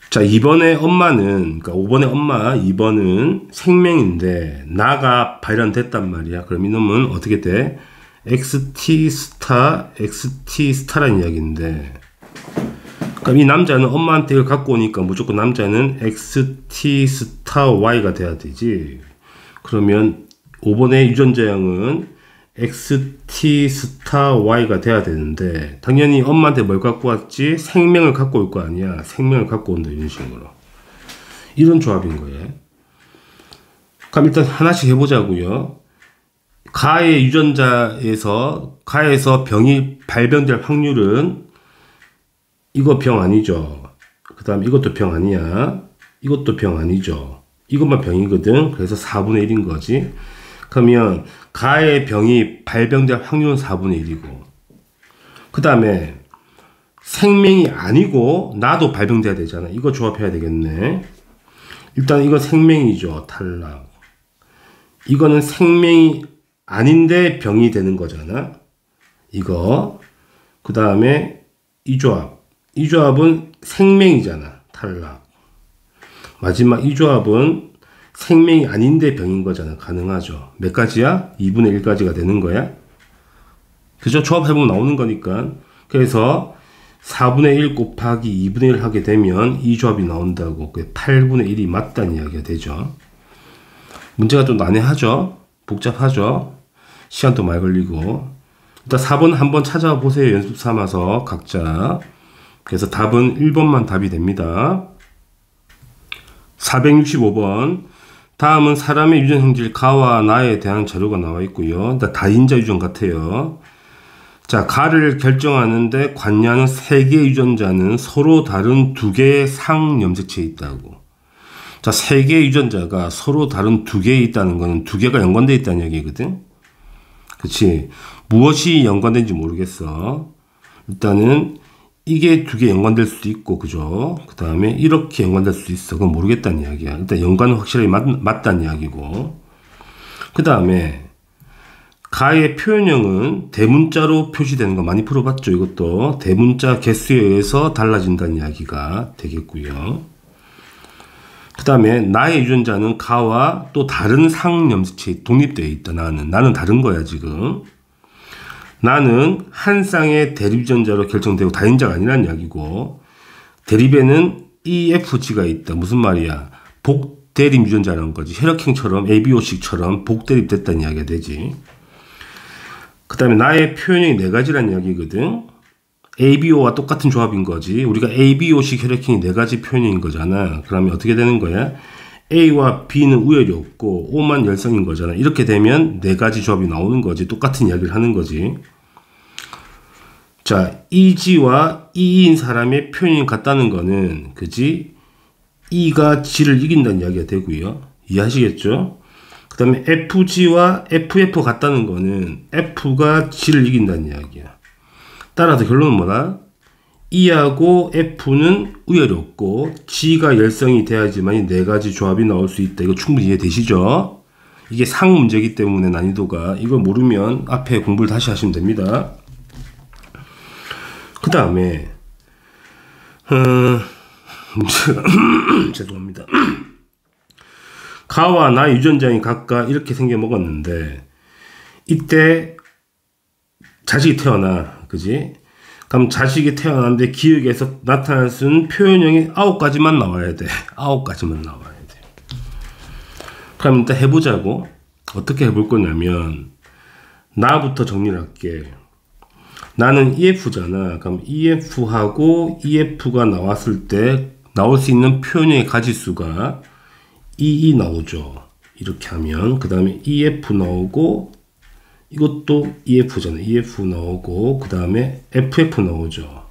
자, 2번의 엄마는, 그러니까 5번의 엄마, 2번은 생명인데, 나가 발현됐단 말이야. 그럼 이놈은 어떻게 돼? XT 스타라는 이야기인데, 그럼 이 남자는 엄마한테 이걸 갖고 오니까 무조건 남자는 XT 스타 Y가 돼야 되지. 그러면 5번의 유전자형은 XT 스타 Y가 돼야 되는데 당연히 엄마한테 뭘 갖고 왔지? 생명을 갖고 올 거 아니야. 생명을 갖고 온다 이런 식으로. 이런 조합인 거예요. 그럼 일단 하나씩 해보자고요. 가의 유전자에서 병이 발병될 확률은 이거 병 아니죠. 그 다음 이것도 병 아니야. 이것도 병 아니죠. 이것만 병이거든. 그래서 4분의 1인 거지. 그러면 가의 병이 발병될 확률은 4분의 1이고 그 다음에 생명이 아니고 나도 발병돼야 되잖아. 이거 조합해야 되겠네. 일단 이거 생명이죠. 탈락. 이거는 생명이 아닌데 병이 되는 거잖아. 이거. 그 다음에 이 조합은 생명이잖아. 탈락. 마지막 이 조합은 생명이 아닌데 병인 거잖아. 가능하죠. 몇 가지야? 2분의 1까지가 되는 거야. 그죠? 조합해보면 나오는 거니까. 그래서 4분의 1 곱하기 2분의 1 하게 되면 이 조합이 나온다고. 8분의 1이 맞다는 이야기가 되죠. 문제가 좀 난해하죠? 복잡하죠? 시간도 많이 걸리고. 일단 4번 한번 찾아와 보세요. 연습 삼아서 각자. 그래서 답은 1번만 답이 됩니다. 465번. 다음은 사람의 유전 형질 가와 나에 대한 자료가 나와 있고요. 다인자 유전 같아요. 자, 가를 결정하는데 관여하는 3개의 유전자는 서로 다른 2개의 상염색체에 있다고. 자, 3개의 유전자가 서로 다른 2개에 있다는 거는 2개가 연관되어 있다는 얘기거든. 그치? 무엇이 연관된지 모르겠어. 일단은 이게 2개 연관될 수도 있고, 그죠? 그 다음에 이렇게 연관될 수도 있어. 그건 모르겠다는 이야기야. 일단 연관은 확실하게 맞다는 이야기고. 그 다음에 가의 표현형은 대문자로 표시되는 거 많이 풀어봤죠. 이것도 대문자 개수에 의해서 달라진다는 이야기가 되겠고요. 그 다음에 나의 유전자는 가와 또 다른 상염색체에 독립되어 있다. 나는 다른 거야 지금. 나는 한 쌍의 대립 유전자로 결정되고 다인자가 아니라는 이야기고, 대립에는 EFG가 있다. 무슨 말이야? 복대립 유전자라는 거지. 혈액형처럼 ABO식처럼 복대립됐다는 이야기가 되지. 그 다음에 나의 표현형이 4가지라는 이야기거든. ABO와 똑같은 조합인 거지. 우리가 ABO식 혈액형이 4가지 표현형인 거잖아. 그러면 어떻게 되는 거야? A와 B는 우열이 없고 O만 열성인 거잖아. 이렇게 되면 4가지 조합이 나오는 거지. 똑같은 이야기를 하는 거지. 자, EG와 E인 사람의 표현이 같다는 거는, 그지? E가 G를 이긴다는 이야기가 되고요. 이해하시겠죠? 그 다음에 FG와 FF 같다는 거는 F가 G를 이긴다는 이야기야. 따라서 결론은 뭐다? E하고 F는 우열이 없고 G가 열성이 돼야지만 네 가지 조합이 나올 수 있다. 이거 충분히 이해되시죠? 이게 상 문제이기 때문에 난이도가, 이걸 모르면 앞에 공부를 다시 하시면 됩니다. 그 다음에 문제가 죄송합니다. 가와 나 유전자이 각각 이렇게 생겨 먹었는데 이때 자식이 태어나, 그지? 그럼 자식이 태어났는데 기억에서 나타날 수 있는 표현형이 9가지만 나와야 돼. 9가지만 나와야 돼. 그럼 일단 해보자고. 어떻게 해볼 거냐면 나부터 정리를 할게. 나는 EF잖아. 그럼 EF하고 EF가 나왔을 때 나올 수 있는 표현형의 가지수가 EE 나오죠. 이렇게 하면 그 다음에 EF 나오고 이것도 EF잖아. EF 나오고 그 다음에 FF 나오죠.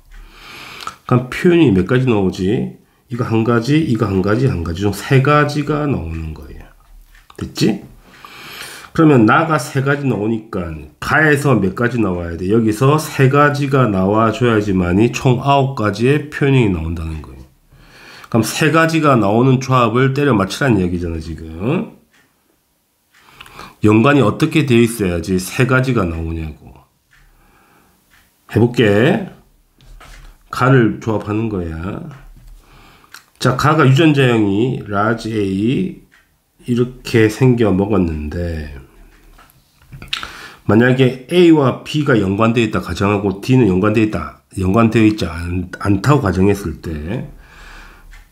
그럼 표현이 몇 가지 나오지? 이거 한 가지, 이거 한 가지, 한 가지 중 세 가지가 나오는 거예요. 됐지? 그러면 나가 세 가지 나오니까 가에서 몇 가지 나와야 돼? 여기서 세 가지가 나와줘야지만이 총 9가지의 표현이 나온다는 거예요. 그럼 세 가지가 나오는 조합을 때려 맞추라는 이야기잖아, 지금. 연관이 어떻게 되어 있어야지 세 가지가 나오냐고. 해볼게. 가를 조합하는 거야. 자, 가가 유전자형이 large A 이렇게 생겨 먹었는데 만약에 A와 B가 연관되어 있다 가정하고 D는 연관되어 있지 않다고 가정했을 때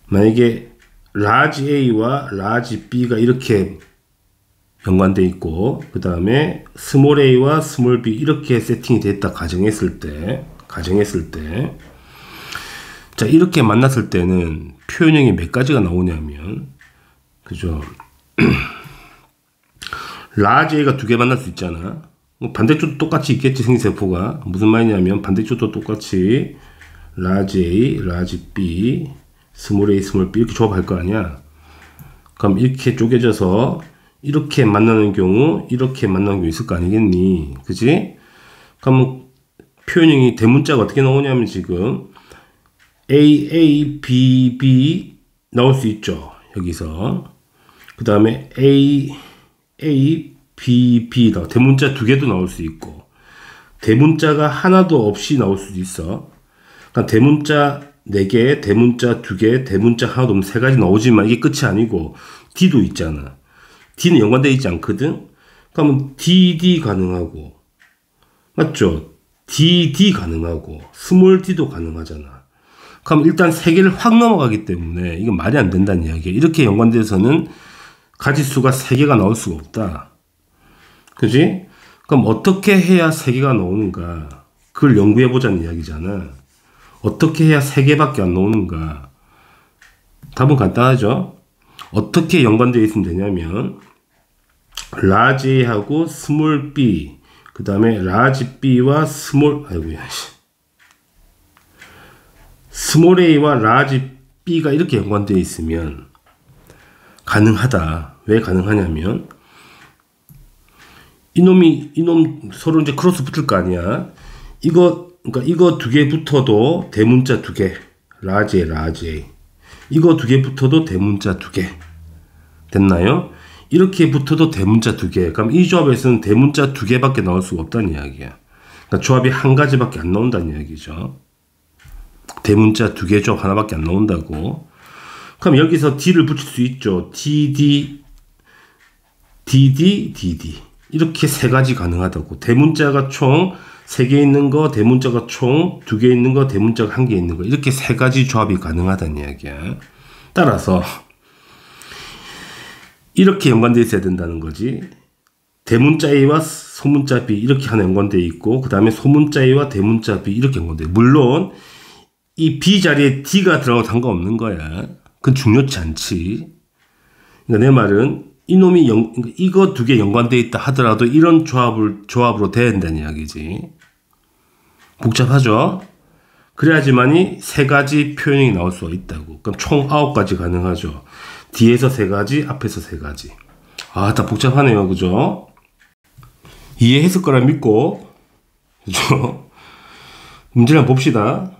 만약에 large A와 large B가 이렇게 연관되어 있고 그 다음에 small a와 small b 이렇게 세팅이 됐다 가정했을 때 자, 이렇게 만났을 때는 표현형이 몇 가지가 나오냐면, 그죠? large A가 두 개 만날 수 있잖아. 반대쪽도 똑같이 있겠지, 생리세포가. 무슨 말이냐면, 반대쪽도 똑같이 large A, large B, small A, small B 이렇게 조합할 거 아니야. 그럼 이렇게 쪼개져서 이렇게 만나는 경우, 이렇게 만나는 경우 있을 거 아니겠니? 그지? 그럼 표현형이 대문자가 어떻게 나오냐면 지금 A, B, B 나올 수 있죠. 여기서. 그 다음에 A, B, B 대문자 두 개도 나올 수 있고 대문자가 하나도 없이 나올 수도 있어. 그러니까 대문자 4개, 대문자 2개, 대문자 하나도 없는 3가지 나오지만 이게 끝이 아니고 D도 있잖아. D는 연관되어 있지 않거든? 그러면 DD 가능하고 맞죠? DD 가능하고 스몰 D도 가능하잖아. 그럼 일단 3개를 확 넘어가기 때문에 이건 말이 안 된다는 이야기야. 이렇게 연관돼서는 가지수가 3개가 나올 수가 없다. 그지? 그럼 어떻게 해야 3개가 나오는가? 그걸 연구해보자는 이야기잖아. 어떻게 해야 3개밖에 안 나오는가? 답은 간단하죠? 어떻게 연관되어 있으면 되냐면 large A하고 small b 그 다음에 large B와 small A와 large B가 이렇게 연관되어 있으면 가능하다. 왜 가능하냐면 이놈 서로 이제 크로스 붙을 거 아니야. 그러니까 이거 2개 붙어도 대문자 2개 large A 이거 2개 붙어도 대문자 2개 됐나요? 이렇게 붙어도 대문자 2개. 그럼 이 조합에서는 대문자 2개밖에 나올 수가 없다는 이야기야. 그러니까 조합이 한 가지밖에 안 나온다는 이야기죠. 대문자 2개 조합 하나밖에 안 나온다고. 그럼 여기서 D를 붙일 수 있죠. DD 이렇게 3가지 가능하다고. 대문자가 총 3개 있는 거, 대문자가 총 2개 있는 거, 대문자가 1개 있는 거 이렇게 3가지 조합이 가능하다는 이야기야. 따라서 이렇게 연관되어 있어야 된다는 거지. 대문자 A와 소문자 B 이렇게 하나 연관되어 있고 그 다음에 소문자 A와 대문자 B 이렇게 연관되어 있고 물론 이 B 자리에 D가 들어가도 상관없는 거야. 그건 중요치 않지. 그러니까 내 말은 이놈이 이거 2개 연관되어 있다 하더라도 이런 조합으로 돼야 된다는 이야기지. 복잡하죠? 그래야지만이 3가지 표현이 나올 수가 있다고. 그럼 총 9가지 가능하죠. 뒤에서 3가지, 앞에서 3가지. 아, 다 복잡하네요. 그죠? 이해했을 거라 믿고, 그죠? 문제를 한번 봅시다.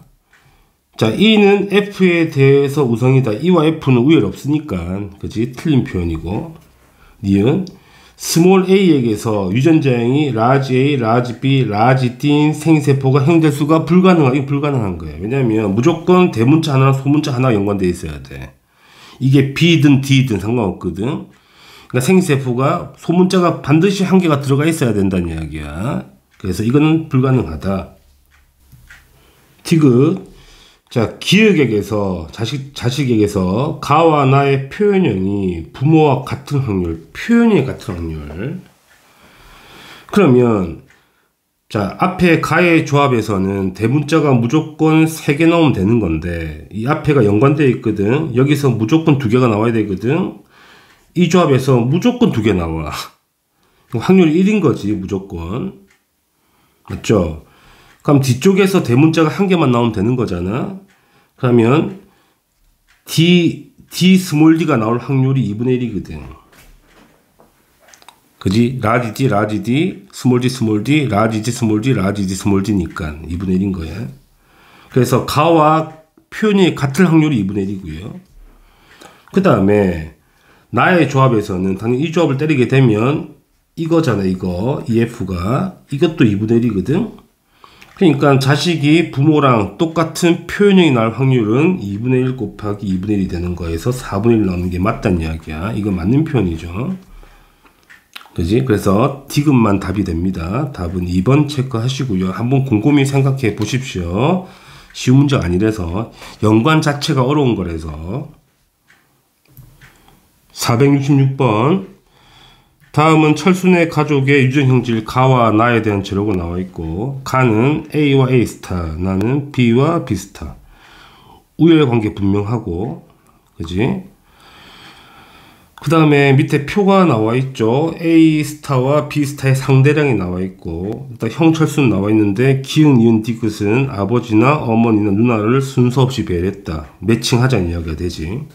자, E는 F에 대해서 우성이다. E와 F는 우열 없으니까, 그지? 틀린 표현이고. 니은 스몰 a에게서 유전자형이 large A, large B, large D인 생세포가 형성될 수가 불가능한 거예요. 왜냐하면 무조건 대문자 하나랑 소문자 하나가 연관되어 있어야 돼. 이게 B든 D든 상관없거든. 그러니까 생세포가 소문자가 반드시 한 개가 들어가 있어야 된다는 이야기야. 그래서 이거는 불가능하다. 디귿. 자, 기억에게서 자식에게서 가와 나의 표현형이 부모와 같은 확률, 표현이 같은 확률. 그러면 자, 앞에 가의 조합에서는 대문자가 무조건 3개 나오면 되는 건데 이 앞에가 연관되어 있거든. 여기서 무조건 2개가 나와야 되거든. 이 조합에서 무조건 2개 나와. 확률이 1인 거지, 무조건. 맞죠? 그럼 뒤쪽에서 대문자가 1개만 나오면 되는 거잖아. 그러면 D 스몰 d가 나올 확률이 2분의 1이거든. 그지? 라지 D, 라지 D, 스몰 D, 라지 D, 스몰 D, 라지 D, 스몰 D니까 2분의 1인 거야. 그래서 가와 표현이 같을 확률이 2분의 1이고요. 그 다음에 나의 조합에서는 당연히 이 조합을 때리게 되면 이거잖아, 이거. EF가. 이것도 2분의 1이거든. 그러니까 자식이 부모랑 똑같은 표현형이 나올 확률은 2분의 1 곱하기 2분의 1이 되는 거에서 4분의 1 나오는 게 맞다는 이야기야. 이거 맞는 표현이죠. 그지? 그래서 디귿만 답이 됩니다. 답은 2번 체크하시고요. 한번 곰곰이 생각해 보십시오. 쉬운 문제가 아니라서 연관 자체가 어려운 거라서. 466번. 다음은 철순의 가족의 유전형질 가와 나에 대한 재료가 나와 있고, 가는 A와 A 스타, 나는 B와 B 스타. 우열 관계 분명하고, 그지? 그 다음에 밑에 표가 나와 있죠. A 스타와 B 스타의 상대량이 나와 있고, 일단 형철수는 나와 있는데, 기흥, 이은, 디귿은 아버지나 어머니나 누나를 순서 없이 배려했다. 매칭하자는 이야기가 되지.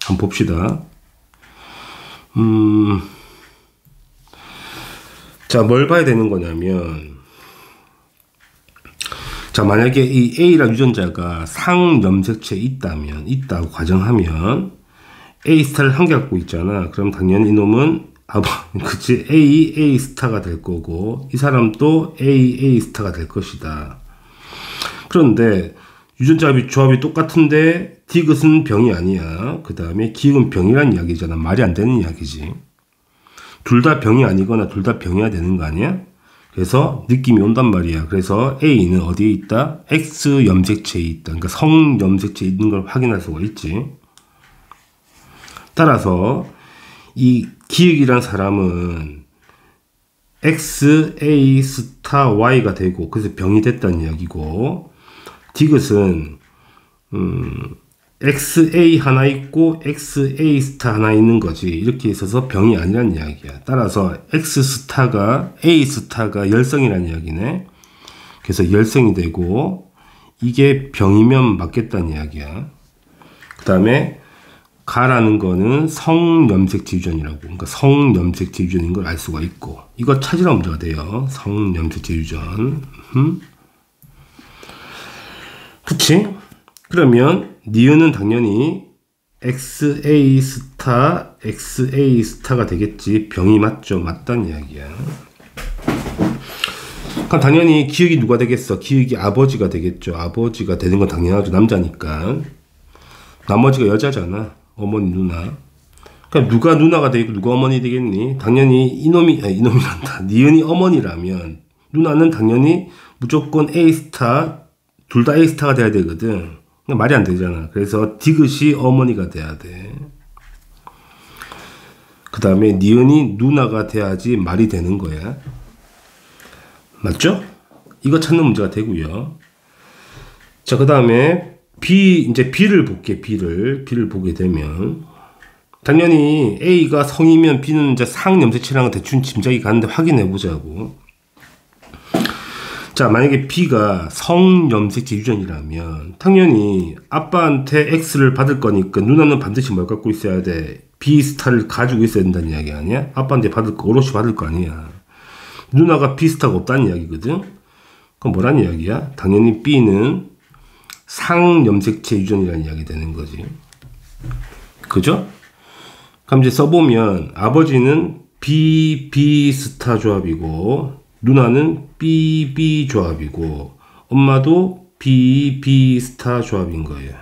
한번 봅시다. 자, 뭘 봐야 되는 거냐면, 자, 만약에 이 A라는 유전자가 상염색체에 있다고 가정하면, A 스타를 한 개 갖고 있잖아. 그럼 당연히 이놈은, 그치, A 스타가 될 거고, 이 사람도 A 스타가 될 것이다. 그런데, 유전자 조합이 똑같은데, 디귿은 병이 아니야. 그 다음에 기흥은 병이란 이야기잖아. 말이 안 되는 이야기지. 둘 다 병이 아니거나 둘 다 병이어야 되는 거 아니야? 그래서 느낌이 온단 말이야. 그래서 A는 어디에 있다? X 염색체에 있다. 그러니까 성 염색체에 있는 걸 확인할 수가 있지. 따라서 이 기획이란 사람은 XA 스타 Y가 되고 그래서 병이 됐다는 이야기고, 디귿은 XA 하나 있고 XA 스타 하나 있는 거지. 이렇게 있어서 병이 아니란 이야기야. 따라서 X 스타가 A 스타가 열성이란 이야기네. 그래서 열성이 되고 이게 병이면 맞겠다는 이야기야. 그 다음에 가라는 거는 성염색체 유전이라고. 그러니까 성염색체 유전인 걸 알 수가 있고, 이거 찾으라 문제가 돼요. 성염색체 유전. 그치? 그러면 니은은 당연히 XA 스타가 되겠지. 병이 맞죠? 맞다는 이야기야. 그럼 당연히 기획이 누가 되겠어? 기획이 아버지가 되겠죠. 아버지가 되는 건 당연하죠. 남자니까. 나머지가 여자잖아. 어머니, 누나. 그럼 누가 누나가 되고 누가 어머니 되겠니? 당연히 이놈이란다. 니은이 어머니라면 누나는 당연히 무조건 A 스타, 둘 다 A 스타가 돼야 되거든. 말이 안 되잖아. 그래서 디귿이 어머니가 돼야 돼. 그 다음에 니은이 누나가 돼야지 말이 되는 거야. 맞죠? 이거 찾는 문제가 되고요. 자, 그 다음에 이제 B를 볼게. B를 보게 되면 당연히 A가 성이면 B는 이제 상염색체라는 거 대충 짐작이 가는데 확인해 보자고. 자, 만약에 B가 성염색체 유전이라면 당연히 아빠한테 X를 받을 거니까 누나는 반드시 뭘 갖고 있어야 돼? B 스타를 가지고 있어야 된다는 이야기 아니야? 아빠한테 받을 거, 오롯이 받을 거 아니야. 누나가 B 스타가 없다는 이야기거든? 그럼 뭐라는 이야기야? 당연히 B는 상염색체 유전이라는 이야기 되는 거지. 그죠? 그럼 이제 써보면 아버지는 B 스타 조합이고 누나는 B 조합이고 엄마도 B 스타 조합인 거예요.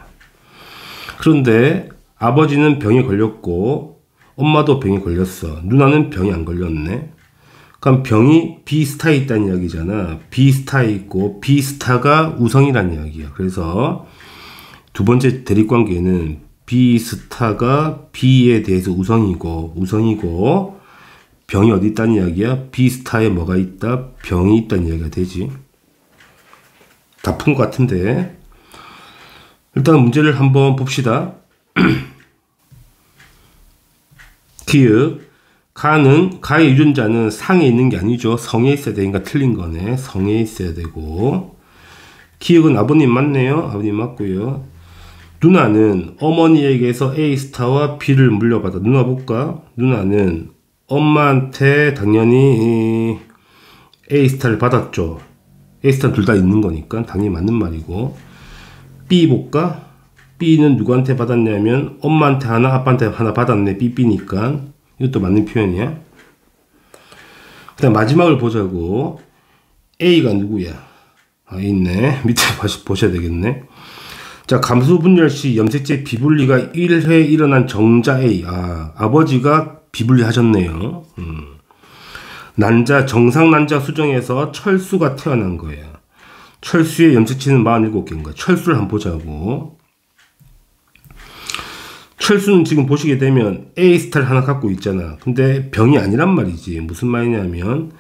그런데 아버지는 병에 걸렸고 엄마도 병에 걸렸어. 누나는 병이 안 걸렸네. 그럼 병이 B 스타에 있다는 이야기잖아. B 스타에 있고 B 스타가 우성이라는 이야기야. 그래서 두 번째 대립관계는 B 스타가 B에 대해서 우성이고 병이 어디 있다는 이야기야? B 스타에 뭐가 있다? 병이 있다는 이야기가 되지. 다 푼 것 같은데 일단 문제를 한번 봅시다. 기역 가의 유전자는 상에 있는 게 아니죠. 성에 있어야 되니까 틀린 거네. 성에 있어야 되고 기역은 아버님 맞네요. 아버님 맞고요. 누나는 어머니에게서 A 스타와 B를 물려받아. 누나 볼까? 누나는 엄마한테 당연히 A 스타를 받았죠. A 스타는 둘 다 있는 거니까 당연히 맞는 말이고. B 볼까? B는 누구한테 받았냐면 엄마한테 하나 아빠한테 하나 받았네. B니까 이것도 맞는 표현이야. 그 다음 마지막을 보자고. A가 누구야? 아 있네. 밑에 보셔야 되겠네. 자, 감수 분열 시 염색체 비분리가 1회 일어난 정자 A. 아버지가 비분리 하셨네요. 정상 난자 수정에서 철수가 태어난 거예요. 철수의 염색체는 47개인 거야. 철수를 한번 보자고. 철수는 지금 보시게 되면 A 스타를 하나 갖고 있잖아. 근데 병이 아니란 말이지. 무슨 말이냐면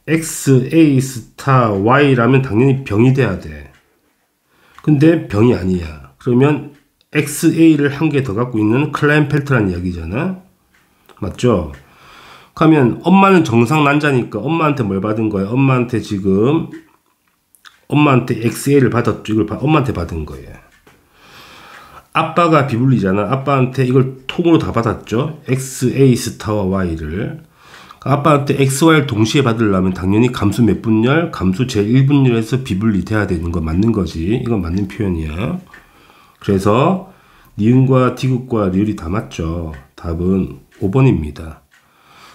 X, A 스타, Y라면 당연히 병이 돼야 돼. 근데 병이 아니야. 그러면 XA를 한 개 더 갖고 있는 클라인펠트라는 이야기잖아. 맞죠? 그러면 엄마는 정상 난자니까 엄마한테 뭘 받은 거야? 엄마한테 XA를 받았죠. 이걸 엄마한테 받은 거예요. 아빠가 비분리잖아. 아빠한테 이걸 통으로 다 받았죠. XA 스타와 Y를. 아빠한테 XY를 동시에 받으려면 당연히 감수 몇 분열, 감수 제1분열에서 비분리 돼야 되는 거 맞는 거지. 이건 맞는 표현이야. 그래서 니은과 디귿과 리을이 다 맞죠. 답은 5번입니다.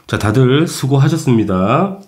자, 다들 수고하셨습니다.